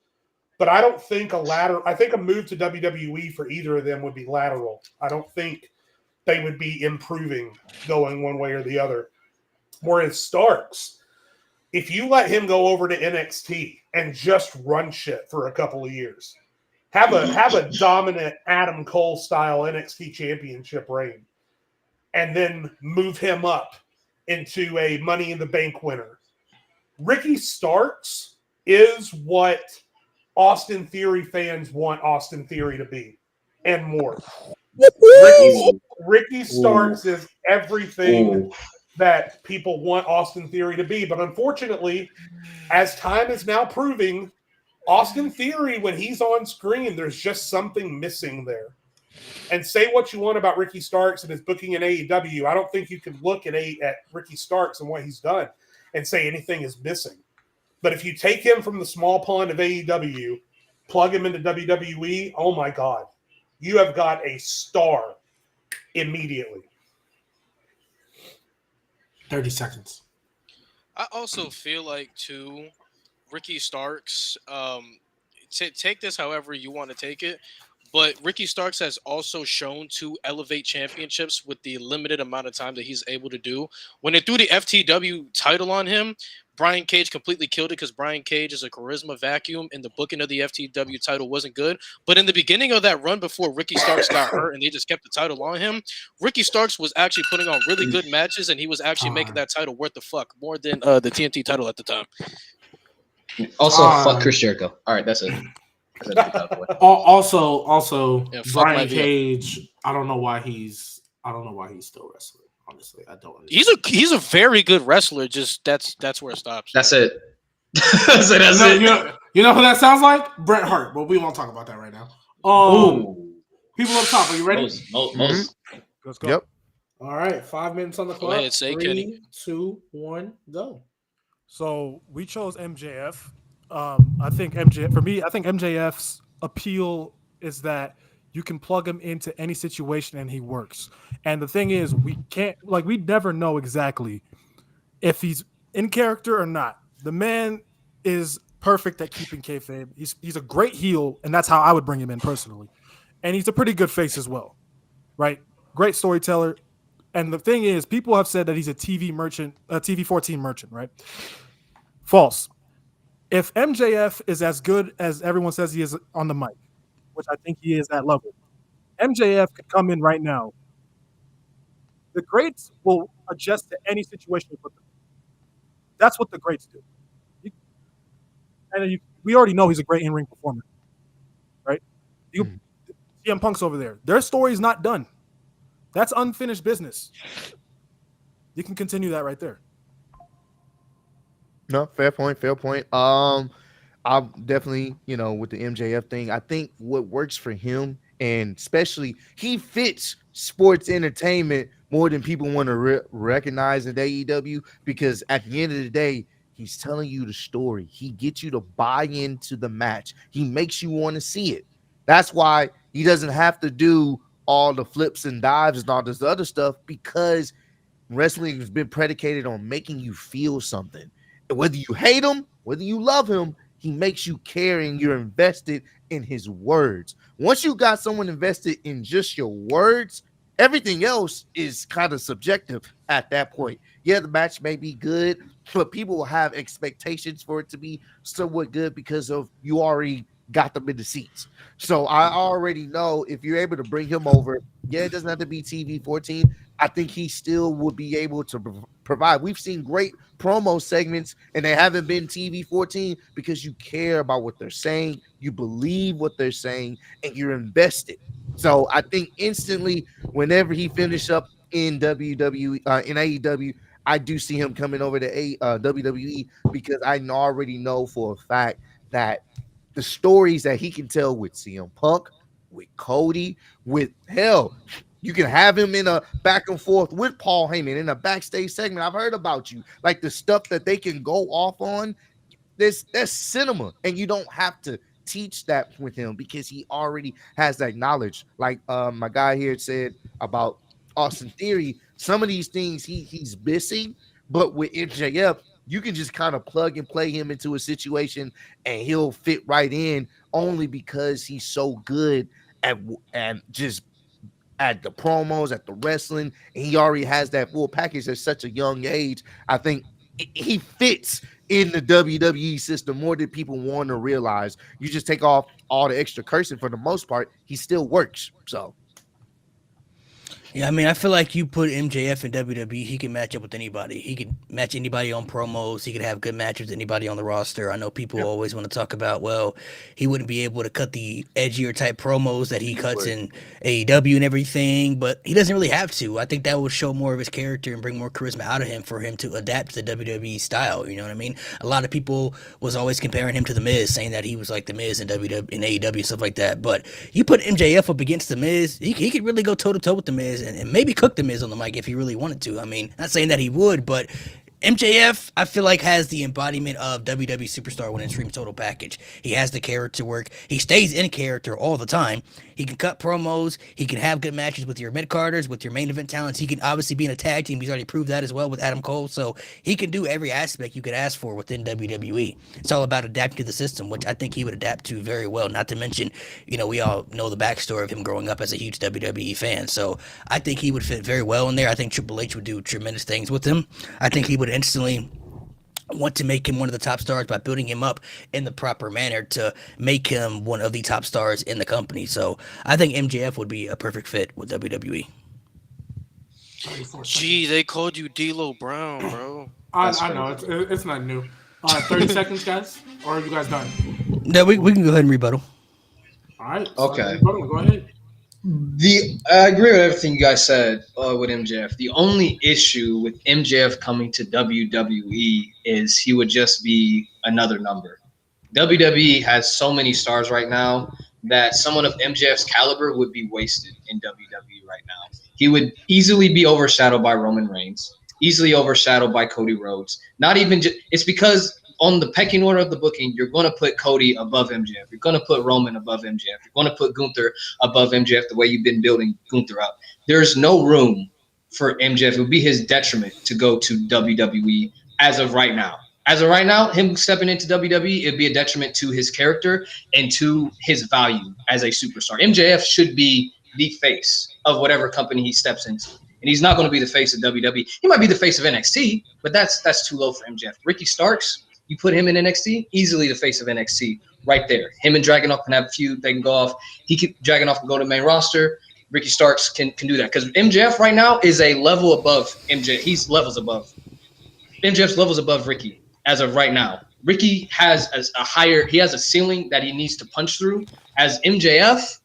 But I don't think I think a move to WWE for either of them would be lateral. I don't think they would be improving going one way or the other. Whereas Starks, if you let him go over to NXT and just run shit for a couple of years, have a dominant Adam Cole style NXT championship reign, and then move him up into a Money in the Bank winner. Ricky Starks is what Austin Theory fans want Austin Theory to be, and more. Ricky Starks is everything that people want Austin Theory to be. But unfortunately, as time is now proving, Austin Theory, when he's on screen, there's just something missing there. And say what you want about Ricky Starks and his booking in AEW, I don't think you can look at Ricky Starks and what he's done and say anything is missing. But if you take him from the small pond of AEW, plug him into WWE, oh my God, you have got a star immediately. 30 seconds. I also feel like, too, Ricky Starks, take this however you want to take it, but Ricky Starks has also shown to elevate championships with the limited amount of time that he's able to do. When they threw the FTW title on him, Brian Cage completely killed it because Brian Cage is a charisma vacuum and the booking of the FTW title wasn't good. But in the beginning of that run before Ricky Starks got hurt and they just kept the title on him, Ricky Starks was actually putting on really good matches and he was actually making that title worth the fuck more than the TNT title at the time. Also, fuck Chris Jericho. All right, that's it. Also, Yeah, fuck Brian my V. Cage. I don't know why he's still wrestling. Honestly, I don't. He's a very good wrestler. Just that's where it stops. That's it. That's it. You know who that sounds like? Bret Hart. But we won't talk about that right now. People up top, are you ready? Most. Let's go. Yep. All right, 5 minutes on the clock. ahead, say, 3, Kenny. 2, 1, go. So we chose MJF. I think MJF's appeal is that you can plug him into any situation and he works. And the thing is, we never know exactly if he's in character or not. The man is perfect at keeping kayfabe. He's a great heel, and that's how I would bring him in personally. And he's a pretty good face as well, right? Great storyteller. And the thing is, people have said that he's a TV merchant, a TV 14 merchant, right? False. If MJF is as good as everyone says he is on the mic, which I think he is at level, MJF could come in right now The greats will adjust to any situation you put them in. That's what the greats do. We already know he's a great in-ring performer, right? CM Punk's over there. Their story's not done. That's unfinished business. You can continue that right there. No, fair point. Fair point. I'm definitely, with the MJF thing, I think what works for him, and especially he fits sports entertainment more than people want to recognize in AEW, because at the end of the day, he's telling you the story. He gets you to buy into the match. He makes you want to see it. That's why he doesn't have to do all the flips and dives and all this other stuff, because wrestling has been predicated on making you feel something. And whether you hate him, whether you love him, he makes you care and you're invested in his words. Once you got someone invested in just your words, everything else is kind of subjective at that point. Yeah, the match may be good, but people will have expectations for it to be somewhat good because of you already got them in the seats. So I already know if you're able to bring him over, yeah, it doesn't have to be TV 14. I think he still would be able to provide. We've seen great promo segments and they haven't been TV 14 because you care about what they're saying, you believe what they're saying, and you're invested. So I think instantly, whenever he finished up in WWE, in AEW, I do see him coming over to WWE, because I already know for a fact that the stories that he can tell with CM Punk, with Cody, with hell, you can have him in a back and forth with Paul Heyman in a backstage segment. I've heard about you, like the stuff that they can go off on. That's cinema, and you don't have to teach that with him because he already has that knowledge. Like my guy here said about Austin Theory, some of these things he's missing, but with MJF, you can just kind of plug and play him into a situation and he'll fit right in, only because he's so good at just at the promos, at the wrestling, and he already has that full package at such a young age. I think he fits in the WWE system more than people want to realize. You just take off all the extra cursing, for the most part, he still works. So yeah, I mean, I feel like you put MJF in WWE, he can match up with anybody. He can match anybody on promos. He could have good matches with anybody on the roster. I know people always want to talk about, well, he wouldn't be able to cut the edgier type promos that he cuts in AEW and everything, but he doesn't really have to. I think that would show more of his character and bring more charisma out of him for him to adapt to the WWE style. You know what I mean? A lot of people was always comparing him to The Miz, saying that he was like The Miz in AEW and stuff like that. But you put MJF up against The Miz, he could really go toe-to-toe with The Miz and maybe cook The Miz on the mic if he really wanted to. I mean, not saying that he would, but MJF, I feel like, has the embodiment of WWE superstar when it's Extreme Total package. He has the character work. He stays in character all the time. He can cut promos. He can have good matches with your mid-carders, with your main event talents. He can obviously be in a tag team. He's already proved that as well with Adam Cole. So he can do every aspect you could ask for within WWE. It's all about adapting to the system, which I think he would adapt to very well. Not to mention, we all know the backstory of him growing up as a huge WWE fan. So I think he would fit very well in there. I think Triple H would do tremendous things with him. I think he would instantly want to make him one of the top stars by building him up in the proper manner to make him one of the top stars in the company. So I think MJF would be a perfect fit with WWE. Gee, they called you D'Lo Brown, bro. I know it's not new. 30 seconds, guys, or are you guys done? No, we can go ahead and rebuttal. All right. Okay. Go ahead. I agree with everything you guys said with MJF. The only issue with MJF coming to WWE is he would just be another number. WWE has so many stars right now that someone of MJF's caliber would be wasted in WWE right now. He would easily be overshadowed by Roman Reigns, easily overshadowed by Cody Rhodes. Not even it's because on the pecking order of the booking, you're going to put Cody above MJF. You're going to put Roman above MJF. You're going to put Gunther above MJF the way you've been building Gunther up. There's no room for MJF. It would be his detriment to go to WWE as of right now. As of right now, him stepping into WWE, it'd be a detriment to his character and to his value as a superstar. MJF should be the face of whatever company he steps into. And he's not going to be the face of WWE. He might be the face of NXT, but that's too low for MJF. Ricky Starks, you put him in NXT, easily the face of NXT right there. Him and Dragunov can have a feud. They can go off. Dragunov can go to the main roster. Ricky Starks can do that because MJF right now is a level above MJ. He's levels above. MJF's levels above Ricky as of right now. Ricky has he has a ceiling that he needs to punch through. As MJF,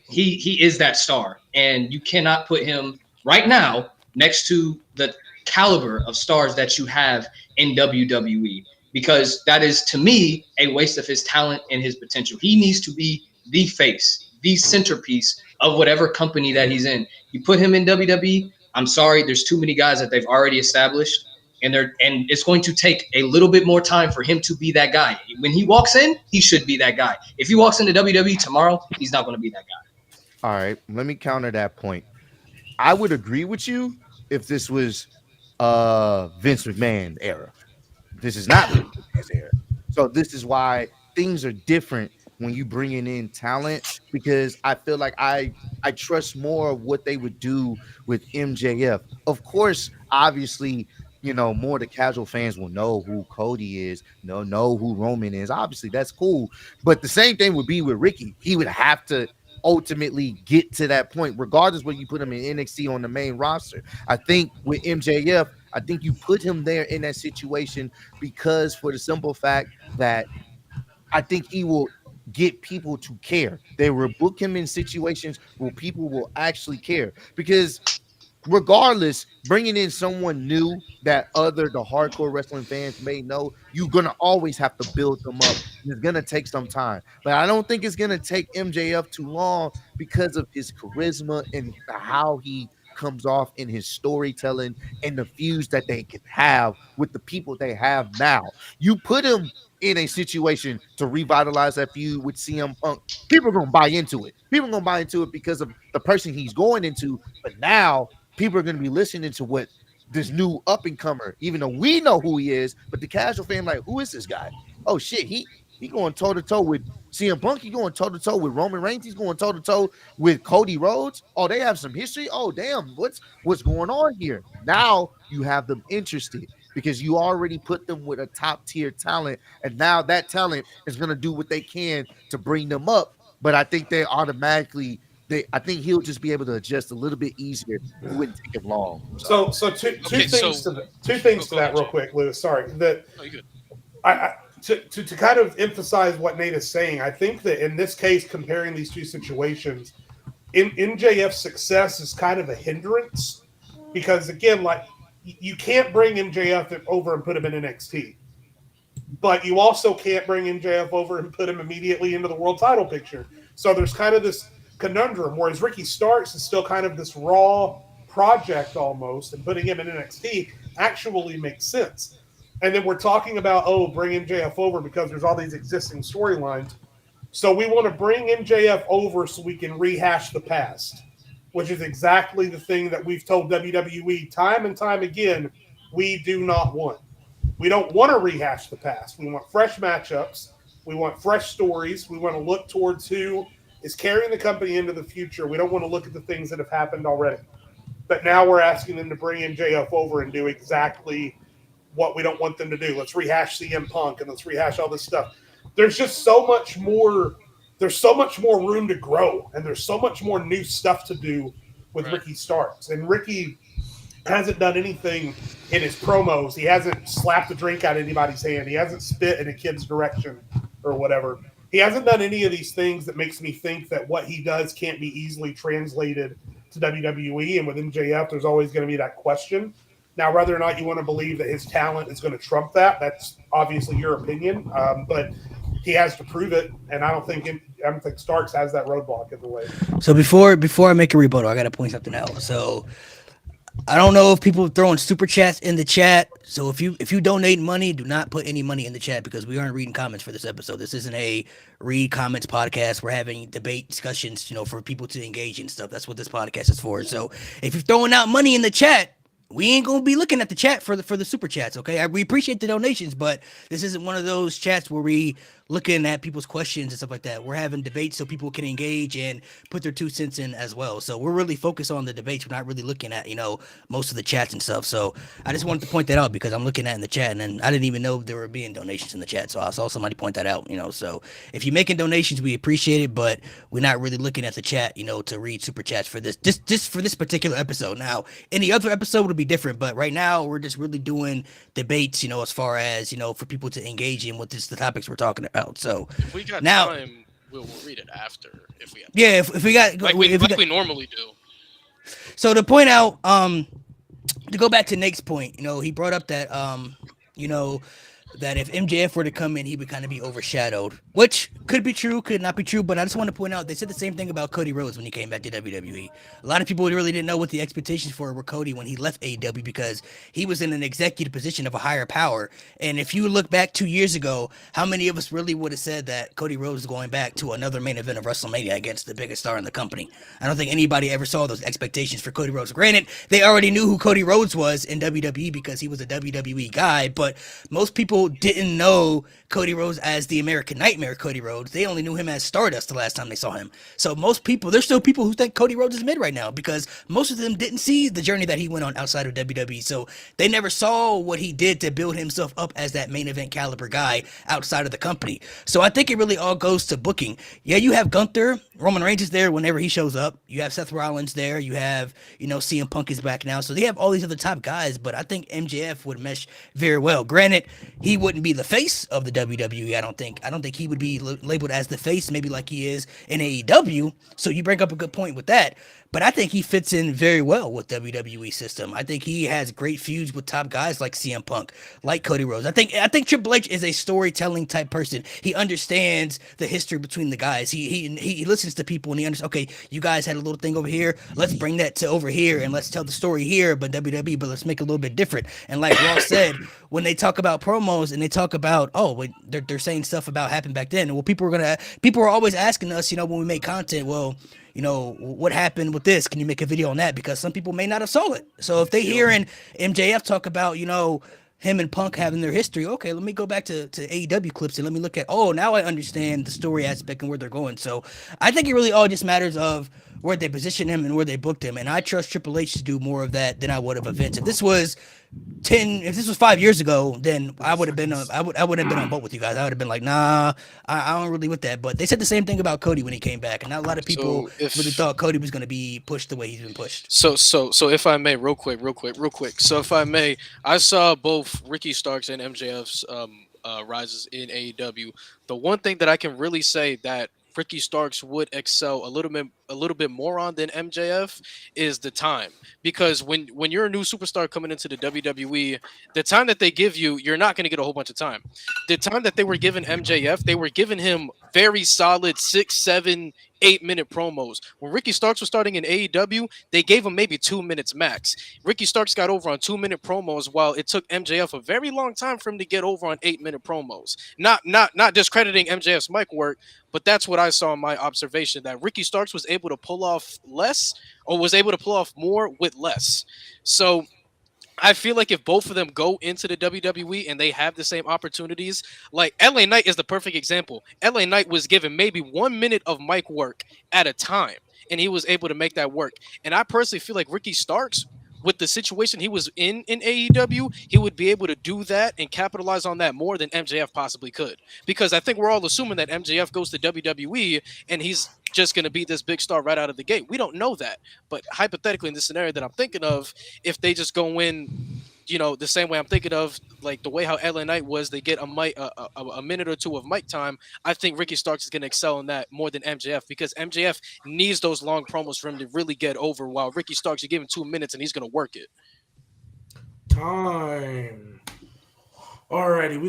he is that star, and you cannot put him right now next to the caliber of stars that you have in WWE, because that is, to me, a waste of his talent and his potential. He needs to be the face, the centerpiece of whatever company that he's in. You put him in WWE, I'm sorry, there's too many guys that they've already established, and it's going to take a little bit more time for him to be that guy. When he walks in, he should be that guy. If he walks into WWE tomorrow, he's not going to be that guy. All right, let me counter that point. I would agree with you if this was Vince McMahon era. This is not Vince McMahon's era. So this is why things are different when you bringing in talent, because I feel like I trust more of what they would do with MJF. Of course, obviously, you know, more the casual fans will know who Cody is, know who Roman is. Obviously, that's cool. But the same thing would be with Ricky. He would have to ultimately get to that point, regardless whether you put him in NXT on the main roster. I think with MJF, I think you put him there in that situation because for the simple fact that I think he will get people to care. They will book him in situations where people will actually care, because regardless, bringing in someone new that the hardcore wrestling fans may know, you're going to always have to build them up. It's going to take some time. But I don't think it's going to take MJF too long because of his charisma and how he comes off in his storytelling and the feuds that they can have with the people they have now. You put him in a situation to revitalize that feud with CM Punk, people are going to buy into it. People are going to buy into it because of the person he's going into. But now people are going to be listening to what this new up-and-comer, even though we know who he is, but the casual fan, like, who is this guy? Oh, shit, he going toe-to-toe with CM Punk. He going toe-to-toe with Roman Reigns. He's going toe-to-toe with Cody Rhodes. Oh, they have some history. Oh, damn, what's going on here? Now you have them interested because you already put them with a top-tier talent, and now that talent is going to do what they can to bring them up. But I think they automatically – I think he'll just be able to adjust a little bit easier. It wouldn't take him long. So two things to that real quick, Lewis. Sorry. That to kind of emphasize what Nate is saying, I think that in this case, comparing these two situations, MJF's success is kind of a hindrance because, again, like you can't bring MJF over and put him in NXT, but you also can't bring MJF over and put him immediately into the world title picture. So there's kind of this conundrum, whereas Ricky Starks is still kind of this raw project almost, and putting him in NXT actually makes sense. And then we're talking about, bring MJF over because there's all these existing storylines. So we want to bring MJF over so we can rehash the past, which is exactly the thing that we've told WWE time and time again we do not want. We don't want to rehash the past. We want fresh matchups. We want fresh stories. We want to look towards who is carrying the company into the future. We don't want to look at the things that have happened already. But now we're asking them to bring MJF over and do exactly what we don't want them to do. Let's rehash CM Punk and let's rehash all this stuff. There's just so much more. There's so much more room to grow, and there's so much more new stuff to do with Ricky Starks. And Ricky hasn't done anything in his promos. He hasn't slapped a drink out of anybody's hand. He hasn't spit in a kid's direction or whatever. He hasn't done any of these things that makes me think that what he does can't be easily translated to WWE. And with MJF, there's always going to be that question. Now, whether or not you want to believe that his talent is going to trump that, that's obviously your opinion. But he has to prove it, and I don't think Starks has that roadblock in the way. So before I make a rebuttal, I got to point something out. So I don't know if people are throwing super chats in the chat. So if you donate money, do not put any money in the chat because we aren't reading comments for this episode. This isn't a read comments podcast. We're having debate discussions, for people to engage in stuff. That's what this podcast is for. So if you're throwing out money in the chat, we ain't gonna be looking at the chat for the super chats, okay? We appreciate the donations, but this isn't one of those chats where we looking at people's questions and stuff like that. We're having debates so people can engage and put their 2 cents in as well. So we're really focused on the debates. We're not really looking at, most of the chats and stuff. So I just wanted to point that out because I'm looking at in the chat and I didn't even know there were being donations in the chat. So I saw somebody point that out, So if you're making donations, we appreciate it, but we're not really looking at the chat, to read super chats for this, just for this particular episode. Now, any other episode would be different, but right now we're just really doing debates, as far as, for people to engage in what the topics we're talking about. So If we got now, time, we'll read it after if we have time. yeah, if we got, like we normally do. So to point out, to go back to Nate's point, he brought up that, that if MJF were to come in, he would kind of be overshadowed, which could be true, could not be true. But I just want to point out, they said the same thing about Cody Rhodes when he came back to WWE. A lot of people really didn't know what the expectations for were Cody when he left AEW because he was in an executive position of a higher power. And if you look back 2 years ago, how many of us really would have said that Cody Rhodes is going back to another main event of WrestleMania against the biggest star in the company? I don't think anybody ever saw those expectations for Cody Rhodes. Granted, they already knew who Cody Rhodes was in WWE because he was a WWE guy, but most people didn't know Cody Rhodes as the American Nightmare Cody Rhodes. They only knew him as Stardust the last time they saw him. So most people, there's still people who think Cody Rhodes is mid right now because most of them didn't see the journey that he went on outside of WWE. So they never saw what he did to build himself up as that main event caliber guy outside of the company. So I think it really all goes to booking. Yeah, you have Gunther, Roman Reigns is there whenever he shows up. You have Seth Rollins there. You have, CM Punk is back now. So they have all these other top guys, but I think MJF would mesh very well. Granted, he wouldn't be the face of the WWE. I don't think he would be labeled as the face, maybe like he is in AEW. So you bring up a good point with that. But I think he fits in very well with WWE system. I think he has great feuds with top guys like CM Punk, like Cody Rhodes. I think Triple H is a storytelling type person. He understands the history between the guys. He listens to people and he understands, okay, you guys had a little thing over here. Let's bring that to over here and let's tell the story here, but WWE, but let's make it a little bit different. And like Ross said, when they talk about promos and they talk about, they're saying stuff about happened back then. Well, people are always asking us, when we make content, well, what happened with this? Can you make a video on that? Because some people may not have saw it. So if they hearing MJF talk about, him and Punk having their history, okay, let me go back to AEW clips and let me look at, now I understand the story aspect and where they're going. So I think it really all just matters of where they position him and where they booked him. And I trust Triple H to do more of that than I would have of Vince. If this was 5 years ago, then I would have been on boat with you guys. I would have been like, nah, I don't really with that. But they said the same thing about Cody when he came back, and not a lot of people really thought Cody was going to be pushed the way he's been pushed. So if I may, real quick. So if I may, I saw both Ricky Starks and MJF's rises in AEW. The one thing that I can really say that Ricky Starks would excel a little bit more on than MJF is the time, because when you're a new superstar coming into the WWE, the time that they give you, you're not going to get a whole bunch of time. The time that they were giving MJF, they were giving him very solid 6, 7, 8-minute promos. When Ricky Starks was starting in AEW, they gave him maybe 2 minutes max. Ricky Starks got over on 2-minute promos, while it took MJF a very long time for him to get over on 8-minute promos. Not discrediting MJF's mic work, but that's what I saw in my observation, that Ricky Starks was able to pull off less, or was able to pull off more with less. So I feel like if both of them go into the WWE and they have the same opportunities, like LA Knight is the perfect example. LA Knight was given maybe 1 minute of mic work at a time, and he was able to make that work. And I personally feel like Ricky Starks, with the situation he was in AEW, he would be able to do that and capitalize on that more than MJF possibly could. Because I think we're all assuming that MJF goes to WWE and he's just going to be this big star right out of the gate. We don't know that. But hypothetically, in this scenario that I'm thinking of, if they just go in, the same way I'm thinking of, like the way how LA Knight was, they get a minute or two of mic time. I think Ricky Starks is going to excel in that more than MJF, because MJF needs those long promos for him to really get over, while Ricky Starks, you give him 2 minutes and he's going to work it. Time. Alrighty,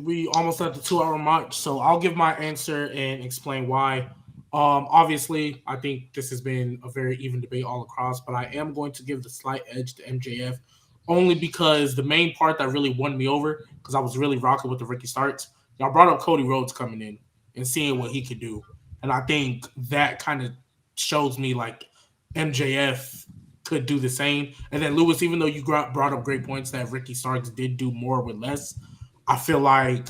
we almost at the 2-hour mark, so I'll give my answer and explain why. Obviously, I think this has been a very even debate all across, but I am going to give the slight edge to MJF, only because the main part that really won me over, because I was really rocking with the Ricky Starks, y'all brought up Cody Rhodes coming in and seeing what he could do. And I think that kind of shows me like MJF could do the same. And then Lewis, even though you brought up great points that Ricky Starks did do more with less, I feel like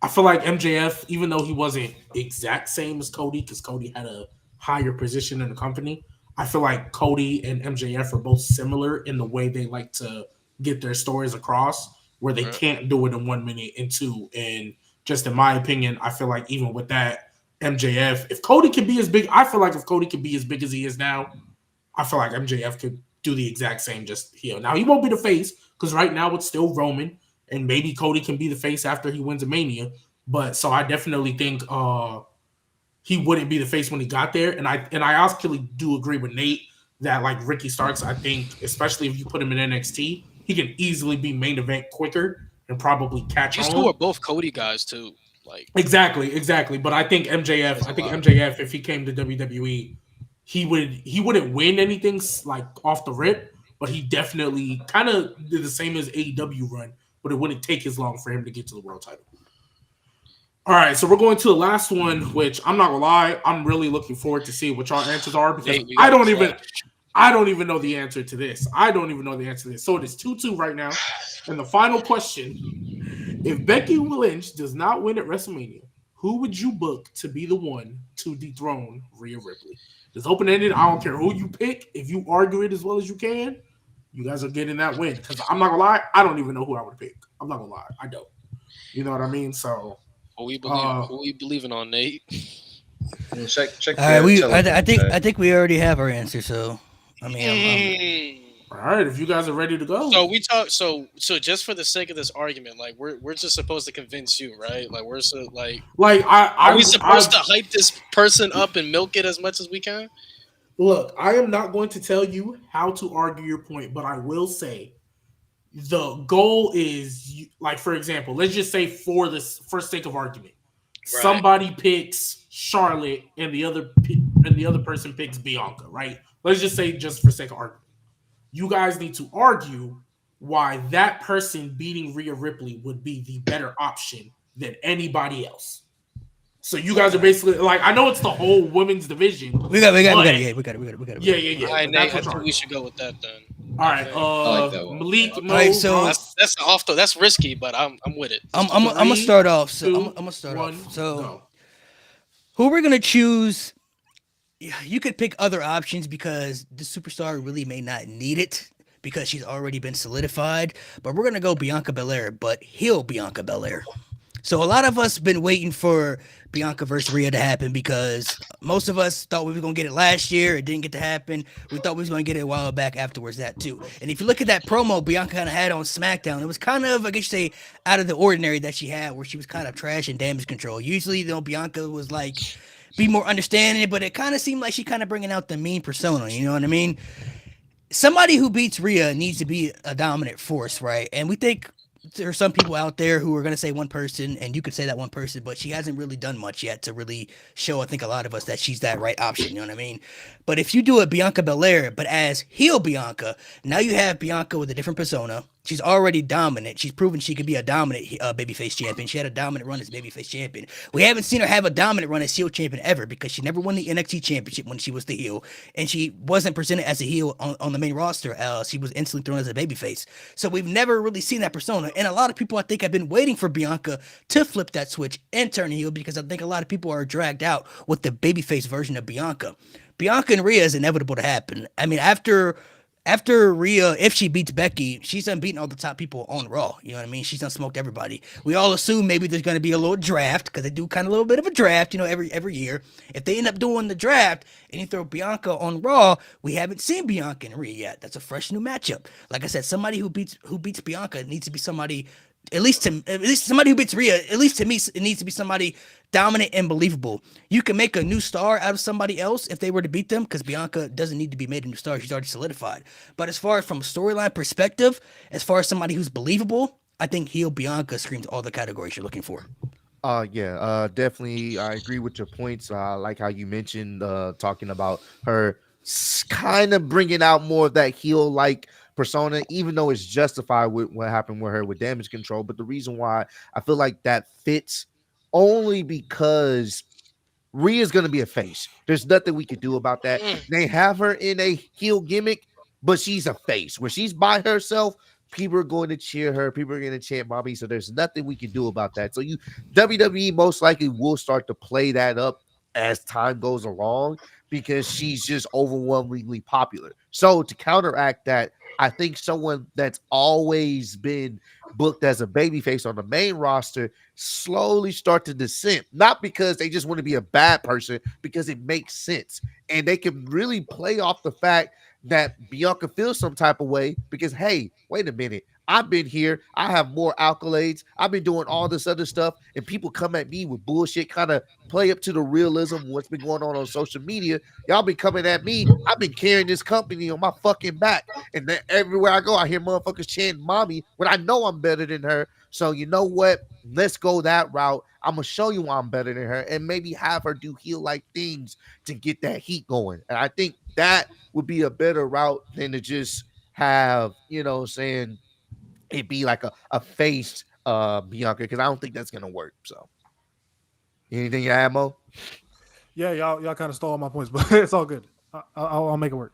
I feel like MJF, even though he wasn't exact same as Cody, because Cody had a higher position in the company, I feel like Cody and MJF are both similar in the way they like to get their stories across, where they can't do it in 1 minute and two. And just in my opinion, I feel like even with that, MJF, if Cody can be as big, I feel like if Cody can be as big as he is now, I feel like MJF could do the exact same, just heel. Now, he won't be the face, because right now it's still Roman, and maybe Cody can be the face after he wins a Mania. But so I definitely think he wouldn't be the face when he got there. And I actually do agree with Nate that like Ricky Starks, I think, especially if you put him in NXT, he can easily be main event quicker and probably catch These on. two are both Cody guys too. Like Exactly. But I think MJF, if he came to WWE, he wouldn't win anything like off the rip, but he definitely kind of did the same as AEW run, but it wouldn't take as long for him to get to the world title. All right, so we're going to the last one, which I'm not gonna lie, I'm really looking forward to see what y'all answers are, because Nate, I don't even know the answer to this. So it is 2-2 right now. And the final question: if Becky Lynch does not win at WrestleMania, who would you book to be the one to dethrone Rhea Ripley? It's open-ended. I don't care who you pick. If you argue it as well as you can, you guys are getting that win. Because I'm not gonna lie, I don't even know who I would pick. I'm not gonna lie, I don't. You know what I mean? So who we believing on, Nate? Check. All right, I think we already have our answer. So I mean, all right, if you guys are ready to go. So we talk. So just for the sake of this argument, like we're just supposed to convince you, right? Like we're so like are we supposed to hype this person up and milk it as much as we can? Look, I am not going to tell you how to argue your point, but I will say the goal is, like, for example, let's just say for sake of argument, somebody picks Charlotte and the other person picks Bianca, right? Let's just say, just for sake of argument, you guys need to argue why that person beating Rhea Ripley would be the better option than anybody else. So you guys are basically like, I know it's the whole women's division. We got it. Yeah. All right, Nate, I think we should go with that then. All right, like that one. Malik. All right, so that's risky, but I'm with it. I'm gonna start off. So So who we're gonna choose? You could pick other options because the superstar really may not need it because she's already been solidified. But we're gonna go Bianca Belair, but heel Bianca Belair. So a lot of us been waiting for Bianca versus Rhea to happen because most of us thought we were going to get it last year. It didn't get to happen. We thought we was going to get it a while back afterwards, that too. And if you look at that promo Bianca kind of had on SmackDown, it was kind of, I guess you say, out of the ordinary that she had, where she was kind of trash and damage control. Usually, Bianca was like, be more understanding, but it kind of seemed like she kind of bringing out the mean persona, you know what I mean? Somebody who beats Rhea needs to be a dominant force, right? And we think there are some people out there who are going to say one person, and you could say that one person, but she hasn't really done much yet to really show, I think, a lot of us that she's that right option. You know what I mean? But if you do it Bianca Belair, but as heel Bianca, now you have Bianca with a different persona. She's already dominant. She's proven she could be a dominant babyface champion. She had a dominant run as babyface champion. We haven't seen her have a dominant run as heel champion ever because she never won the NXT championship when she was the heel, and she wasn't presented as a heel on the main roster. She was instantly thrown as a babyface. So we've never really seen that persona, and a lot of people, I think, have been waiting for Bianca to flip that switch and turn heel because I think a lot of people are dragged out with the babyface version of Bianca. Bianca and Rhea is inevitable to happen. I mean, after Rhea, if she beats Becky, she's done beating all the top people on Raw. You know what I mean? She's done smoked everybody. We all assume maybe there's going to be a little draft because they do kind of a little bit of a draft, every year. If they end up doing the draft and you throw Bianca on Raw, we haven't seen Bianca and Rhea yet. That's a fresh new matchup. Like I said, somebody who beats Bianca needs to be somebody. At least somebody who beats Rhea, at least to me, it needs to be somebody dominant and believable. You can make a new star out of somebody else if they were to beat them, because Bianca doesn't need to be made a new star. She's already solidified. But as far as from a storyline perspective, as far as somebody who's believable, I think heel Bianca screams all the categories you're looking for. Definitely. I agree with your points. I like how you mentioned talking about her kind of bringing out more of that heel-like persona, even though it's justified with what happened with her with damage control. But the reason why I feel like that fits only because Rhea's going to be a face. There's nothing we could do about that. They have her in a heel gimmick, but she's a face. Where she's by herself, people are going to cheer her. People are going to chant mommy. So there's nothing we can do about that. So WWE most likely will start to play that up as time goes along because she's just overwhelmingly popular. So to counteract that, I think someone that's always been booked as a babyface on the main roster slowly start to descend, not because they just want to be a bad person, because it makes sense. And they can really play off the fact that Bianca feels some type of way because, hey, wait a minute. I've been here. I have more accolades. I've been doing all this other stuff, and people come at me with bullshit, kind of play up to the realism of what's been going on social media. Y'all been coming at me. I've been carrying this company on my fucking back, and then everywhere I go, I hear motherfuckers chanting "mommy" when I know I'm better than her. So you know what? Let's go that route. I'm gonna show you why I'm better than her, and maybe have her do heel-like things to get that heat going. And I think that would be a better route than to just have, saying it be like a face Bianca, because I don't think that's gonna work. So anything you add, Mo? Yeah, y'all kind of stole all my points, but it's all good. I'll make it work.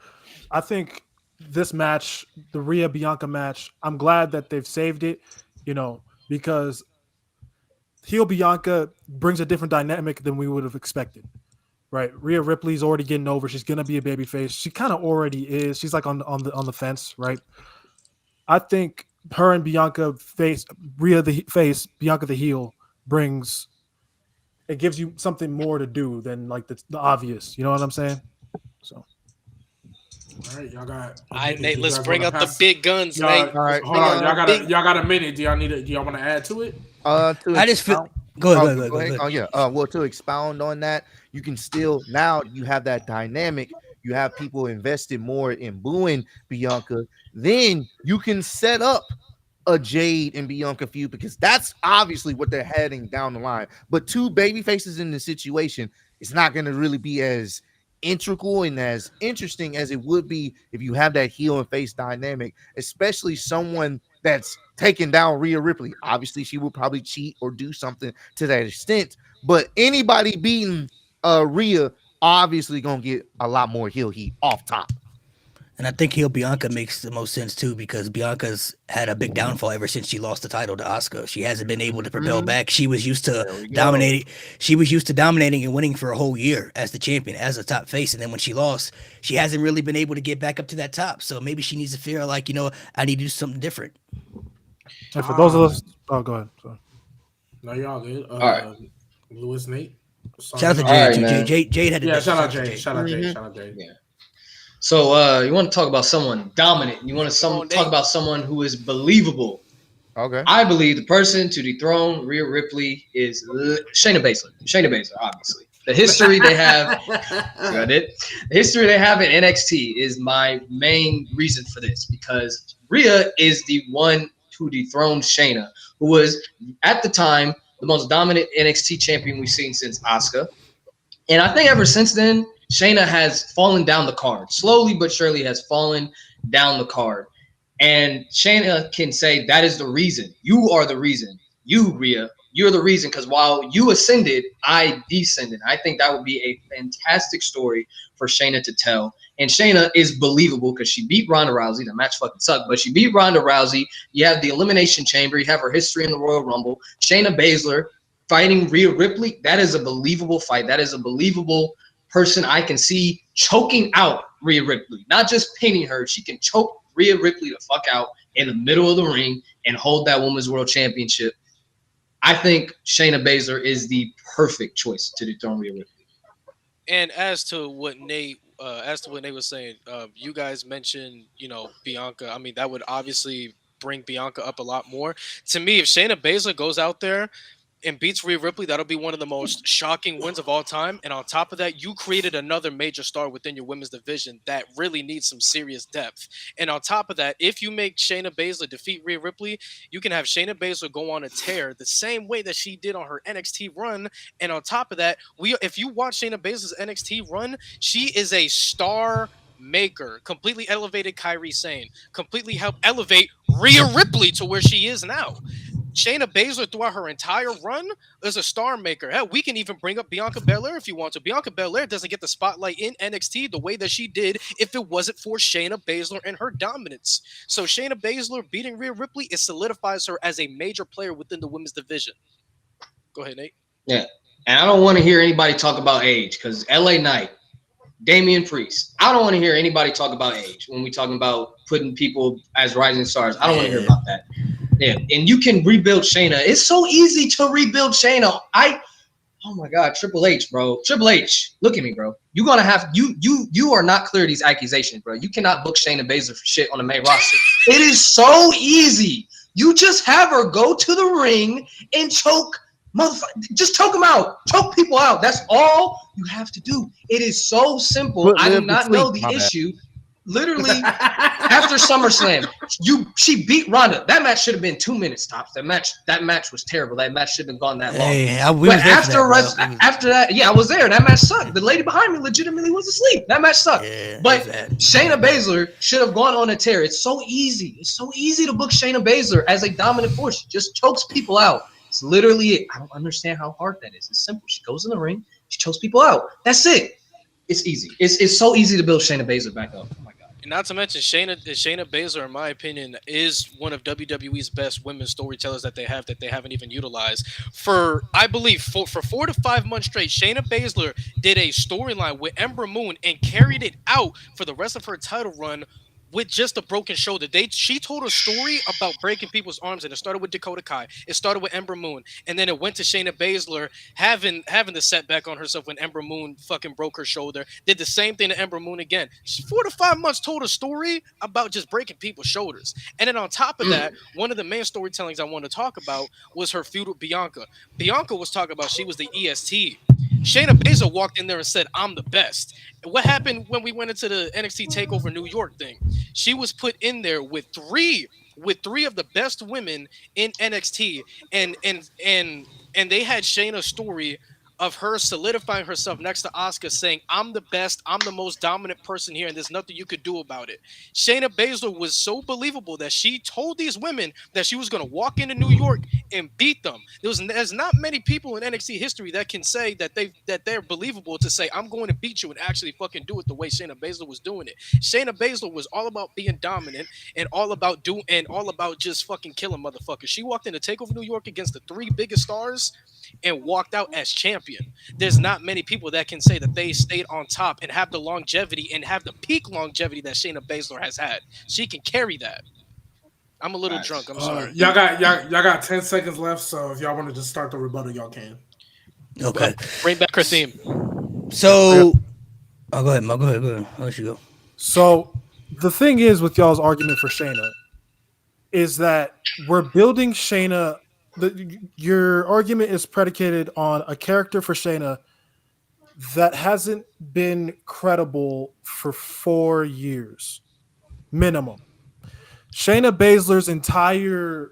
I think this match, the Rhea Bianca match, I'm glad that they've saved it, because heel Bianca brings a different dynamic than we would have expected. Right, Rhea Ripley's already getting over. She's gonna be a babyface. She kind of already is. She's like on the fence, right? I think her and Bianca face, Rhea the face, Bianca the heel, it gives you something more to do than like the obvious. You know what I'm saying? So, all right, y'all got. All right, Nate, You let's guys bring wanna up the pass- big guns, Y'all, Nate. All right. hold on, Big- y'all got a minute. Do y'all want to add to it? I just feel. Go ahead. Go ahead. Oh yeah. Well, to expound on that, you can still now you have that dynamic. You have people invested more in booing Bianca. Then you can set up a Jade and Bianca feud because that's obviously what they're heading down the line. But two baby faces in the situation, it's not going to really be as integral and as interesting as it would be if you have that heel and face dynamic, especially someone that's taking down Rhea Ripley. Obviously, she will probably cheat or do something to that extent, but anybody beating Rhea obviously gonna get a lot more heel heat off top. And I think heel Bianca makes the most sense too because Bianca's had a big downfall ever since she lost the title to Asuka. She hasn't been able to propel back. She was used to dominating. She was used to dominating and winning for a whole year as the champion, as a top face. And then when she lost, she hasn't really been able to get back up to that top. So maybe she needs to feel like, I need to do something different. and for those of us, go ahead. Sorry. No, y'all good. All right. Lewis, Nate. Shout out to All right, Jade. man. Jade had a Yeah, shout out Jade. Jay. Shout out Jay. Shout out Jay. Yeah. So you want to talk about someone dominant? You want to talk Nate. about someone who is believable? Okay. I believe the person to dethrone Rhea Ripley is Shayna Baszler. Shayna Baszler, obviously. The history they have, got it. The history they have in NXT is my main reason for this because Rhea is the one who dethroned Shayna, who was at the time the most dominant NXT champion we've seen since Asuka. And I think ever since then, Shayna has fallen down the card. Slowly but surely has fallen down the card. And Shayna can say that is the reason. You are the reason. You, Rhea, you're the reason. Because while you ascended, I descended. I think that would be a fantastic story for Shayna to tell. And Shayna is believable because she beat Ronda Rousey. The match fucking sucked, but she beat Ronda Rousey. You have the Elimination Chamber. You have her history in the Royal Rumble. Shayna Baszler fighting Rhea Ripley. That is a believable fight. That is a believable person I can see choking out Rhea Ripley. Not just pinning her. She can choke Rhea Ripley the fuck out in the middle of the ring and hold that Women's World Championship. I think Shayna Baszler is the perfect choice to dethrone Rhea Ripley. And as to what Nate was saying, you guys mentioned, Bianca. I mean, that would obviously bring Bianca up a lot more. To me, if Shayna Baszler goes out there and beats Rhea Ripley, that'll be one of the most shocking wins of all time. And on top of that, you created another major star within your women's division that really needs some serious depth. And on top of that, if you make Shayna Baszler defeat Rhea Ripley, you can have Shayna Baszler go on a tear the same way that she did on her NXT run. And on top of that, if you watch Shayna Baszler's NXT run, she is a star maker, completely elevated Kairi Sane, completely helped elevate Rhea Ripley to where she is now. Shayna Baszler throughout her entire run is a star maker. Hell, we can even bring up Bianca Belair if you want to. Bianca Belair doesn't get the spotlight in NXT the way that she did if it wasn't for Shayna Baszler and her dominance. So Shayna Baszler beating Rhea Ripley, it solidifies her as a major player within the women's division. Go ahead, Nate. Yeah, and I don't want to hear anybody talk about age because LA Knight, Damian Priest. I don't want to hear anybody talk about age when we talking about putting people as rising stars. I don't want to hear about that. Yeah, and you can rebuild Shayna. It's so easy to rebuild Shayna. Oh my God, Triple H, bro. Triple H, look at me, bro. You're gonna have you are not clear of these accusations, bro. You cannot book Shayna Baszler for shit on the main roster. It is so easy. You just have her go to the ring and choke. Just choke them out. Choke people out. That's all you have to do. It is so simple. I do not know the issue. Literally, after SummerSlam, she beat Ronda. That match should have been 2 minutes tops. That match was terrible. That match should have been gone that long. Hey, but after that, yeah, I was there. That match sucked. The lady behind me legitimately was asleep. That match sucked. Yeah, but Shayna Baszler should have gone on a tear. It's so easy. It's so easy to book Shayna Baszler as a dominant force. She just chokes people out. It's literally it. I don't understand how hard that is. It's simple. She goes in the ring. She chokes people out. That's it. It's easy. It's so easy to build Shayna Baszler back up. Oh my God. And not to mention Shayna Baszler, in my opinion, is one of WWE's best women storytellers that they haven't even utilized. For I believe for 4 to 5 months straight, Shayna Baszler did a storyline with Ember Moon and carried it out for the rest of her title run with just a broken shoulder. She told a story about breaking people's arms, and it started with Dakota Kai. It started with Ember Moon, and then it went to Shayna Baszler having the setback on herself when Ember Moon fucking broke her shoulder. Did the same thing to Ember Moon again. She 4 to 5 months told a story about just breaking people's shoulders. And then on top of that, one of the main storytellings I want to talk about was her feud with Bianca. Bianca was talking about she was the EST. Shayna Baszler walked in there and said, "I'm the best." What happened when we went into the NXT TakeOver New York thing? She was put in there with three of the best women in NXT, and they had Shayna's story of her solidifying herself next to Asuka, saying, "I'm the best, I'm the most dominant person here, and there's nothing you could do about it." Shayna Baszler was so believable that she told these women that she was going to walk into New York and beat them. There's not many people in NXT history that can say that they're believable to say, "I'm going to beat you," and actually fucking do it the way Shayna Baszler was doing it. Shayna Baszler was all about being dominant and all about just fucking killing motherfuckers. She walked into TakeOver New York against the 3 biggest stars and walked out as champion. There's not many people that can say that they stayed on top and have the longevity and have the peak longevity that Shayna Baszler has had. She can carry that. I'm a little drunk. I'm sorry. Y'all got 10 seconds left, so if y'all want to just start the rebuttal, y'all can. Okay. Bring back her theme. So, go ahead, Mo. Go ahead. I'll let you go. So the thing is with y'all's argument for Shayna is that we're building Shayna. Your argument is predicated on a character for Shayna that hasn't been credible for 4 years minimum. Shayna Baszler's entire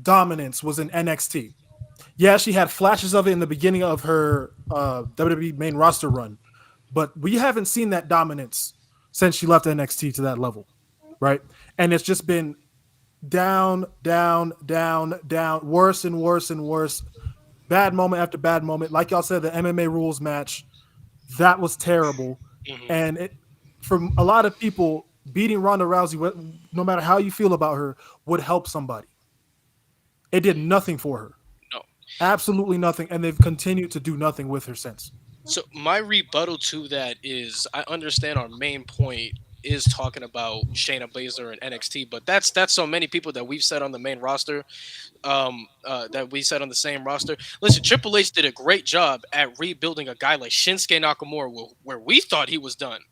dominance was in NXT. Yeah, she had flashes of it in the beginning of her WWE main roster run, but we haven't seen that dominance since she left NXT to that level, right? And it's just been down, worse and worse and worse. Bad moment after bad moment. Like y'all said, the MMA rules match, that was terrible. And it, for a lot of people, beating Ronda Rousey, no matter how you feel about her, would help somebody. It did nothing for her. No. Absolutely nothing. And they've continued to do nothing with her since. So my rebuttal to that is I understand our main point is talking about Shayna Baszler and NXT, but that's so many people that we've said on the main roster, that we said on the same roster. Listen, Triple H did a great job at rebuilding a guy like Shinsuke Nakamura where we thought he was done.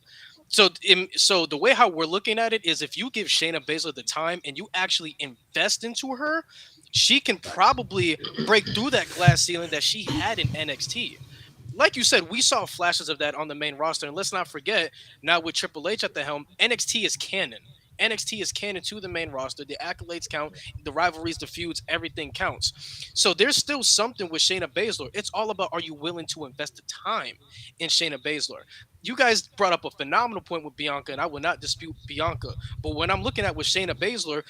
So the way how we're looking at it is if you give Shayna Baszler the time and you actually invest into her, she can probably break through that glass ceiling that she had in NXT. Like you said, we saw flashes of that on the main roster. And let's not forget, now with Triple H at the helm, NXT is canon. NXT is canon to the main roster. The accolades count, the rivalries, the feuds, everything counts. So there's still something with Shayna Baszler. It's all about, are you willing to invest the time in Shayna Baszler? You guys brought up a phenomenal point with Bianca, and I will not dispute Bianca. But when I'm looking at with Shayna Baszler,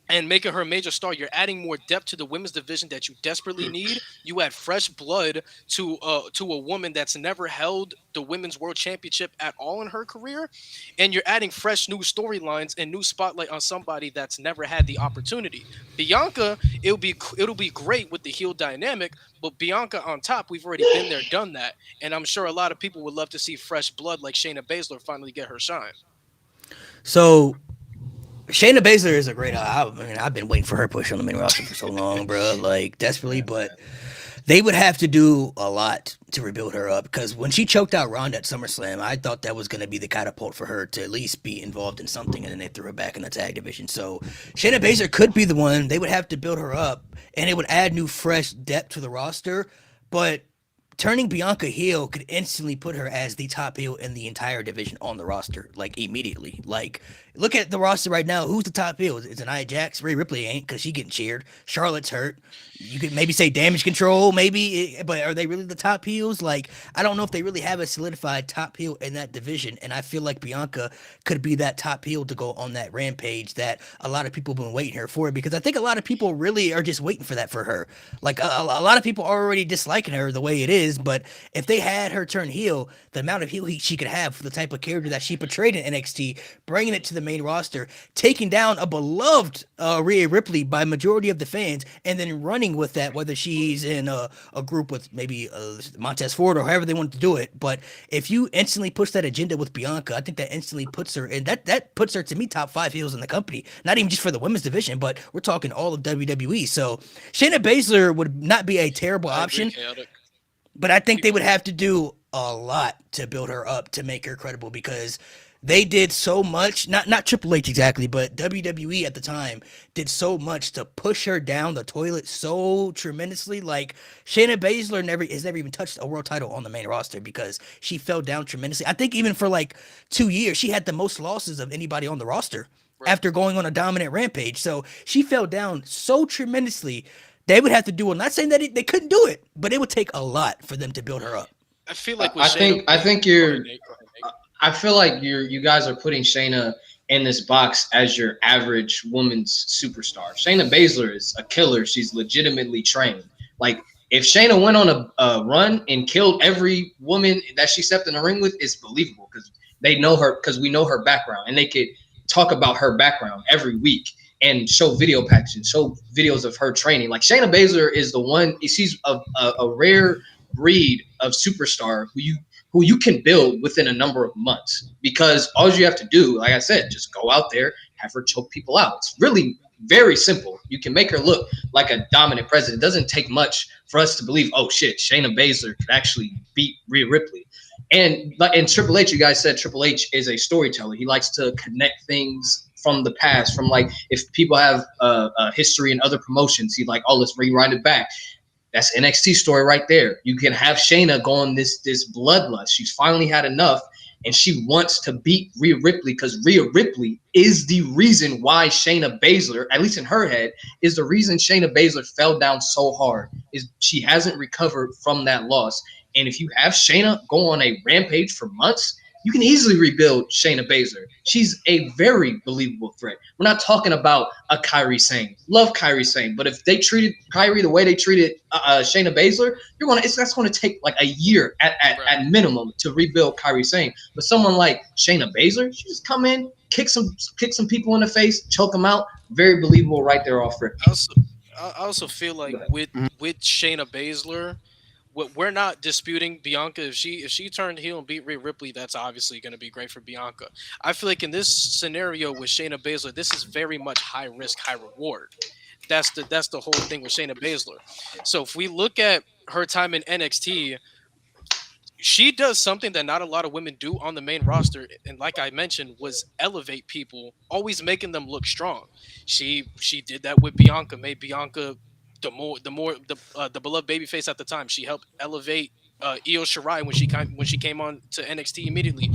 and making her a major star. You're adding more depth to the women's division that you desperately need. You add fresh blood to a woman that's never held the women's world championship at all in her career, and you're adding fresh new storylines and new spotlight on somebody that's never had the opportunity. Bianca, it'll be great with the heel dynamic, but Bianca on top, we've already been there, done that, and I'm sure a lot of people would love to see fresh blood like Shayna Baszler finally get her shine. So Shayna Baszler is a great. I mean, I've been waiting for her push on the main roster for so long, bro. Like desperately, but they would have to do a lot to rebuild her up because when she choked out Ronda at SummerSlam, I thought that was going to be the catapult for her to at least be involved in something, and then they threw her back in the tag division. So Shayna Baszler could be the one. They would have to build her up, and it would add new, fresh depth to the roster. But turning Bianca heel could instantly put her as the top heel in the entire division on the roster, like immediately. Like, look at the roster right now. Who's the top heel? It's Nia Jax. Rhea Ripley ain't because she getting cheered. Charlotte's hurt. You could maybe say Damage Control, maybe, but are they really the top heels? Like, I don't know if they really have a solidified top heel in that division, and I feel like Bianca could be that top heel to go on that rampage that a lot of people have been waiting here for, because I think a lot of people really are just waiting for that for her. Like, a lot of people are already disliking her the way it is, but if they had her turn heel, the amount of heel heat she could have for the type of character that she portrayed in NXT, bringing it to the main roster, taking down a beloved Rhea Ripley by majority of the fans, and then running with that, whether she's in a group with maybe Montez Ford or however they want to do it. But if you instantly push that agenda with Bianca, I think that instantly puts her, and that puts her to me top 5 heels in the company, not even just for the women's division, but we're talking all of WWE. So Shayna Baszler would not be a terrible I agree, option, Chaotic. but I think they would have to do a lot to build her up to make her credible, because they did so much, not Triple H exactly, but WWE at the time did so much to push her down the toilet so tremendously. Like, Shayna Baszler has never even touched a world title on the main roster because she fell down tremendously. I think even for like 2 years, she had the most losses of anybody on the roster Right. after going on a dominant rampage. So she fell down so tremendously. They would have to do it. I'm not saying that they couldn't do it, but it would take a lot for them to build her up. I feel like with I Shayna, think I think Go ahead, you're Nate. Go ahead, Nate. I feel like you guys are putting Shayna in this box as your average woman's superstar. Shayna Baszler is a killer. She's legitimately trained. Like, if Shayna went on a run and killed every woman that she stepped in the ring with, it's believable because they know her, because we know her background, and they could talk about her background every week and show video packages, show videos of her training. Like, Shayna Baszler is the one. She's a rare breed of superstar who you can build within a number of months, because all you have to do, like I said, just go out there, have her choke people out. It's really very simple. You can make her look like a dominant president. It doesn't take much for us to believe, oh shit, Shayna Baszler could actually beat Rhea Ripley. And Triple H, you guys said Triple H is a storyteller. He likes to connect things from the past, from, like, if people have a history in other promotions, he's like, oh, let's rewrite it back. That's NXT story right there. You can have Shayna go on this bloodlust. She's finally had enough, and she wants to beat Rhea Ripley because Rhea Ripley is the reason why Shayna Baszler, at least in her head, is the reason Shayna Baszler fell down so hard. Is she hasn't recovered from that loss. And if you have Shayna go on a rampage for months, you can easily rebuild Shayna Baszler. She's a very believable threat. We're not talking about a Kairi Sane. Love Kairi Sane, but if they treated Kairi the way they treated Shayna Baszler, that's going to take like a year at minimum to rebuild Kairi Sane. But someone like Shayna Baszler, she just come in, kick some people in the face, choke them out. Very believable right there off rip. I also feel like with Shayna Baszler, we're not disputing Bianca. If she turned heel and beat Rhea Ripley, that's obviously going to be great for Bianca. I feel like in this scenario with Shayna Baszler, this is very much high risk, high reward. That's the whole thing with Shayna Baszler. So if we look at her time in NXT, she does something that not a lot of women do on the main roster, and like I mentioned, was elevate people, always making them look strong. She did that with Bianca, made Bianca the beloved babyface at the time. She helped elevate Io Shirai when she came on to NXT immediately.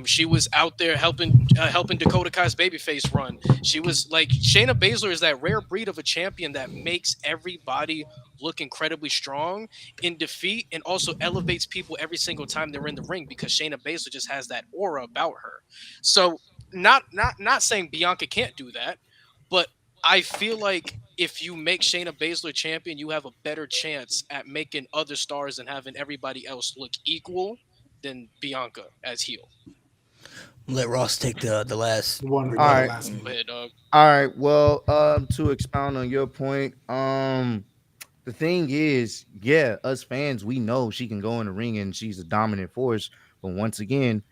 She was out there helping Dakota Kai's babyface run. She was like, Shayna Baszler is that rare breed of a champion that makes everybody look incredibly strong in defeat, and also elevates people every single time they're in the ring, because Shayna Baszler just has that aura about her. So not saying Bianca can't do that, but I feel like if you make Shayna Baszler champion, you have a better chance at making other stars and having everybody else look equal than Bianca as heel. Let Ross take the last. One All right. last Go minute. ahead, dog. All right. Well, to expound on your point, the thing is, yeah, us fans, we know she can go in the ring and she's a dominant force. But once again,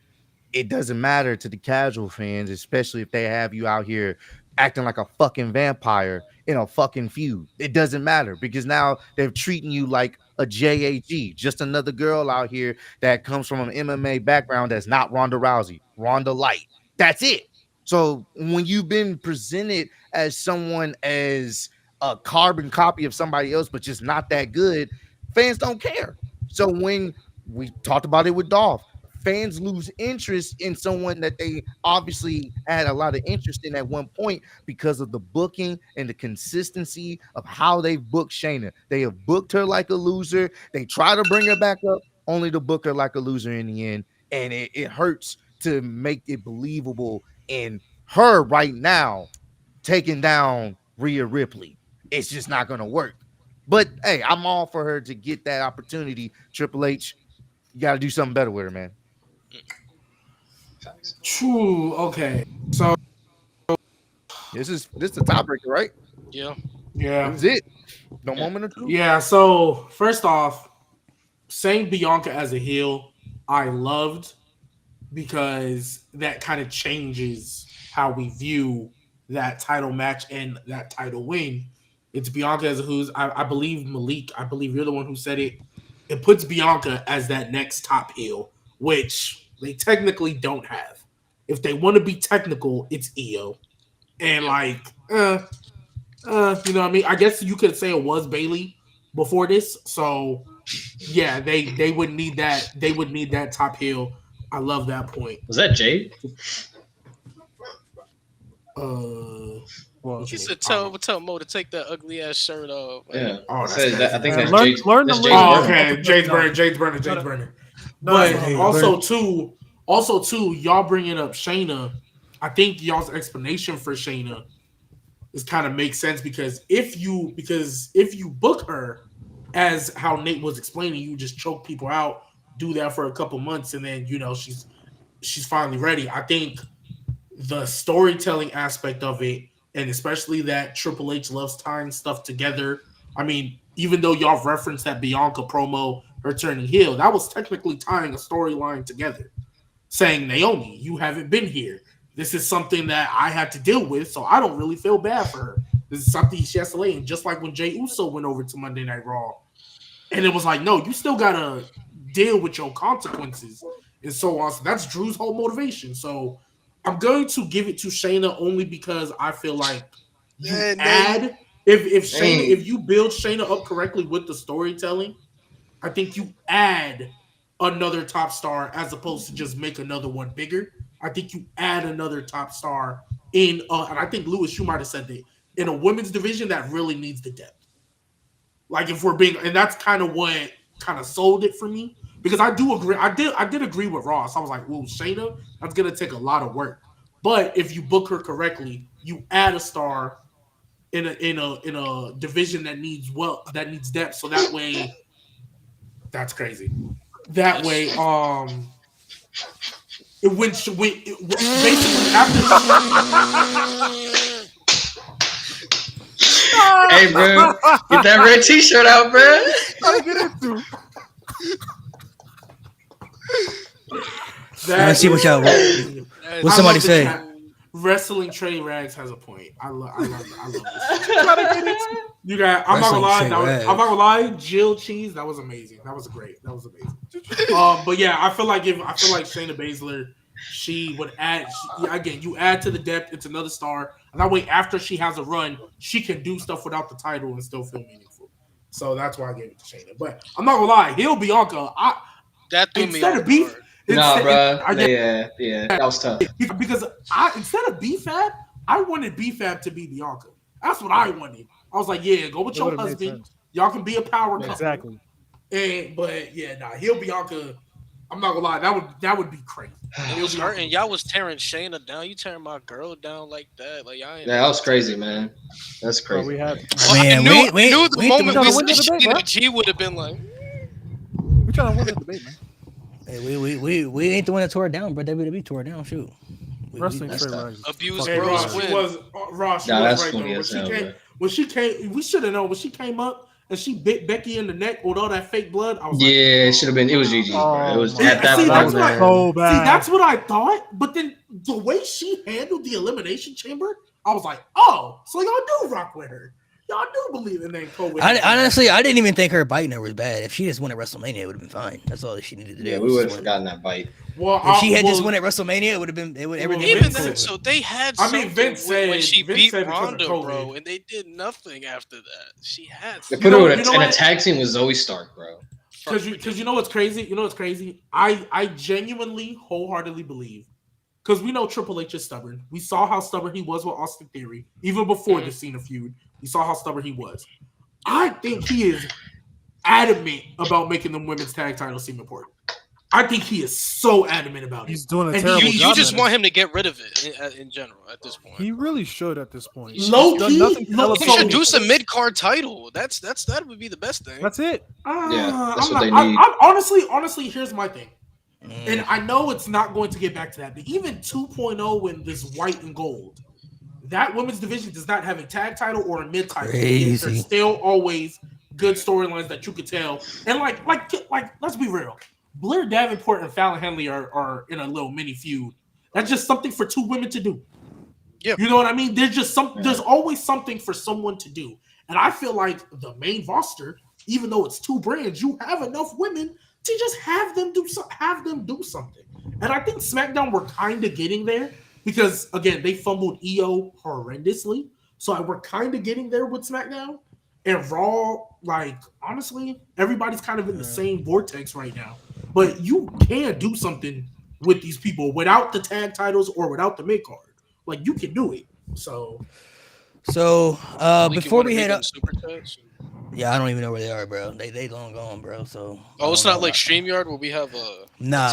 it doesn't matter to the casual fans, especially if they have you out here acting like a fucking vampire in a fucking feud. It doesn't matter because now they're treating you like a JAG, just another girl out here that comes from an MMA background that's not Ronda Rousey, Ronda Light. That's it. So when you've been presented as someone as a carbon copy of somebody else, but just not that good, fans don't care. So when we talked about it with Dolph, fans lose interest in someone that they obviously had a lot of interest in at one point because of the booking and the consistency of how they've booked Shayna. They have booked her like a loser. They try to bring her back up, only to book her like a loser in the end. And it hurts to make it believable in her right now taking down Rhea Ripley. It's just not going to work. But hey, I'm all for her to get that opportunity. Triple H, you got to do something better with her, man. True. Okay. So This is the tiebreaker, right? Yeah. yeah. This is it. No moment or two. Yeah, so first off, saying Bianca as a heel, I loved because that kind of changes how we view that title match and that title win. It's Bianca as a who's I believe Malik, I believe you're the one who said it. It puts Bianca as that next top heel, which they technically don't have. If they want to be technical, it's Io. And you know what I mean? I guess you could say it was Bailey before this. So yeah, they would need that. They would need that top heel. I love that point. Was that Jade? Well, He said, tell Mo to take that ugly ass shirt off. Yeah. Oh, I said that, I think Man, that's Jade. learn That's to Jade learn. Oh, Burner. okay. Jade's Burner. No, But hey, also too, y'all bringing up Shayna. I think y'all's explanation for Shayna is kind of makes sense because if you book her as how Nate was explaining, you just choke people out, do that for a couple months, and then she's finally ready. I think the storytelling aspect of it, and especially that Triple H loves tying stuff together. I mean, even though y'all referenced that Bianca promo, her turning heel, that was technically tying a storyline together, saying, Naomi, you haven't been here. This is something that I had to deal with, so I don't really feel bad for her. This is something she has to lay in, just like when Jey Uso went over to Monday Night Raw. And it was like, no, you still got to deal with your consequences and so on. So that's Drew's whole motivation. So I'm going to give it to Shayna only because I feel like you add if you build Shayna up correctly with the storytelling, I think you add another top star as opposed to just make another one bigger. I think you add another top star in, and I think Lewis, you might have said that in a women's division that really needs the depth. Like if we're being, and that's kind of what kind of sold it for me because I do agree. I did agree with Ross. I was like, "Whoa, Shayna, that's gonna take a lot of work." But if you book her correctly, you add a star in a division that needs depth. So that way, that's crazy. That way, it went basically after. Hey, bro, get that red T-shirt out, bro. I get into. Let's see what y'all. What somebody say? Wrestling Trey Rags has a point. I love this. You got. I'm not gonna lie. Jill Cheese. That was amazing. That was amazing. But yeah, I feel like Shayna Baszler, she would add. You add to the depth. It's another star, and that way, after she has a run, she can do stuff without the title and still feel meaningful. So that's why I gave it to Shayna. But I'm not gonna lie. Heel Bianca. That threw me instead off of beef. guard. Nah, bro. Yeah, that was tough. Because instead of BFAB, I wanted BFAB to be Bianca. That's what I wanted. I was like, yeah, go with your husband. Y'all can be a power couple. Exactly. But Heel Bianca, I'm not gonna lie, that would be crazy. It was hurting. Y'all was tearing Shayna down. You tearing my girl down like that. Like I ain't. Yeah, that was crazy, man. That's Bro, crazy. we had I Man, knew, we knew the we moment trying we to win said the debate, bro. Shayna, G would have been like, we trying to win the debate, man. Hey, we ain't the one that tore it down, but WWE tore it down. Shoot. Wrestling that's straight tough. rags. abuse Hey, bros Ross, win. she was Ross. She Nah, was that's right funny though. as hell, bro. When she came, we should have known. When she came up and she bit Becky in the neck with all that fake blood, I was like, Yeah, it should have been. It was GG, bro. It was my at that See, point. that's man. what I- so bad. See, that's what I thought. But then the way she handled the elimination chamber, I was like, oh, so y'all do rock with her. Y'all do believe in that COVID. Honestly, I didn't even think her biting her was bad. If she just won at WrestleMania, it would have been fine. That's all she needed to do. Yeah, we would have forgotten that bite. Well, If she had just well, won at WrestleMania, it would have been. It would everything. Well, would Even have been then, cool. so they had. I mean, Something Vince when said- she Vince beat said because of Ronda, COVID. bro, and they did nothing after that. She had. They to. put her you in know a what? tag team with Zoe Stark, bro. Because you know what's crazy? You know what's crazy? I genuinely, wholeheartedly believe, because we know Triple H is stubborn. We saw how stubborn he was with Austin Theory, even before the Cena feud. We saw how stubborn he was. I think he is adamant about making them women's tag titles seem important. I think he is so adamant about it. He's doing a And terrible You job. just at want it. him to get rid of it in general at this point. He really should at this point. He's Low done key, nothing to low- elevate He so- should do anything. some mid card title. That would be the best thing. That's it. Yeah, that's I'm what they not- need. I, honestly, here's my thing. And I know it's not going to get back to that, but even 2.0 in this white and gold, that women's division does not have a tag title or a mid title. Crazy. There's still always good storylines that you could tell. And like, let's be real. Blair Davenport and Fallon Henley are in a little mini feud. That's just something for two women to do. Yeah. You know what I mean? There's always something for someone to do. And I feel like the main roster, even though it's two brands, you have enough women to just have them do something. And I think SmackDown were kind of getting there because again they fumbled EO horrendously, so we're kind of getting there with SmackDown. And Raw, like honestly, everybody's kind of in the same vortex right now. But you can do something with these people without the tag titles or without the mid card. Like you can do it. So Like, you before wanna we make head them up, super chats? yeah, I don't even know where they are, bro. They long gone, bro. So Oh, it's I don't not know. like StreamYard where we have a. Nah.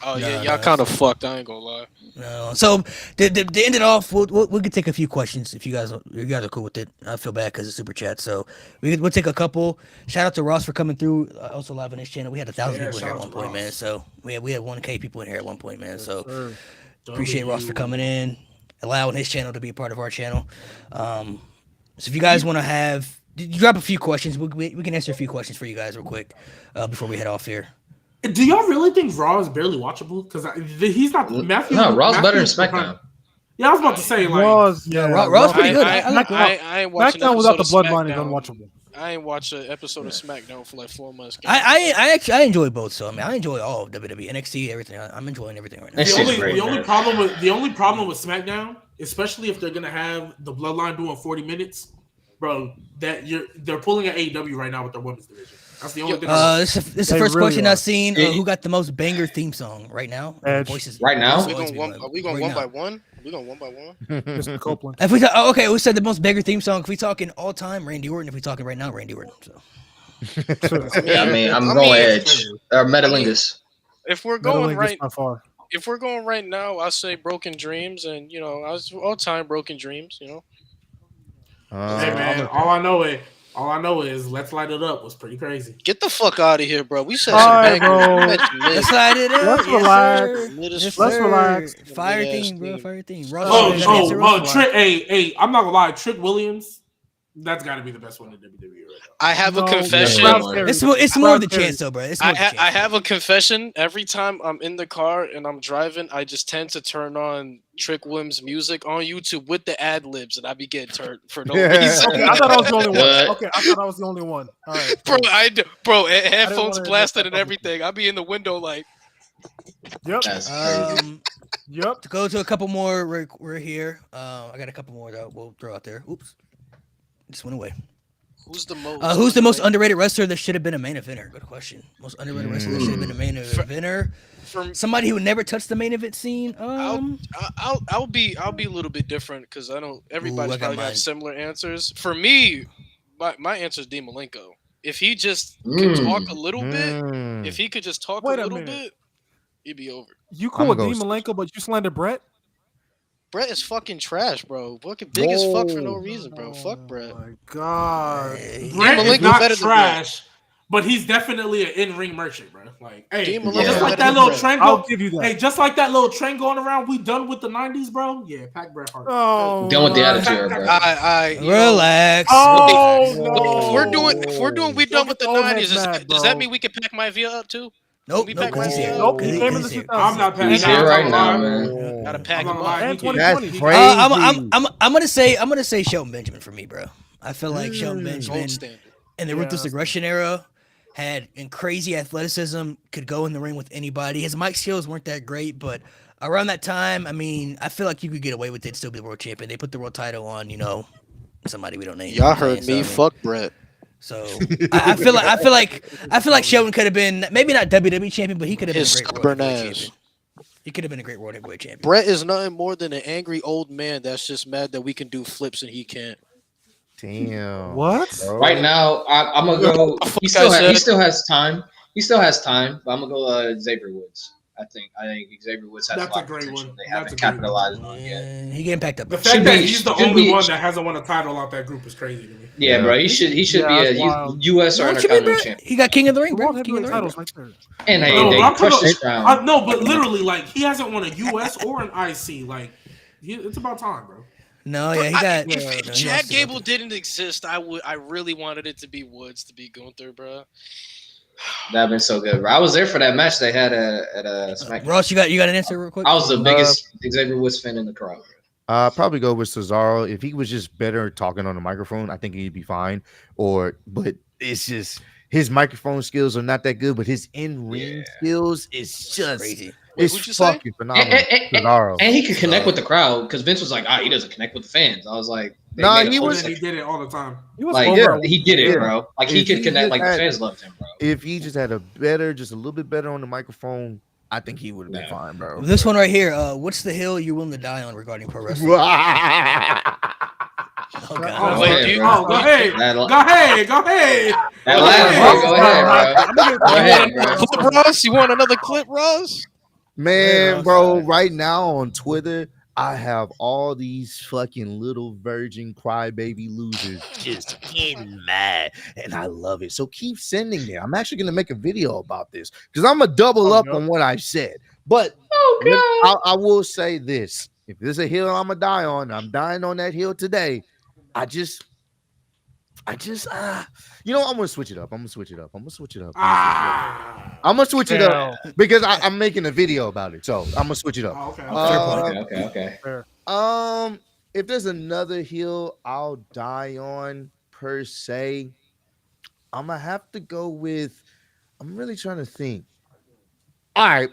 Oh yeah, Nah, y'all nah. kind of fucked. I ain't gonna lie. No. So to end it off, we could take a few questions if you guys are cool with it. I feel bad because it's super chat, so we'll take a couple. Shout out to Ross for coming through. Also live on his channel. We had 1,000 people in here at shout out one to point, Ross. man. So we had 1K people in here at one point, man. So Sir. appreciate Ross for coming in, allowing his channel to be a part of our channel. So if you guys want to drop a few questions, we can answer a few questions for you guys real quick before we head off here. do y'all really think Raw is barely watchable? Because he's not Matthew. No, Raw's better than Matthew's behind- SmackDown. Yeah, I was about to say like Raw's, yeah, Raw's pretty good. I ain't watching SmackDown without the episode of bloodline is SmackDown. unwatchable. I ain't watched an episode of SmackDown for like 4 months. I enjoy both. So I mean, I enjoy all of WWE, NXT, everything. I'm enjoying everything right now. That shit's great, the only man. problem with SmackDown, especially if they're gonna have the Bloodline doing 40 minutes, bro, they're pulling an AEW right now with their women's division. That's the only thing. This is the They first really question are. I've seen. Yeah. Who got the most banger theme song right now? Edge. Voices. Right now? Are we going Right one now. by one? We going one by one? Mr. Copeland. If we okay, we said the most banger theme song. If we talking all time, Randy Orton. If we talking right now, Randy Orton. So Yeah, I mean, I'm I going mean, Edge or Metalingus. If we're going Metalingus right, by far. if we're going right now, I say Broken Dreams, and I was all time Broken Dreams. hey man, all I know is Let's Light It Up was pretty crazy. Get the fuck out of here, bro. We said All some right, bangers. bro. You mentioned mid. let's slide it up. Let's yes, relax. sir. Mid as Yes, fuck. Let's sir. relax. Fire Mid-ass theme, bro. theme. Fire theme. Oh, Ross, you got an answer, Ross? Trick. Hey, I'm not gonna lie, Trick Williams, that's got to be the best one in WWE right now. I have a No, confession. yeah. It's more of the chance, though, bro. It's more the chance. I have a confession. Every time I'm in the car and I'm driving, I just tend to turn on Trick Williams music on YouTube with the ad libs, and I be getting turned for no reason. Okay, I thought I was the only one. What? Okay, I thought I was the only one. All right. Headphones wanna blasted admit and that. everything. I be in the window like, Yep. That's crazy. Yep. To go to a couple more, we're here. I got a couple more that we'll throw out there. Oops, just went away. who's the most? Who's the most underrated wrestler that should have been a main eventer? Good question. Most underrated wrestler that should have been a main eventer. From Somebody who never touched the main event scene. I'll be a little bit different because I don't. Everybody's I got probably mine. got similar answers. For me, my answer is Dean Malenko. If he just can talk a little bit, If he could just talk Wait a a little minute. bit, he'd be over. You cool with I'ma Dean go Malenko, but you slander Brett? Brett is fucking trash, bro. Fucking big as fuck for no Whoa. reason, bro. Fuck Brett. Oh my god. Brett is Malenko not better than trash, but he's definitely an in-ring merchant, bro. Like, hey, Dean Malenko just better like that than little Brett. trend. I'll give you that. Hey, just like that little trend going around. We done with the '90s, bro. Yeah, pack Bret Hart. Oh, Done with the my attitude era, bro. You know, Relax. Oh if no! we're doing we done Don't with the get the old heads 90s, mad, does that bro. mean we can pack my via up too? Nope, We nope, back 'cause he's right here. now? Nope, 'Cause he he- came in 'cause the he's here. 2000s. I'm not paying. He's here right now, man. Gotta pack I'm not him lying. up. He can- That's 2020. crazy. I'm gonna say Shelton Benjamin for me, bro. I feel like Shelton Benjamin Gold standard. in the Yeah. ruthless aggression era had crazy athleticism, could go in the ring with anybody. His mic skills weren't that great, but around that time, I mean, I feel like you could get away with it, still be the world champion. They put the world title on, somebody we don't name. Y'all You know what I'm heard saying? me. So, I mean, Fuck Brett. So I feel like Shelton could have been maybe not WWE champion, but he could have been His a great world stubborn heavyweight ass. champion. He could have been a great world heavyweight champion. Brett is nothing more than an angry old man that's just mad that we can do flips and he can't. Damn. What? bro. Right now, I'm gonna go. Fuck He I said. still has time. He still has time. But I'm gonna go Xavier Woods. I think Xavier Woods has That's a lot a of great potential. one. They That's haven't a great capitalized on yet. He getting packed up. The Should fact that be- he's the should only be- one that hasn't won a title out that group is crazy to me. Yeah, Yeah. bro. He should Yeah, be that's a wild. U.S. or What you mean, Intercontinental bro? champion. He got King of the Ring, The bro. world King of the heavyweight Ring. titles right there. And No, they but I'm crushed talking- this round. No, but literally, like he hasn't won a US or an IC. Like, it's about time, bro. No, yeah, he got. If no, he Chad lost it. Gable didn't exist, I really wanted it to be Woods to be Gunther, bro. That'd been so good, bro. I was there for that match they had at SmackDown. Ross, you got an answer real quick? I was the biggest Xavier Woods fan in the crowd. Probably go with Cesaro. If he was just better talking on the microphone, I think he'd be fine. But it's just his microphone skills are not that good, but his in-ring skills is just Crazy. Wait, who'd you say? fucking phenomenal. Cesaro. And he could connect with the crowd because Vince was like, he doesn't connect with the fans. I was like, they Nah, made a he whole was- And he second. did it all the time. He was Like, over. he did it, Yeah. bro. Like, he If could he connect. just Like, the had- fans loved him, bro. If he just had just a little bit better on the microphone, I think he would have been Yeah. fine, bro. This one right here. What's the hill you're willing to die on regarding pro wrestling? Oh, Oh, God. Go wait, ahead, do you- bro. Oh, go ahead. That Go ahead. Go ahead. that last one, go ahead, bro. Go ahead, bro. Clip Ross, you want another clip, Ross? Man, Yeah, bro, outside. right now on Twitter, I have all these fucking little virgin crybaby losers just getting mad, and I love it. So keep sending them. I'm actually gonna make a video about this because I'm gonna double up on what I said. But I will say this: if there's a hill I'm gonna die on, I'm dying on that hill today. I'm gonna switch it up. I'm gonna switch it up. I'm gonna switch it up because I'm making a video about it. So I'm gonna switch it up. Oh, okay. Okay. If there's another hill I'll die on per se, I'm gonna have to go with. I'm really trying to think. All right,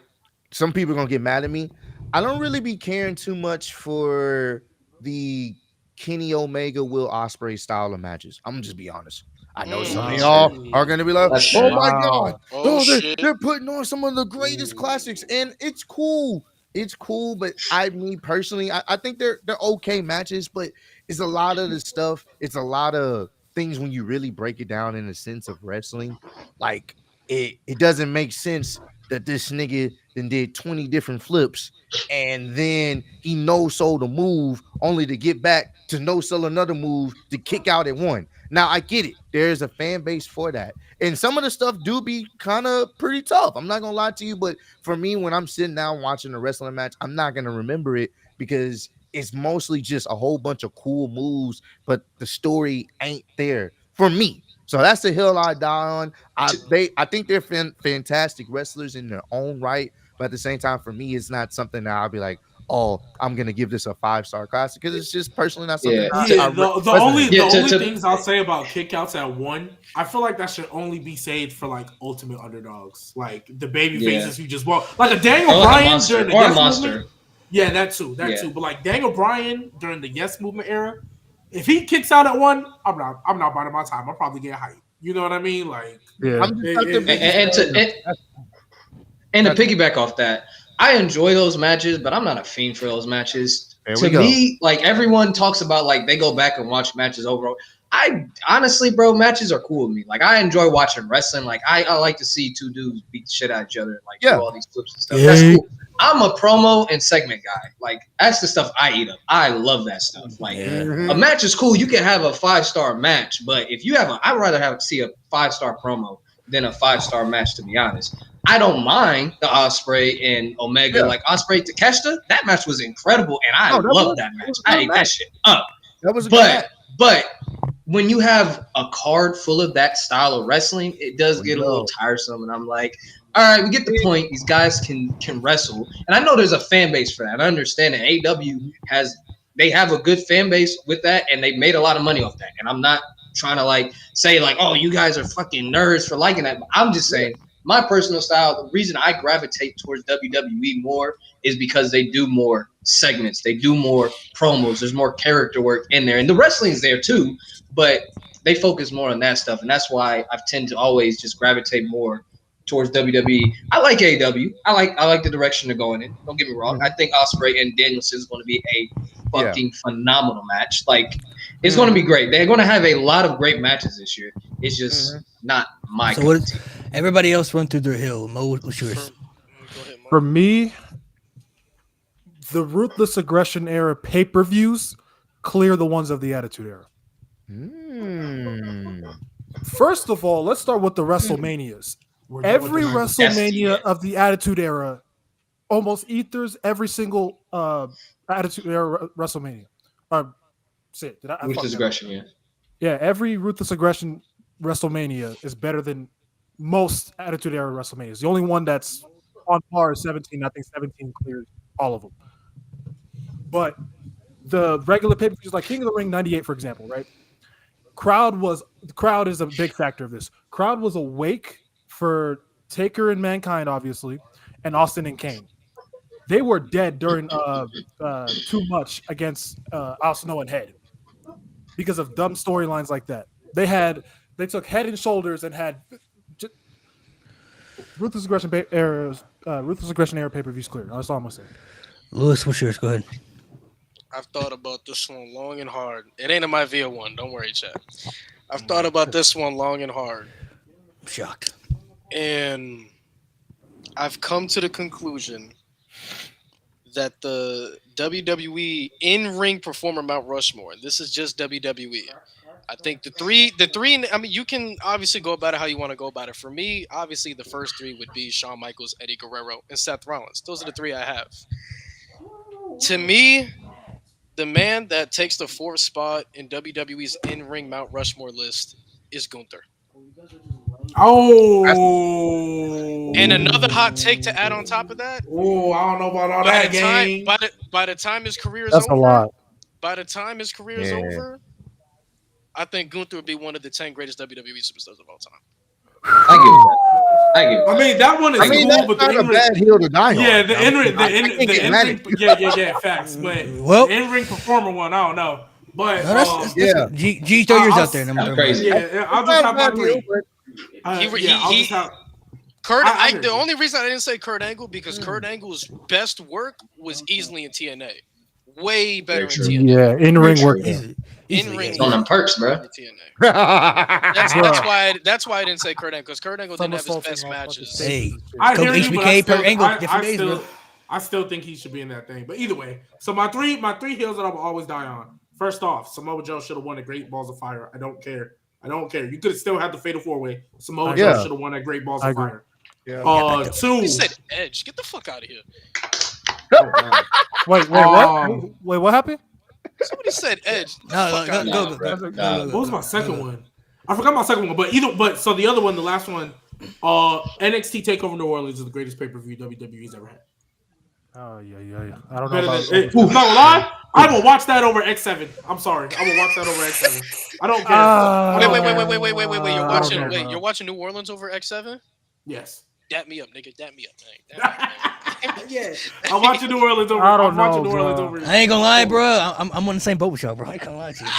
some people are gonna get mad at me. I don't really be caring too much for the Kenny Omega, Will Ospreay style of matches. I'm gonna just be honest. I know some of That's y'all fair. are gonna be like, That's "Oh fair. my Wow. god, Oh, shit. they're putting on some of the greatest classics," and it's cool. It's cool, but me personally, I think they're okay matches, but it's a lot of the stuff. It's a lot of things when you really break it down in the sense of wrestling. Like it doesn't make sense that this nigga then did 20 different flips and then he no-sold a move only to get back to no-sell another move to kick out at one. Now I get it. There's a fan base for that. And some of the stuff do be kind of pretty tough. I'm not gonna lie to you, but for me, when I'm sitting down watching a wrestling match, I'm not gonna remember it because it's mostly just a whole bunch of cool moves, but the story ain't there for me. So that's the hill I die on. I think they're fantastic wrestlers in their own right, but at the same time, for me, it's not something that I'll be like, oh, I'm gonna give this a 5-star classic because it's just personally not something. Yeah, the only to- things I'll say about kickouts at one, I feel like that should only be saved for like ultimate underdogs, like the baby faces who just walk, like a Daniel Or like a Bryan monster. during the Or a Yes monster. movement. Yeah, that too. But like Daniel Bryan during the Yes movement era, if he kicks out at one, I'm not buying my time. I'll probably get hyped. You know what I mean? Like, Yeah. I'm just not the biggest And to piggyback off that, I enjoy those matches, but I'm not a fiend for those matches. There to we go. me, like everyone talks about, like they go back and watch matches over. I honestly, bro, matches are cool with me. Like I enjoy watching wrestling. Like I like to see two dudes beat the shit out of each other and like Yeah. do all these flips and stuff. That's cool. I'm a promo and segment guy. Like that's the stuff I eat up. I love that stuff. Like Mhm. a match is cool. You can have a 5-star match, but if you have I'd rather see a 5-star promo than a 5-star match. To be honest, I don't mind the Ospreay and Omega. Yeah. Like Ospreay Takeshita, that match was incredible, and I No, that love was- that it match. was a I good ate that match. shit up. That was a good match. But when you have a card full of that style of wrestling, it does get a little No. tiresome. And I'm like, all right, we get the point. These guys can wrestle, and I know there's a fan base for that. I understand that AEW they have a good fan base with that, and they made a lot of money off that. And I'm not trying to like say like, oh, you guys are fucking nerds for liking that. But I'm just saying my personal style. The reason I gravitate towards WWE more is because they do more segments, they do more promos. There's more character work in there, and the wrestling's there too. But they focus more on that stuff, and that's why I tend to always just gravitate more towards WWE. I like AEW. I like the direction they're going in. Don't get me wrong. I think Ospreay and Danielson is going to be a fucking phenomenal match. Like it's going to be great. They're going to have a lot of great matches this year. It's just not my. So cup what? of tea. Everybody else run through their hill. Mo, what's yours? Go ahead, Mo. For me, the Ruthless Aggression era pay-per-views clear the ones of the Attitude Era. Mm. First of all, let's start with the WrestleManias. We're done with Every the night. WrestleMania Yes. of the Attitude Era almost ethers every single Attitude Era WrestleMania. Did I fucked Ruthless that up. aggression, yeah. Yeah, every Ruthless Aggression WrestleMania is better than most Attitude Era WrestleManias. The only one that's on par is 17. I think 17 clears all of them. But the regular pay-per-views like King of the Ring 98, for example, right? The crowd is a big factor of this. Crowd was awake for Taker and Mankind, obviously, and Austin and Kane. They were dead during Too Much against Al Snow and Head because of dumb storylines like that. They took Head and Shoulders and had Ruthless Aggression era pay-per-views clear. That's all I'm gonna say. Lewis, what's yours? Go ahead. I've thought about this one long and hard. It ain't in my VO1. Don't worry, chat. I've thought about this one long and hard. I'm shocked. And I've come to the conclusion that the WWE in-ring performer Mount Rushmore, and this is just WWE. I think the three, I mean, you can obviously go about it how you want to go about it. For me, obviously, the first three would be Shawn Michaels, Eddie Guerrero, and Seth Rollins. Those are the three I have. To me, the man that takes the fourth spot in WWE's in-ring Mount Rushmore list is Gunther. Oh, And another hot take to add on top of that. Oh, I don't know about all By that the time, game. by the time his career is That's over, a lot. by the time his career is Yeah. over, I think Gunther would be one of the 10 greatest WWE superstars of all time. I give it that. I give it I that. mean, that one is I mean, cool, that's but the not a in-ring, bad hill to die on. yeah, the in-ring, I can't get mad at you. yeah, facts. But Well- the in-ring performer one, I don't know. But No, that's Yeah. G, throw yours out there. and I'm That's gonna- crazy. yeah, I'll It's just not have a my bad hill, three. but I'll just have. Kurt, I hear the you. only reason I didn't say Kurt Angle because Kurt Angle's best work was easily in TNA, way better in true. TNA. Yeah, in-ring Very work. true. Easily, In ring It's on them perks, bro. in TNA. That's why I didn't say Kurt Angle because Kurt Angle didn't have his Somersaulting best off fucking matches. stages Hey. and shit. I Come hear you, but HBK per angle, different days, still, bro. I still think he should be in that thing. But either way, so my three hills that I will always die on. First off, Samoa Joe should have won at Great Balls of Fire. I don't care. You could have still had the Fatal 4-Way. Samoa Yeah. Joe should have won at Great Balls I of agree. Fire. Yeah. Two. He said Edge. Get the fuck out of here. Wait, Um, what happened? Somebody said Edge. No, Fuck go, outta go, here. go, go, go, What was my second one? I forgot my second one. But so the other one, the last one, NXT Takeover New Orleans is the greatest pay-per-view WWE's ever had. Oh yeah. I don't know Better about than it. No lie. I will watch that over X7. I'm sorry. I will watch that over X7. I don't care. Ah. Wait. You're I don't watching. know, Wait, bro. you're watching New Orleans over X7? Yes. Dap me up, nigga. Dap me up, man. Dap me up, man. Yeah, I'm watching New Orleans over. I don't I'm watching know, New Orleans bro. over. I ain't gonna lie, bro. I'm on the same boat with y'all, bro. I ain't gonna lie to you.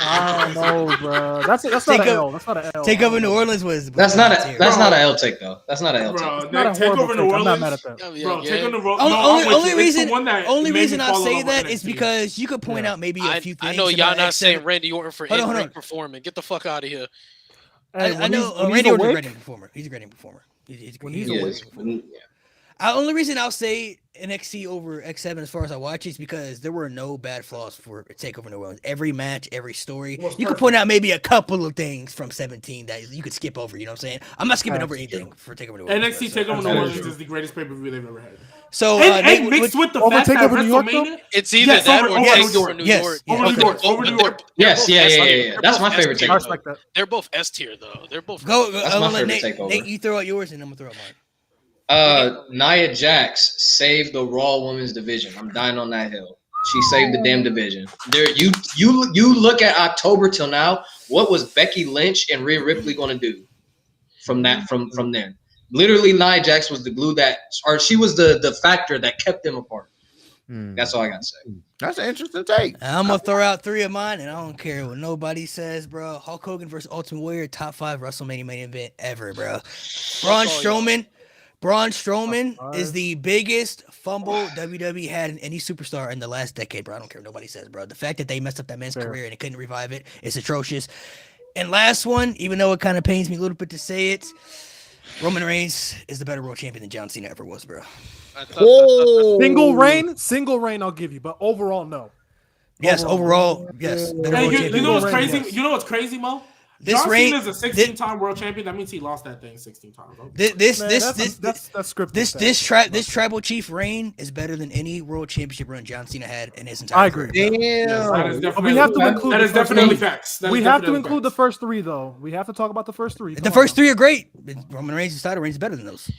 I don't know, bro. That's not Take an up- L. That's not an L. Take over New Orleans was. That's not a terrible. that's not an L take though. That's not an L take. Bro, It's not a take horrible over take. New I'm not mad Orleans. at that. Oh, yeah, Bro, yeah. take over New Orleans. Only- No, only- I'm with only you. It's the reason- one that Only made me reason I'll fall in say love with that is NXT. because you could point Yeah. out maybe a few things. I know y'all about not X7. saying Randy Orton for Hold on, hold in-ring on. performing. Get the fuck out of here. Hey, I when know he's- when Randy he's Orton's a awake, great performer. He's a great performer. He's When he's he's a awake. great performer. Only reason I'll say NXT over X7 as far as I watch is because there were no bad flaws for Takeover New Orleans. Every match, every story. It was You could perfect. point out maybe a couple of things from 17 that you could skip over. You know what I'm saying? I'm not skipping That's over anything for Takeover New Orleans. NXT bro. Takeover New That is Orleans true. is the greatest pay-per-view they've ever had. So And Nate, mixed with the Over fact that Takeover New York, though? WrestleMania, It's either Yes, that over- or over Takeover New York. New Yes, York. yes. Over But New they're York, both- over but New they're- York. they're Yes, both yeah, S yeah, tier. yeah, yeah. They're That's both my S favorite tier, I takeover. though. respect that. They're both S tier though. They're both go, That's my favorite Nate, takeover. Nate, you throw out yours and I'm gonna throw out mine. Nia Jax saved the Raw Women's division. I'm dying on that hill. She saved the damn division. There, you look at October till now. What was Becky Lynch and Rhea Ripley going to do from then? Literally, Nia Jax was the glue she was the factor that kept them apart. That's all I got to say. That's an interesting take. I'm gonna throw out 3 of mine, and I don't care what nobody says, bro. Hulk Hogan versus Ultimate Warrior, top 5 WrestleMania main event ever, bro. Braun Strowman is the biggest fumble WWE had in any superstar in the last decade, bro. I don't care what nobody says, bro. The fact that they messed up that man's Fair. career and they couldn't revive it is atrocious. And last one, even though it kind of pains me a little bit to say it, Roman Reigns is the better world champion than John Cena ever was, bro. Whoa. Single reign, I'll give you, but overall, no. Yes, overall, yes. Better Hey, world you champion. know what's Reigns, crazy? yes. You know what's crazy, Mo? This John reign- Cena's a 16-time world champion. That means he lost that thing 16 times. Bro. This Man, that's scripted. This tribal chief reign is better than any world championship run John Cena had in his entire I agree. career. That is Damn. definitely, we have to that- include that the is first definitely three. facts. That We is have to definitely include the facts. first 3, though. We have to talk about the first 3. The Come first on 3 are great. Roman Reigns' title reign is better than those.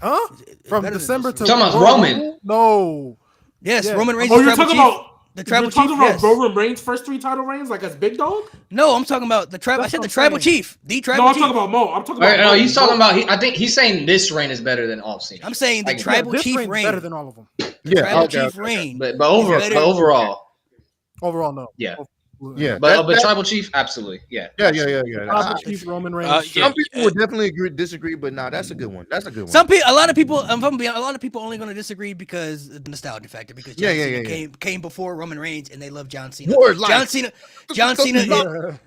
now. Huh? From better than December those. to Talking about Royal Roman. Rumble? No. Yes, Yeah. Roman Reigns. Oh, is you're tribal talking chief. about The you're tribal talking chief. about Yes. Roman Reigns' first 3 title reigns, like as big dog. No, I'm talking about the tribal. I That's said what the I'm tribal saying. chief. The tribal No, I'm chief. talking about Mo. I'm talking All right, about. no, Mo. he's talking about. I think he's saying this reign is better than all of Cena. I'm saying the I get it. tribal this chief reign's reign. better than all of them. The tribal chief reign. But overall, Overall, no. Yeah. Yeah. but that- tribal chief, absolutely, yeah. yeah. Tribal Chief Roman Reigns. Yeah. Some people would definitely disagree, but nah, that's a good one. That's a good one. A lot of people, if I'm being honest, a lot of people only going to disagree because of the nostalgia factor. Because John Cena came before Roman Reigns, and they love John Cena. Word life.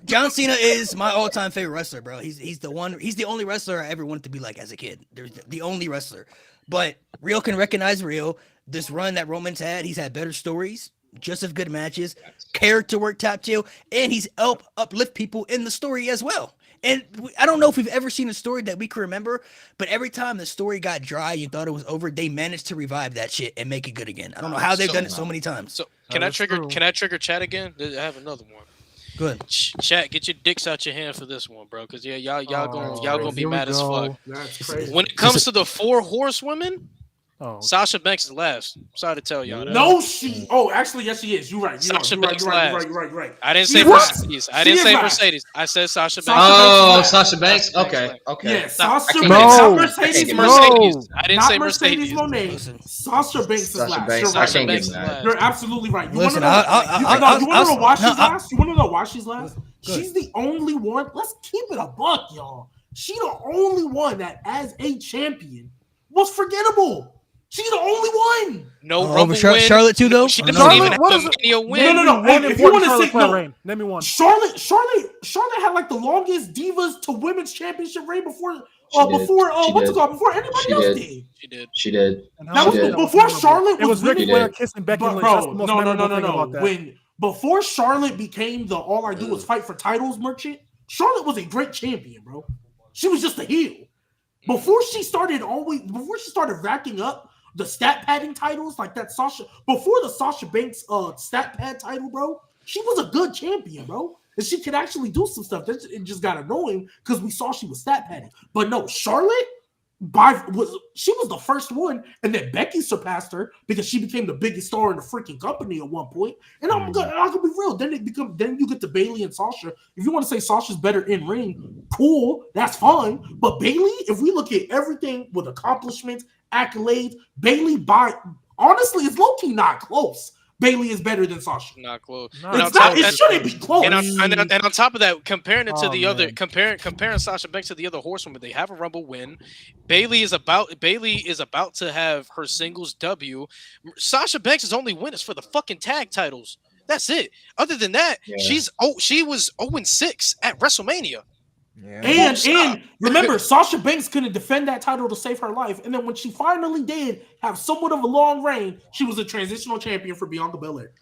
John Cena is my all-time favorite wrestler, bro. He's the one. He's the only wrestler I ever wanted to be like as a kid. There's the only wrestler. But real can recognize real. This run that Roman's had, he's had better stories, just as good matches, character work top tier, and he's uplift people in the story as well. And I don't know if we've ever seen a story that we can remember, but every time the story got dry, you thought it was over, they managed to revive that shit and make it good again. I don't know how they've done it so many times. So can I That's trigger? true. Can I trigger chat again? I have another one. Good. Chat, get your dicks out your hand for this one, bro. Because yeah, y'all Oh, gonna be here we mad as go. fuck. That's crazy. When it comes to the 4 horsewomen, Oh, Sasha Banks is last. Sorry to tell y'all that. No, she. Oh, actually, yes, she is. You're right. You're Sasha right. Banks You're right. last. You're right. I didn't She say is last. Mercedes. I She didn't is say last. Mercedes. I said Sasha Banks. Sasha Oh, Banks is Sasha Banks. Sasha Banks Okay, last. okay. Yeah, I Sasha can't Banks. get Not it. Mercedes. It's No. Mercedes. I didn't Not say Mercedes Mercedes. Monet. Listen. Sasha Banks is Sasha last. Banks, You're I right. can't get Banks mad. last. You're absolutely right. You Listen, want to know why she's no, I- last? You want to know why she's last? Good. She's the only one. Let's keep it a buck, y'all. She's the only one that, as a champion, was forgettable. She's the only one. No over Rumble win. Charlotte too, though. She I don't doesn't know. even have What the is it? Mania win. No. One Hey, if you important wanna Charlotte say- Flair no. reign. Name me one. Charlotte had like the longest Divas to Women's Championship reign before did. before She before anybody She else did. did. She did. She did. And That how was She did. before Charlotte It was was Ric She Flair did. kissing Becky But Lynch. That's the bro, most no. memorable thing about that. When before Charlotte became the all I do is fight for titles merchant, Charlotte was a great champion, bro. She was just a heel. Before she started racking up the stat padding titles like that before the Sasha Banks stat pad title, bro, she was a good champion, bro. And she could actually do some stuff. It just got annoying because we saw she was stat padding. But no, Charlotte She was the first one, and then Becky surpassed her because she became the biggest star in the freaking company at one point. And I'm gonna be real. Then you get to Bayley and Sasha. If you want to say Sasha's better in ring, cool, that's fine. But Bayley, if we look at everything with accomplishments, accolades, Bayley honestly is low key not close. Bayley is better than Sasha. Not close. No. It shouldn't be close. And on top of that, comparing it to Oh, the other, man. comparing Sasha Banks to the other horsewomen, they have a Rumble win. Bayley is about to have her singles W. Sasha Banks' only win is for the fucking tag titles. That's it. Other than that, she was 0-6 at WrestleMania. Yeah. And remember, Sasha Banks couldn't defend that title to save her life. And then when she finally did have somewhat of a long reign, she was a transitional champion for Bianca Belair.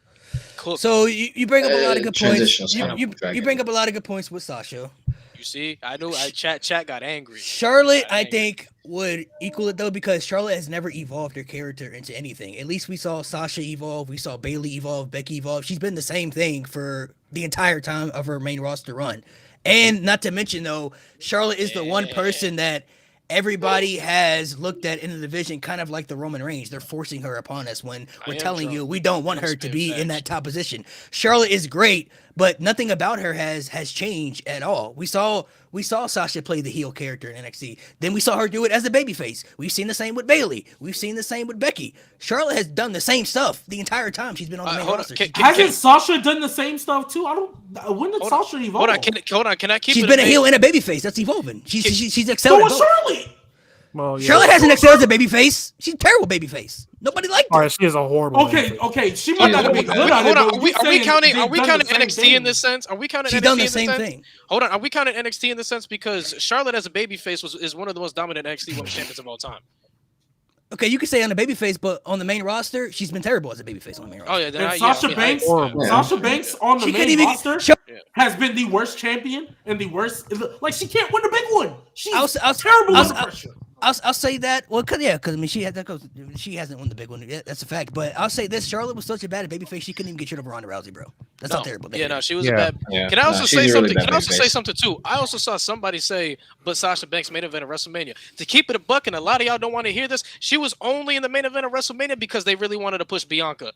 Cool. So you bring up a lot of good points. Transitional's kind of You dragging. bring up a lot of good points with Sasha. You see, I knew chat got angry. Charlotte, Got I angry. think, would equal it though, because Charlotte has never evolved her character into anything. At least we saw Sasha evolve, we saw Bayley evolve, Becky evolve. She's been the same thing for the entire time of her main roster run. And not to mention though, Charlotte is the one person that everybody has looked at in the division kind of like the Roman Reigns. They're forcing her upon us when we're am telling drunk. you we don't want her That's to been be in facts. that top position. Charlotte is great, but nothing about her has changed at all. We saw Sasha play the heel character in NXT. Then we saw her do it as a babyface. We've seen the same with Bayley. We've seen the same with Becky. Charlotte has done the same stuff the entire time she's been on the main hold on. roster. Hasn't Sasha done the same stuff too? When did Sasha evolve? Hold on. Can I keep She's it been a base? heel and a babyface. That's evolving. She's So excelled at was both. Charlotte. Well, yeah. Charlotte hasn't excelled as a babyface. She's a terrible babyface. Nobody liked her. All right, she is a horrible. Okay, babyface. okay. She might not have been good at it. Hold on. but Are we saying counting? they've Are we done counting the same NXT in thing. this sense? Are we counting? She's NXT done the in this same sense? thing. Hold on. Are we counting NXT in this sense? Because Charlotte as a babyface is one of the most dominant NXT women's champions of all time. Okay, you could say on the babyface, but on the main roster, she's been terrible as a babyface on the main roster. Oh yeah. Then And I Sasha Banks, Horrible. Sasha Banks on the She couldn't main even roster show- has been the worst champion and the worst. Like she can't win the big one. She's I'll- terrible I'll- under pressure. I'll say that. Well, cause I mean, she hasn't won the big one yet. That's a fact. But I'll say this: Charlotte was such a bad babyface, she couldn't even get rid of Ronda Rousey, bro. That's how terrible. Yeah, no, she was Yeah. a bad. Yeah. Can I also she's say a really something? bad Can I also say babyface. something too? I also saw somebody say, "But Sasha Banks main event of WrestleMania." To keep it a buck, and a lot of y'all don't want to hear this. She was only in the main event of WrestleMania because they really wanted to push Bianca.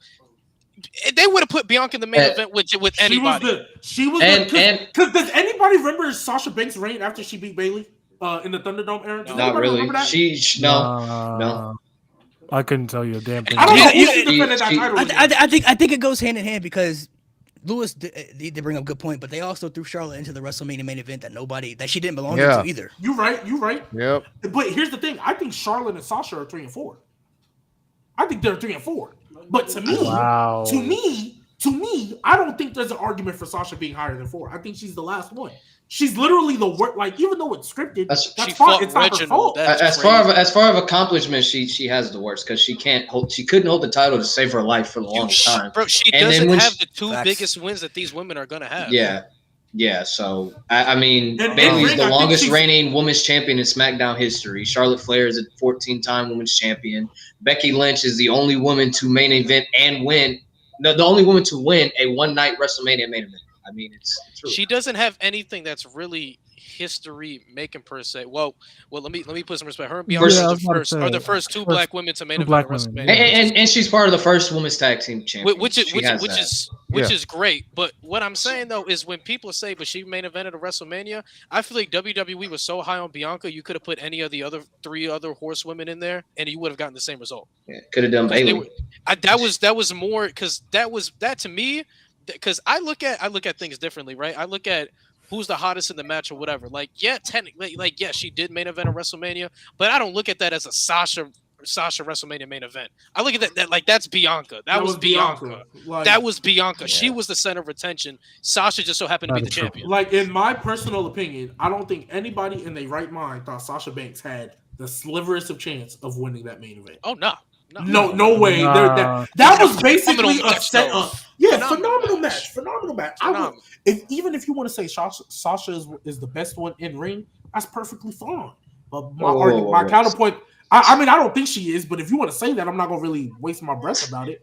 They would have put Bianca in the main event with anybody. She was And- because does anybody remember Sasha Banks' reign after she beat Bayley in the Thunderdome era? Does Not anybody really. remember that? No. I couldn't tell you a damn thing. I don't know You- who she defended that she- title. I think it goes hand in hand because Lewis did bring up a good point, but they also threw Charlotte into the WrestleMania main event that she didn't belong Yeah. into either. You're right. Yep. But here's the thing: I think Charlotte and Sasha are 3 and 4. I think they're 3 and 4. But to me, Wow. to me, I don't think there's an argument for Sasha being higher than 4. I think she's the last one. She's literally the worst. Like even though it's scripted, That's- that's She fine. fought It's not her Reginald. fault. That's As crazy. far of accomplishments, she has the worst because she couldn't hold the title to save her life for the longest time. Bro, she And then doesn't when have she- the two Facts. biggest wins that these women are gonna have. Yeah. So I mean, And Bayley's ring, the I think longest she's- reigning women's champion in SmackDown history. Charlotte Flair is a 14-time women's champion. Becky Lynch is the only woman to main event and win. No, the only woman to win a one-night WrestleMania main event. I mean, it's true. She doesn't have anything that's really history making per se. Well, let me put some respect. Her and Bianca Yeah, I are was about to the say, first two first black women to main two event black of women. WrestleMania. and she's part of the first women's tag team champion. Which She has that. is great. But what I'm saying though is when people say, but she main evented a WrestleMania, I feel like WWE was so high on Bianca, you could have put any of the other 3 other horsewomen in there, and you would have gotten the same result. Could have done 'Cause they Bayley. were- that was more because that to me, because I look at things differently, right? I look at who's the hottest in the match or whatever. Like, yeah, technically, like, yeah, she did main event a WrestleMania, but I don't look at that as a Sasha WrestleMania main event. I look at that like that's Bianca. That was Bianca. Like, That was Bianca. Yeah. She was the center of attention. Sasha just so happened to be the That is true. champion. like in my personal opinion, I don't think anybody in their right mind thought Sasha Banks had the sliverest of chance of winning that main event. Oh no. No way. Nah. That was basically Phenomenal a match, set though. up. Yeah, Phenomenal phenomenal match. Phenomenal. Even if you want to say Sasha is the best one in ring, that's perfectly fine. But my Whoa, argument, whoa, my whoa. counterpoint, I mean, I don't think she is, but if you want to say that, I'm not gonna really waste my breath about it.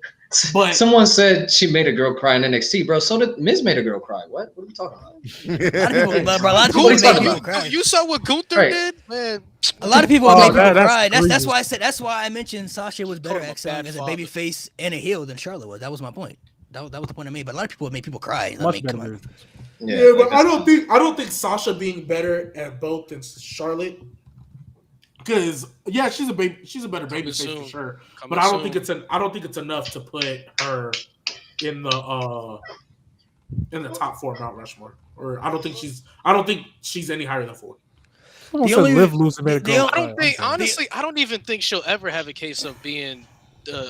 But Someone said she made a girl cry in NXT, bro. So did Miz made a girl cry. What are we talking about? A lot of people, bro, a lot of people What are you made talking people about? cry. You saw what Gunther Right. did, man. A lot of people Oh, made people that's cry. That's egregious. why I said. That's why I mentioned Sasha was better Call him a at bad as a father. baby face and a heel than Charlotte was. That was my point. That was the point I made. But a lot of people made people cry. I Much mean, better. come on. yeah, but like I don't think Sasha being better at both than Charlotte. Because she's a better baby face soon. for sure. Coming But I don't soon. think it's enough to put her in the top 4 Mount Rushmore. Or I don't think she's any higher than 4. Someone The said only- Liv lose and made a the girl only- I cry. don't think, I'm sorry. honestly, I don't even think she'll ever have a case of being.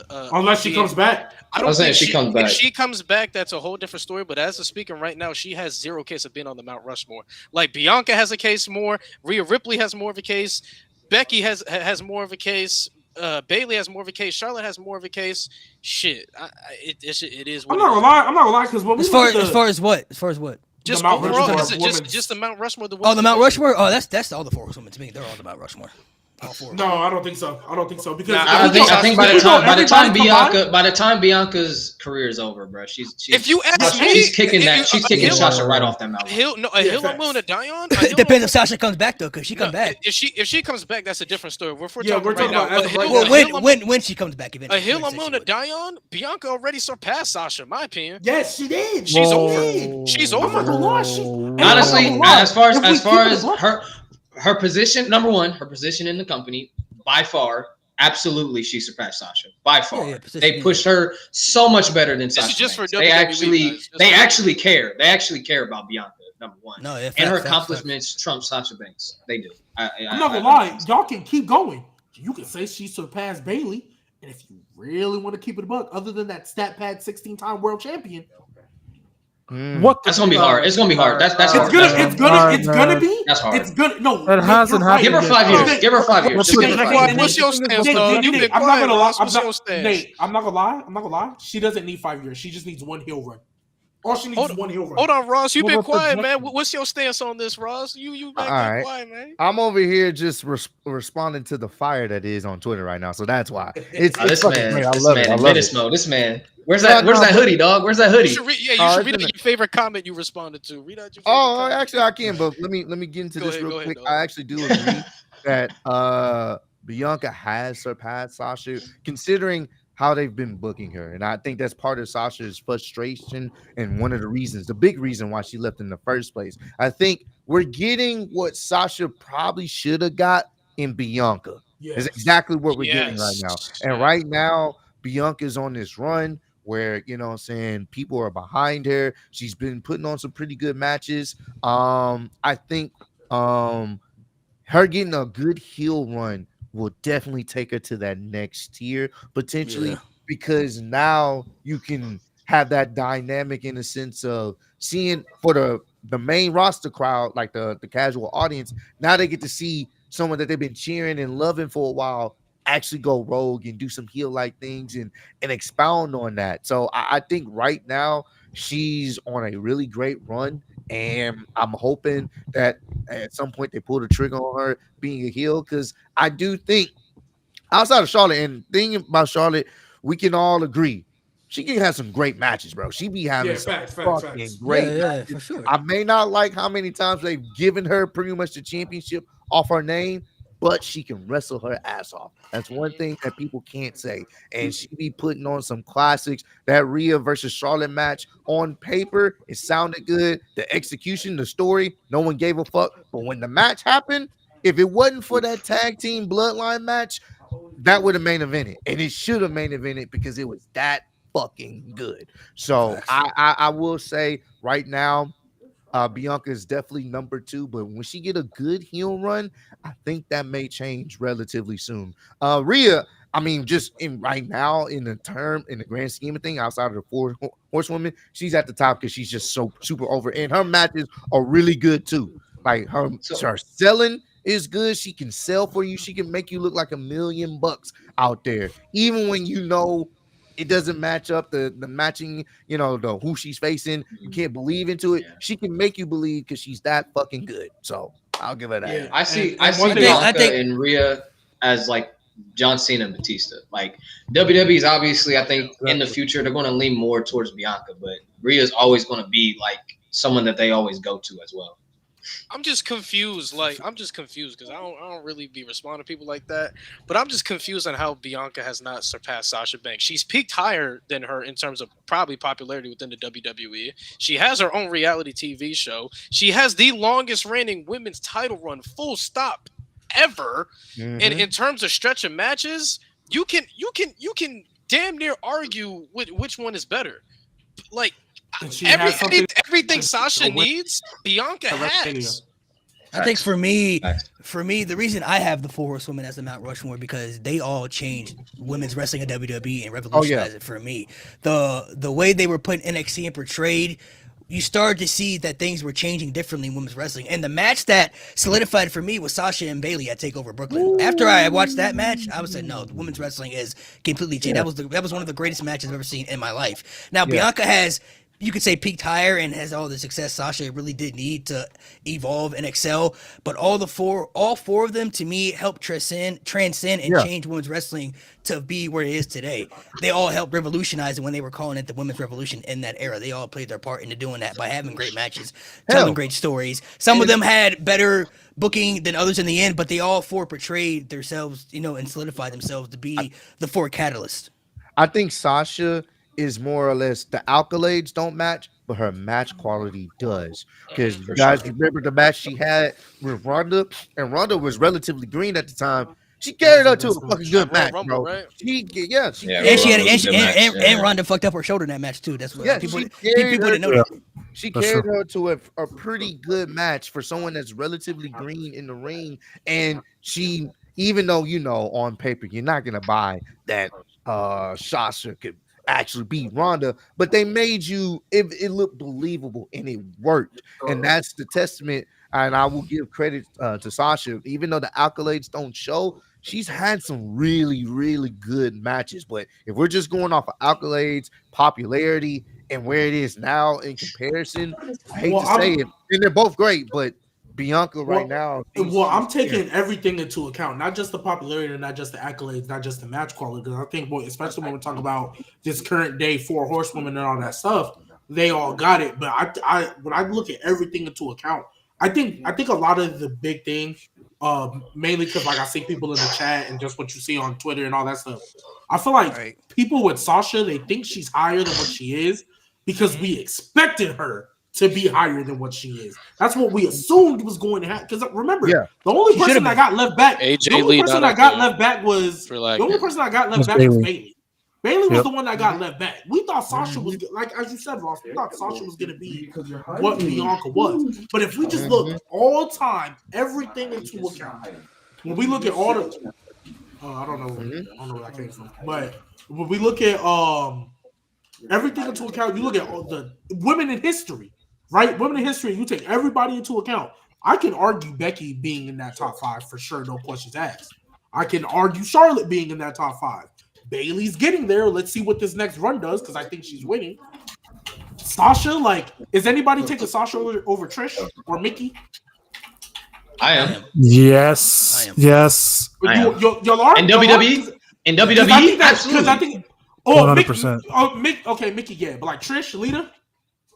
Unless she being- comes back. I don't was saying think she comes back. If she comes back, that's a whole different story. But as of speaking right now, she has zero case of being on the Mount Rushmore. Like Bianca has a case more. Rhea Ripley has more of a case. Becky has more of a case. Bailey has more of a case. Charlotte has more of a case. Shit, it is. I'm What not it is. gonna lie, because when we As far look at as what? Just the Mount overall, Rushmore just the Mount Rushmore. The Oh, the women's Mount division. Rushmore. Oh, that's all the 4 women to me. They're all the Mount Rushmore. All 4. No, I don't think so. Because Nah, I think by the time Bianca's career is over, bro, she's If you ask me, she's kicking Hill- Sasha right off that mountain. Hill facts. Moon Dion. It depends if Sasha comes back though, because she comes back. If she comes back, that's a different story. We're Yeah, talking we're right talking now. about as But of Hill- right Well, Hill- when she comes back eventually. A Hill Like I said she Mona would. Dion, Bianca already surpassed Sasha, in my opinion. Yes, she did. She's Whoa. over. She's I'm over. not gonna lie. Honestly, I'm not gonna lie. as far If we as keep it a buck- her position, number one, her position in the company, by far, absolutely, she surpassed Sasha by far. Yeah, position, they yeah. pushed her so much better than This Sasha. is just for Banks. WWE guys. They actually care. They actually care about Bianca. Number one, No, yeah, and her facts. accomplishments trump Sasha Banks. They do. I'm not gonna lie. Y'all can keep going. You can say she surpassed Bailey, and if you really want to keep it a buck, other than that stat pad 16-time world champion, What? That's gonna be hard. It's gonna be hard. That's it's hard. gonna hard, be. That's hard. It's gonna no. It hasn't you're right. Give her happened 5 yet. years. Give her 5 years. What's Just your- give her 5 Why- years. what's your stance, Nate, dog? Nate, You've Nate, been I'm not quiet, gonna lie. Ross. What's your stance? Nate, I'm not gonna lie. She doesn't need 5 years. She just needs one heel run. All she needs Hold is one heel run. Hold on, Ross. You've What been about quiet, man. projection? What's your stance on this, Ross? You back All there right. quiet, man. I'm over here just responding to the fire that is on Twitter right now, so that's why. It's This fucking man, great. I this love man it. I in love menace it. mode. This man. Where's No, that no, hoodie, dog? Where's that You hoodie? should read, you Oh, should it's read in your favorite comment you responded to. Read out your favorite Oh, comment. actually, I can, but let me get into Go this ahead, real go ahead, quick. go I ahead. actually do agree that Bianca has surpassed Sasha, considering how they've been booking her, and I think that's part of Sasha's frustration and one of the reasons, the big reason why she left in the first place. I think we're getting what Sasha probably should have got in Bianca. Yes. Is exactly what we're getting right now. Yes. And right now, Bianca's on this run where, you know what I'm saying, people are behind her. She's been putting on some pretty good matches. I think her getting a good heel run will definitely take her to that next tier, potentially, Yeah. because now you can have that dynamic in the sense of seeing for the main roster crowd, like the casual audience. Now they get to see someone that they've been cheering and loving for a while actually go rogue and do some heel like things and expound on that. So I think right now she's on a really great run, and I'm hoping that at some point they pull the trigger on her being a heel, because I do think outside of Charlotte, and thinking about Charlotte, we can all agree she can have some great matches, bro. She be having Yeah, some facts, fucking facts. great Yeah, matches. for sure. I may not like how many times they've given her pretty much the championship off her name, but she can wrestle her ass off. That's one thing that people can't say. And she be putting on some classics. That Rhea versus Charlotte match on paper, it sounded good. The execution, the story, no one gave a fuck. But when the match happened, if it wasn't for that tag team bloodline match, that would have main evented. And it should have main evented because it was that fucking good. So I will say right now, Bianca is definitely number 2, but when she get a good heel run, I think that may change relatively soon. Rhea, I mean, just in right now in the grand scheme of thing, outside of the 4 horsewomen, she's at the top because she's just so super over, and her matches are really good too. Like her selling is good. She can sell for you. She can make you look like $1 million out there, even when you know it doesn't match up the matching, you know, the who she's facing. You can't believe into it. Yeah. She can make you believe because she's that fucking good. So I'll give her that. Yeah. I see And one thing- Bianca I think- and Rhea as like John Cena and Batista. Like WWE is obviously, I think in the future they're going to lean more towards Bianca, but Rhea's always going to be like someone that they always go to as well. I'm just confused. Like, I'm just confused because I don't really be responding to people like that. But I'm just confused on how Bianca has not surpassed Sasha Banks. She's peaked higher than her in terms of probably popularity within the WWE. She has her own reality TV show. She has the longest reigning women's title run, full stop, ever. And in terms of stretch of matches, you can damn near argue which one is better. Like, everything Sasha needs, Bianca has. I think for me, the reason I have the 4 Horsewomen as the Mount Rushmore because they all changed women's wrestling in WWE and revolutionized it for me. The way they were put in NXT and portrayed, you started to see that things were changing differently in women's wrestling. And the match that solidified for me was Sasha and Bayley at TakeOver Brooklyn. After I watched that match, I was like, no, women's wrestling is completely changed. That was one of the greatest matches I've ever seen in my life. Now Bianca has, you could say, peaked higher and has all the success Sasha really did need to evolve and excel. But all four of them, to me, helped transcend and change women's wrestling to be where it is today. They all helped revolutionize it when they were calling it the women's revolution in that era. They all played their part into doing that by having great matches, telling great stories. Some of them had better booking than others in the end, but they all 4 portrayed themselves, and solidified themselves to be the 4 catalysts. I think Sasha is more or less, the accolades don't match, but her match quality does. Because you guys remember the match she had with Ronda, and Ronda was relatively green at the time. She carried her to a fucking good match, bro. Right? And Ronda fucked up her shoulder in that match too. That's what people didn't know. She carried her to a pretty good match for someone that's relatively green in the ring, and she, even though on paper you're not gonna buy that Sasha could actually beat Ronda, but they made it looked believable and it worked, and that's the testament. And I will give credit to Sasha, even though the accolades don't show, she's had some really, really good matches. But if we're just going off of accolades, popularity, and where it is now in comparison, I hate to say it, and they're both great, but Bianca now. I'm taking everything into account, not just the popularity, not just the accolades, not just the match quality. Because I think, especially when we talk about this current day 4 Horsewomen and all that stuff, they all got it. But I when I look at everything into account, I think a lot of the big thing, mainly because I see people in the chat and just what you see on Twitter and all that stuff. I feel like people with Sasha, they think she's higher than what she is because we expected her to be higher than what she is. That's what we assumed was going to happen. Because remember, the only person that got left back, was Bayley. Bayley was the one that got left back. We thought Sasha was, like as you said, Ross, we thought Sasha was going to be what Bianca was. But if we just look all time, everything into account, when we look at all the, I don't know where that came from, but when we look at everything into account, you look at all the women in history. Right? Women in history, you take everybody into account. I can argue Becky being in that top 5 for sure, no questions asked. I can argue Charlotte being in that top 5. Bayley's getting there. Let's see what this next run does because I think she's winning. Sasha, is anybody taking Sasha over Trish or Mickey? I am. Yes. Yes. Y'all are? In WWE? In WWE? Absolutely. I think 100%. Mickey, yeah. But Trish, Lita?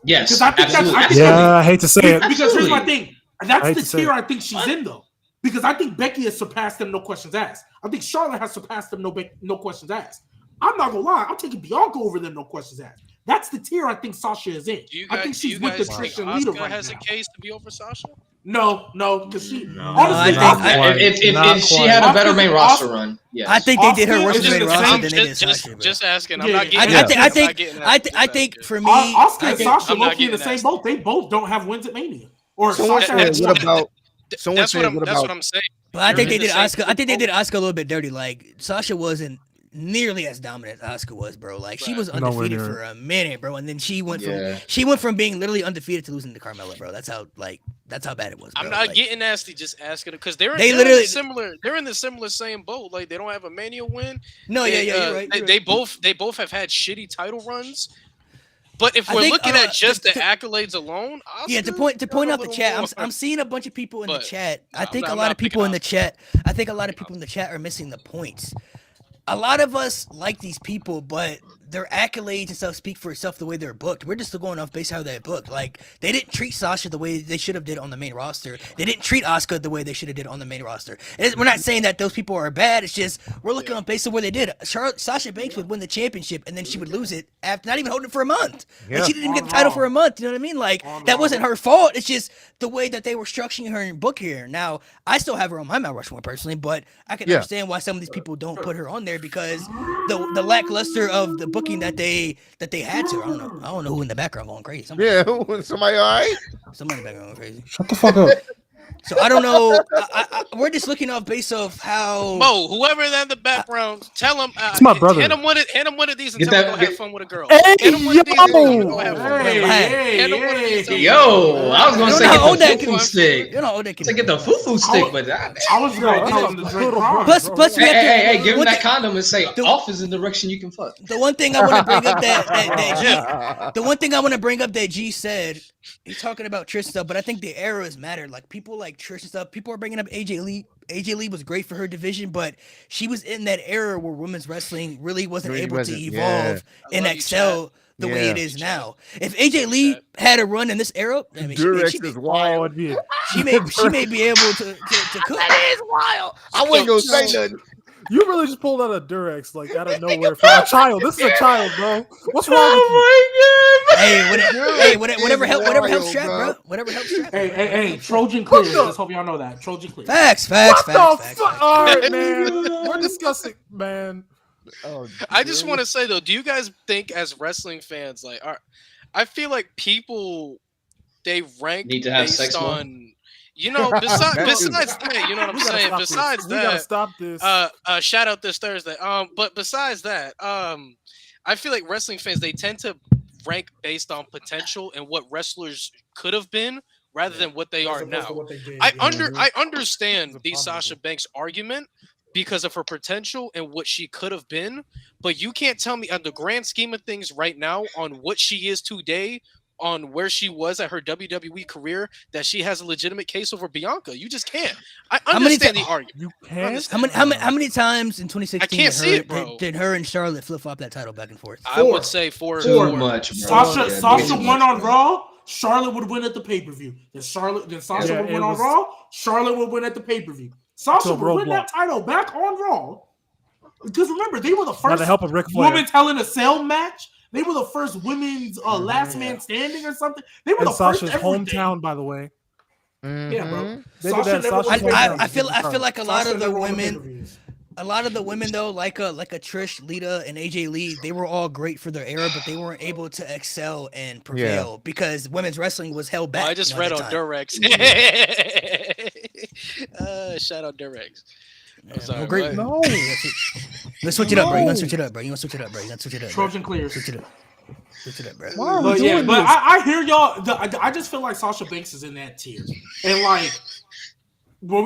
Yes, I hate to say it. Because here's my thing. That's the tier I think she's in, though. Because I think Becky has surpassed them, no questions asked. I think Charlotte has surpassed them, no questions asked. I'm not going to lie. I'm taking Bianca over them, no questions asked. That's the tier I think Sasha is in. I think she's with the Trish and Lita right has now. A case to be over Sasha? No, because she honestly, if she had a better main roster run, yes. I think they did her worse main roster than they did Sasha. Just asking. I'm Yeah, not getting. I think for me, Oscar and Sasha low key in the same boat. They both don't have wins at Mania. Or Sasha has That's what I'm saying. But I think they did Oscar. I think they did Oscar a little bit dirty. Like Sasha wasn't nearly as dominant as Oscar was, bro. Like she was undefeated for a minute, bro, and then she went from being literally undefeated to losing to Carmella, bro. That's how bad it was. Bro. I'm not getting nasty, just asking them because they're in the similar same boat. Like they don't have a Mania win. No, you're right. They both have had shitty title runs. But if I we're think, looking at just the to- accolades alone, Yeah, to Oscar point got a out the little chat, more. I'm seeing a bunch of people in the But, chat. I I'm think not- a I'm lot not of people picking in the Oscar. chat. I think a lot of people in the chat are missing the points. A lot of us like these people, but their accolades and stuff speak for itself the way they're booked. We're just going off based how they're booked. Like they didn't treat Sasha the way they should have did on the main roster. They didn't treat Asuka the way they should have did on the main roster. We're not saying that those people are bad. It's just we're looking on based on where they did. Sasha Banks would win the championship and then she would lose it after not even holding it for a month. Yeah. Like she didn't even get On the title Raw. for a month. You know what I mean? Like On that Raw. wasn't her fault. It's just the way that they were structuring her and book here. Now I still have her on my Mount Rushmore personally, but I can Yeah. understand why some of these people don't put her on there because the lackluster of the booking that they had to. I don't know who in the background going crazy. Somebody Yeah, somebody all right? in the background going crazy. Shut the fuck up. So I don't know. We're just looking off based off how. Mo, whoever in the background, tell him. It's my brother. Hand him one of these and Get tell him that- to go have get- fun with a girl. Hey, Hand him one of these and tell him to go have fun with a Hey, girl. hey, Hand him one of these, tell him to go Yo, I was You gonna don't say know how old get that the kid foo-foo is. stick. You know how old that kid To is. get the foo-foo stick, but that. I was gonna tell him to drink wrong. Plus we Hey, have to. hey, give him one that thing- condom and say the- off is the direction you can fuck. The one thing I want to bring up that G, the one thing I want to bring up that G said, he's talking about Trish stuff, but I think the eras matter. Like people like Trish and stuff. People are bringing up AJ Lee. AJ Lee was great for her division, but she was in that era where women's wrestling really wasn't Really able wasn't, to yeah. evolve I and love you, excel the way it Yeah. is now. If AJ Lee had a run in this era, I mean, Durex she, is Oh, wild. it'd be- she may be able to cook. That is wild. I wasn't gonna say nothing. You really just pulled out a Durex like out of nowhere for a child. This is a child, bro. What's wrong with you? Hey, whatever helps wild, strap, bro. bro. Whatever helps strap. Hey, Trojan clears. Just hope y'all know that. Trojan clears. Facts. What the Facts. fuck? All right, man. We're discussing, man. Oh, I just want to say though, do you guys think as wrestling fans, like, I feel like people they rank Need to have based sex more? on, you know, besides that, you know what I'm We gotta saying. stop this. Besides We gotta that, stop this. shout out this Thursday. But besides that, I feel like wrestling fans they tend to rank based on potential and what wrestlers could have been rather than what they As are opposed now. to what they did, I yeah. I understand It's the abominable. Sasha Banks argument because of her potential and what she could have been, but you can't tell me on the grand scheme of things right now on what she is today, on where she was at her WWE career, that she has a legitimate case over Bianca. You just can't. I many understand ti- the argument. You can't. How many times in 2016 I can't see it, bro. did her and Charlotte flip flop that title back and forth? I would say four. Too much, bro. Sasha Yeah, Sasha way won too on much, bro. Raw. Charlotte would win at the pay per view. Then Sasha Yeah, would it win on was- Raw. Charlotte would win at the pay per view. Sasha Till would win Roadblock. that title back on Raw. Because remember, they were the By first the help of Ric Flair. women's Hell in a Cell match. They were the first women's last man standing or something. They were And the first Sasha's everything. hometown, by the way. Yeah, bro. They did that. never Sasha's won hometown. I feel like a lot Sasha of the never won women, pay-per-views. a lot of the women though, like a Trish, Lita, and AJ Lee, they were all great for their era, but they weren't able to excel and prevail because women's wrestling was held back. I just you know, read at on that time. Durex. Shout out Durex. I'm Yeah, sorry, well, great. what? No. Let's switch it up, bro. You want to switch it up, bro. You want to switch it up, bro. You want to switch it up. Bro. Trojan clears. Switch it up. Switch it up, bro. Why are we But yeah, doing but this? I hear y'all. I just feel like Sasha Banks is in that tier, and like,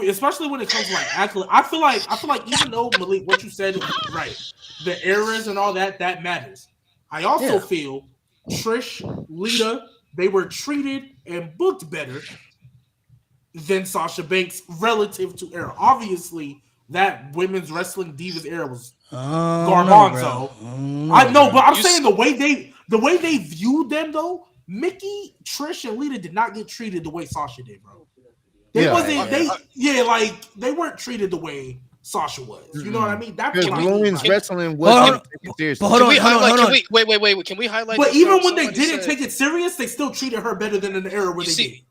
especially when it comes to like accolade. I feel like even though Malik, what you said is right, the eras and all that matters. I also Yeah. feel Trish, Lita, they were treated and booked better than Sasha Banks relative to era. Obviously, that women's wrestling divas era was Garbanzo. I know, but I'm You saying the way they viewed them though, Mickey, Trish, and Lita did not get treated the way Sasha did, bro. They Yeah. wasn't like they weren't treated the way Sasha was. You know what I mean? That's Because what I women's mean. wrestling Hold on. wasn't taken seriously. But hold Can on, we hold on, highlight? hold Can on. we wait? Can we highlight? But this, even though? when they Somebody didn't said- take it serious, they still treated her better than in the era where you they did. see,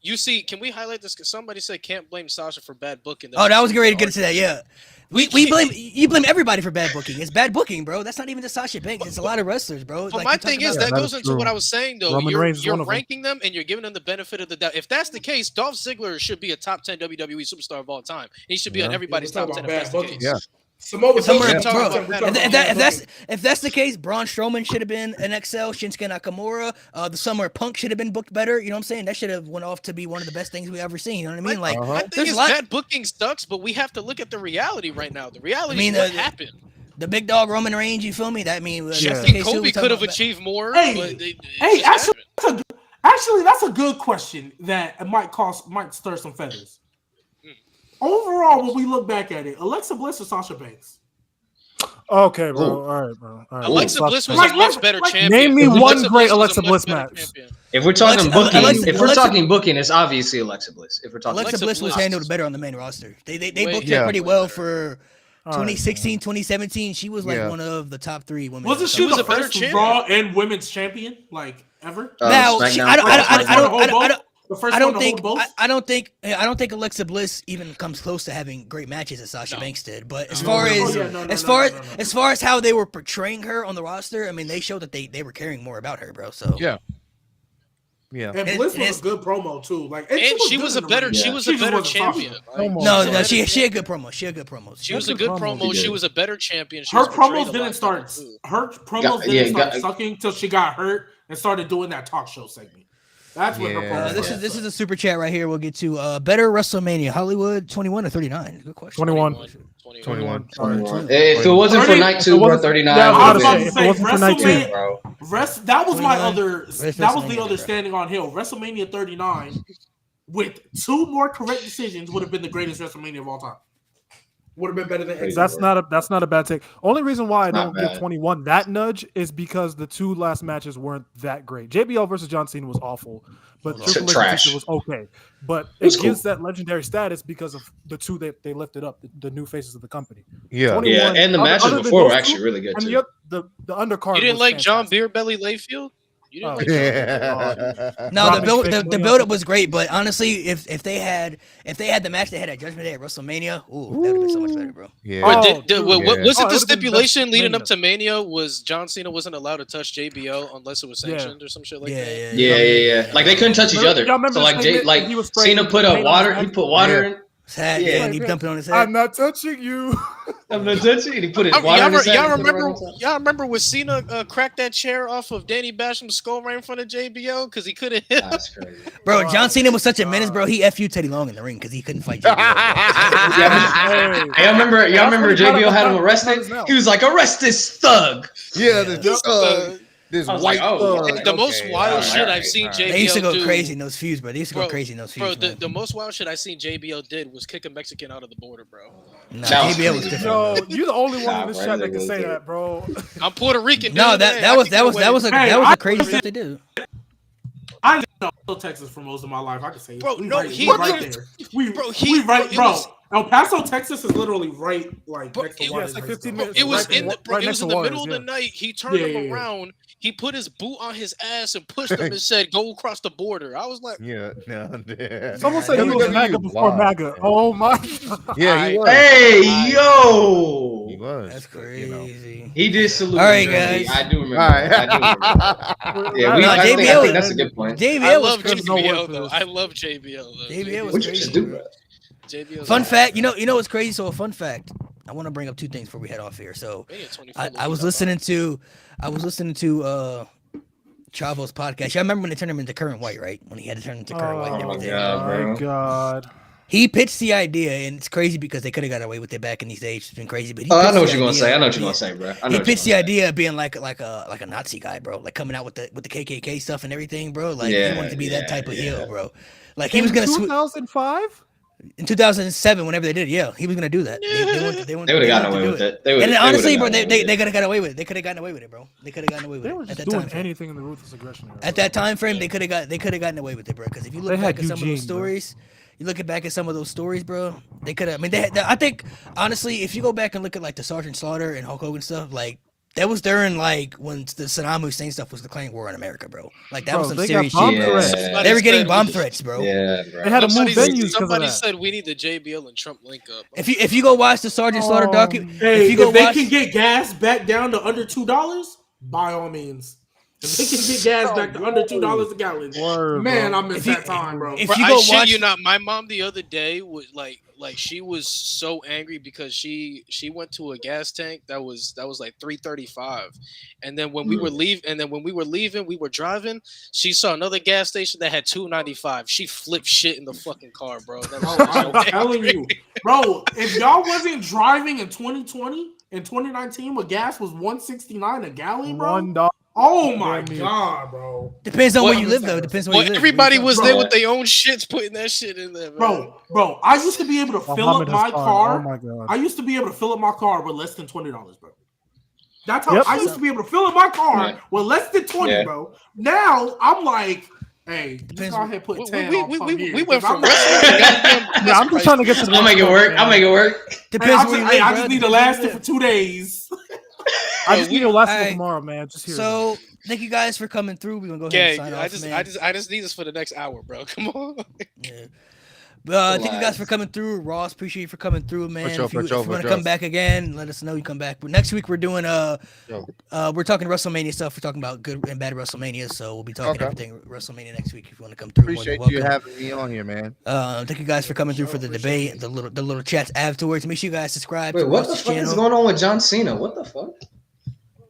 you see. Can we highlight this? Because somebody said can't blame Sasha for bad booking. Oh, that was getting ready to get into that. Yeah, we can't- blame everybody for bad booking. It's bad booking, bro. That's not even just Sasha Banks. It's a lot of wrestlers, bro. But Like, my you talk thing is about- that that goes is into true. what I was saying though. Roman Reigns is You're one of them. ranking them and you're giving them the benefit of the doubt. If that's the case, Dolph Ziggler should be a top 10 WWE superstar of all time. He should be on Yeah. everybody's Yeah, we're top 10 talking if that's about the bad case. Yeah. Samoa Somewhere, We're talking bro. about bad If, booking. if that's the case, Braun Strowman should have been an XL. Shinsuke Nakamura, the Summer Punk should have been booked better. You know what I'm saying? That should have went off to be one of the best things we've ever seen. You know what I mean? Like, Uh-huh. My thing there's is a lot. bad booking sucks, but we have to look at the reality right now. The reality I mean, is what happened. The big dog Roman Reigns, you feel me? That mean Yeah. I I think Kobe could have achieved more. Hey, but it Hey, just happened. actually, that's a good question that might stir some feathers. Overall, when we look back at it, Alexa Bliss or Sasha Banks? Okay, bro. Ooh. All right, bro. All right. Alexa Fuck Bliss was that. a much better champion. Name me Alexa one Bliss great was a Alexa much Bliss better match. champion. If we're talking booking, Alexa- booking, it's obviously Alexa Bliss. If we're talking Alexa Bliss was Bliss. handled better on the main roster. They Wait, booked yeah. her pretty well for All right, 2016, 2017. She was like Yeah. one of the top 3 women. Wasn't She she was the a better first champion. Raw and Women's champion like ever? Now, SmackDown. The first I one don't to think hold both? I don't think Alexa Bliss even comes close to having great matches as Sasha No. Banks did. But as No, far no, as no, no, no, as no, far no, no, no. as far as how they were portraying her on the roster, I mean, they showed that they were caring more about her, bro. So Yeah. And It- Bliss it was is- a good promo too. Like, And she good was in a the better. ring. She Yeah. was She a just better wasn't Sasha. champion. Come on. no, She no, was she had good promos. She had good promos. She was a Good good promo. promo. She She did. was a better champion. She Her was portrayed promos a lot didn't start. better, too. Her promos Got- didn't yeah, start got- sucking till she got hurt and started doing that talk show segment. That's when her Yeah. promos. This started is a sucking. super chat right here. We'll get to better WrestleMania, Hollywood 21 or 39. Good question. 21. 21. All right. 21. If it wasn't for 30 night 2, If it bro, wasn't- 39 Yeah, I I was was would about say, to if say it wasn't for night two. WrestleMania. bro. That was my 29. other. Where's That was the WrestleMania, other bro? standing on hill. WrestleMania 39 with 2 more correct decisions would have been the greatest WrestleMania of all time. Would have been better than That's not a bad take. Only reason why I Not don't bad. give 21 that nudge is because the 2 last matches weren't that great. JBL versus John Cena was awful, but It's Triple H trash. was okay. But It was it cool. gives that legendary status because of the 2 that they lifted up, the new faces of the company. Yeah. 21 Yeah, and the other matches than before were those actually two, really good and too. the undercard. You didn't was like John fantastic. Beerbelly Layfield? You didn't Oh, like yeah. No, Dropping the build fake the money build on up was great, but honestly, if they had the match they had at Judgment Day at WrestleMania, ooh, that would have been so much better, bro. Yeah. Or Oh, did, dude. what Yeah. was Oh, it? it The would've been best stipulation leading Mania. up to Mania was John Cena wasn't allowed to touch JBL unless it was Yeah. sanctioned or some shit like Yeah, that. Yeah. Like they couldn't touch each other. Y'all remember So the like statement like he was spraying Cena put paint up on water. his He head? put water Yeah. in. Sad, Yeah. yeah, and he dumping on his head. I'm not touching you. I'm not touching. And he put his Y'all, water in his head. y'all and put it remember? right on top. Y'all remember when Cena cracked that chair off of Danny Basham's skull right in front of JBL because he couldn't hit him? That's crazy. Bro, John Cena was such a menace, bro. He FU Teddy Long in the ring because he couldn't fight JBL. Yeah, y'all remember That's what he JBL had him got arrested? now. He was like, arrest this thug. Yeah, This, this I was white like, oh, thug. the most Okay, wild all shit right, I've seen all right. JBL They used to go do. crazy in those feuds, bro. They used to go Bro, crazy in those Bro, feuds. the most wild shit I seen JBL did was kick a Mexican out of the border, bro. Nah, That was JBL was crazy, different. Yo, you're the only one Nah, in this bro, chat that that can was say good. that, bro. I'm Puerto Rican. No, dude. that I was can get away. a crazy stuff to do. I know Texas for most of my life. I can say it. Bro, We no, right, he- we right there. We bro, we right, it bro. was- El Paso, Texas is literally right, like Bro, next to it Yeah, Waters. it's like High 15 School. minutes. It was Right in the next- bro, right it next was to in the Waters, middle of yeah. the night. He turned Yeah, him yeah. around. He put his boot on his ass and pushed him and said, "Go across the border." I was like, Yeah, no, yeah. Someone said he was WWE MAGA before wild, MAGA. man. Oh my God. Yeah, he was. Hey, He yo. was. That's but, you know. crazy. He did salute. All right, Germany. guys. I do remember. All right. I do remember. Yeah, Nah, I think JBL that's a good point. JBL I was love crazy. no word JBL for though. this. I love JBL though. JBL was What you crazy, just do, bro. bro? JBL. Fun fact, you know what's crazy? So a fun fact. I want to bring up 2 things before we head off here. So I was listening to Chavo's podcast. Y'all remember when they turned him into Current White, right? When he had to turn into Current White and Oh everything. God, bro. my God. He pitched the idea, and it's crazy because they could have got away with it back in these days. It's been crazy, but he Oh, I pitched know what the you're gonna idea- say. I know what you're yeah. gonna say, bro. I know He what you're pitched the gonna say. idea of being like a Nazi guy, bro. Like coming out with the KKK stuff and everything, bro. Like he Yeah, wanted to be that type of yeah. heel, bro. Like he was In gonna 2005? in 2007, whenever they did it, yeah, he was gonna do that. They They would have gotten away with it. And honestly, bro, they could have got away with it. They could have gotten away with it, bro. They could have gotten away with They it were at just that doing time frame. anything in the ruthless aggression era. At that time frame, they could have gotten away with it, bro. Because if you look They had back at some of those Eugene, bro. stories, you look back at some of those stories, bro. They could have. I mean, I think honestly, if you go back and look at like the Sergeant Slaughter and Hulk Hogan stuff, like that was during like when the Saddam Hussein stuff was declaring war on America, bro. Like that Bro, was some they got serious bomb shit. threats. They were getting bomb threats, bro. Yeah, bro. They had to move venues because of Somebody that. said we need the JBL and Trump link up. If you go watch the Sergeant Slaughter document, Hey, if you go if they watch, can get gas back down to under $2, by all means. If they can get gas back to under $2 a gallon, Word, man, bro. I miss If you- that time, bro. if Bro, you I go shit watch, you not, my mom the other day was like she was so angry because she went to a gas tank that was like $3.35, and then when we were leaving, we were driving. She saw another gas station that had $2.95. She flipped shit in the fucking car, bro. That Bro, was so I'm telling angry. you, bro, if y'all wasn't driving in 2020, in 2019 when gas was $1.69 a gallon, bro? $1. Oh my Damn near. god, bro. Depends on Well, where you live, though. Depends on where Well, you live. everybody was Bro. there with their own shits, putting that shit in there, man. Bro, I used to be able to fill up Muhammad my Hassan, car. Oh my god. I used to be able to fill up my car with less than $20, bro. That's how Yep. I used to be able to fill up my car Yeah. with less than 20, Yeah. bro. Now I'm like, hey, just Depends- go ahead and put We- 10 we- off we- from we- here, we went 'cause from I'm wrestling to goddamn Yeah, I'm just trying to get to the I'll make it next work. one, I'll make it work. Hey, Depends I where you just, live, I bro. just need to Depends where last you it for live. 2 days. I just need to last Alright. till tomorrow, man. Just here. So thank you guys for coming through. We're gonna go ahead and Okay, sign off, man. I just need this for the next hour, bro. Come on. Yeah. Thank you guys for coming through. Ross, appreciate you for coming through, man. sure, if you, for sure, if you for want to sure. come back again, let us know you come back. But next week we're doing we're talking WrestleMania stuff. We're talking about good and bad WrestleMania, so we'll be talking Okay. everything WrestleMania next week. If you want to come through, more than Appreciate you welcome. having me on here, man. Thank you guys for coming through for the debate, the little chats afterwards. Make sure you guys subscribe Wait, to what the Ross's fuck channel. is going on with John Cena? What the fuck?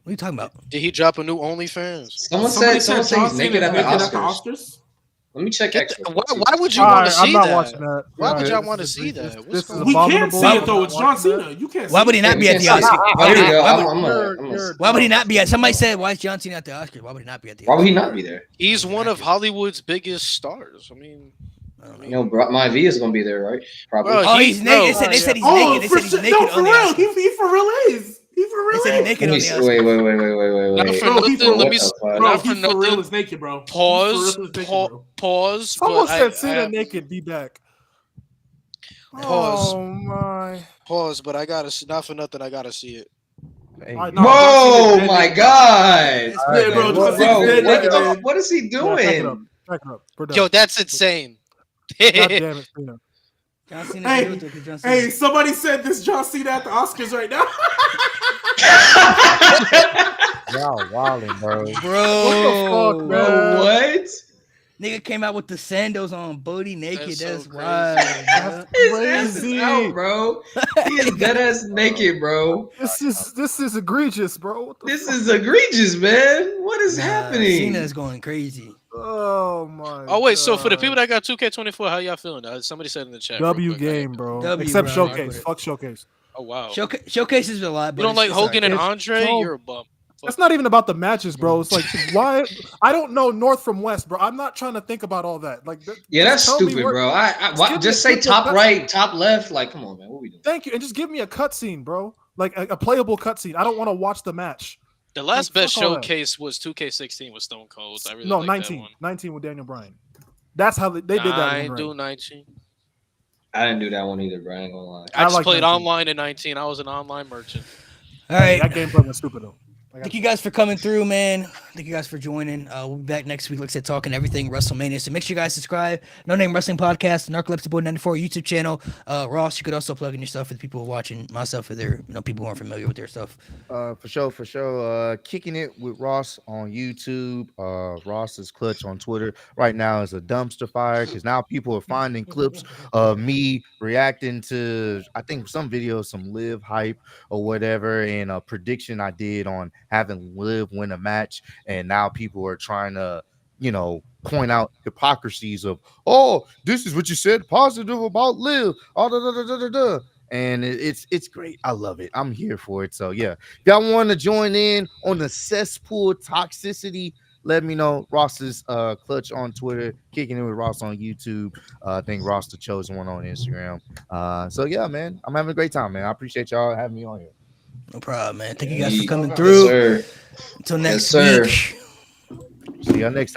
What are you talking about? Did he drop a new OnlyFans? Someone said he's John Cena naked at the naked Oscars. Let me check Get X. the- why would you All want right, to I'm see not that? watching that. Why would Yeah, y'all this want to is- see this- that? What's This is going on? We can't abominable. see I'm it though. not It's John watching that. Cena. You can't. Why see would he it. not be at the can't see Oscars? it. Why Oh, would here he we not- go. why would- You're Why would he dumb. not be at? Somebody said, "Why is John Cena at the Oscars?" Why would he not be at the? Why would he Oscars? not be there? He's one of Hollywood's biggest stars. I mean, You know, my V is gonna be there, right? Probably. Bro, Oh, he- he's naked. bro. They said he's Oh, naked. They for said he's sure. naked No, for on the real. Oscars. He for real is. He for real They said is. he's naked Let on me the see. Oscars. Wait. Not Wait. for Bro, he nothing. for Let What me the fuck? Bro, not he for for real nothing. is naked, bro. He Pause. for real is naked, pa- bro. Pause. Someone but said Cena I, naked. Be back. Pause. Oh my. pause. But I gotta see. Not for nothing. I gotta see it. Hey, All right, no, Whoa, John Cena's my dead. God. It's All right, Yeah, bro. man. John What- Cena's dead What, naked, man. what is he Yeah, check it up. doing? Check it up. We're done. Yo, that's insane. God damn it, Cena. John Cena. Hey, do it, 'cause John Cena- Hey, somebody said this John Cena at the Oscars right now. y'all wilding, bro. bro, fuck, man? What? nigga came out with the sandals on, booty naked. That's so That's crazy. wild. bro. His ass is Crazy. out, bro. He is dead ass naked, bro. This is egregious, bro. What the This fuck? is egregious, man. What is Nah, happening? Cena is going crazy. Oh my. Oh wait. So for the God. people that got 2K24, how y'all feeling? Somebody said in the chat. W real quick. game, bro. W, Except bro. showcase. Fuck showcase. Oh wow. Showcases a lot. But You don't like it's Hogan and It's Andre? so- You're a bum. It's not even about the matches, bro. It's like why I don't know north from west, bro. I'm not trying to think about all that. Like, Yeah, that's just tell me stupid, where- bro. Why, give just me- say give me top a- right, top left. Like, come on, man. What we doing? Thank you, and just give me a cutscene, bro. Like a playable cutscene. I don't want to watch the match. The last Like, best fuck all that. showcase was 2K16 with Stone Cold. I really No, like 19. That one. 19 with Daniel Bryan. That's how they did that. I One do right. 19. I didn't do that one either, bro. I ain't gonna lie. I just like played 19. online in 19. I was an online merchant. All right. That gameplay was stupid though. Thank you guys for coming through, man. Thank you guys for joining. We'll be back next week, like I said, talking everything WrestleMania. So make sure you guys subscribe. No Name Wrestling Podcast, Narcolepsy Boy 94 YouTube channel. Ross, you could also plug in your stuff for the people who are watching, myself, for their people who aren't familiar with their stuff. For sure. Kicking it with Ross on YouTube. Ross's Clutch on Twitter. Right now is a dumpster fire because now people are finding clips of me reacting to, I think, some videos, some Liv hype or whatever, and a prediction I did on having Liv win a match. And now people are trying to, point out hypocrisies of, oh, this is what you said positive about Liv. Oh, da, da, da, da, da, da. And it's great. I love it. I'm here for it. So yeah, if y'all want to join in on the cesspool toxicity, let me know. Ross's Clutch on Twitter, Kicking It with Ross on YouTube. I think Ross the Chosen One on Instagram. So yeah, man, I'm having a great time, man. I appreciate y'all having me on here. No problem, man. Thank you guys for coming Yes, through. sir. Until next sir. week. See y'all next time.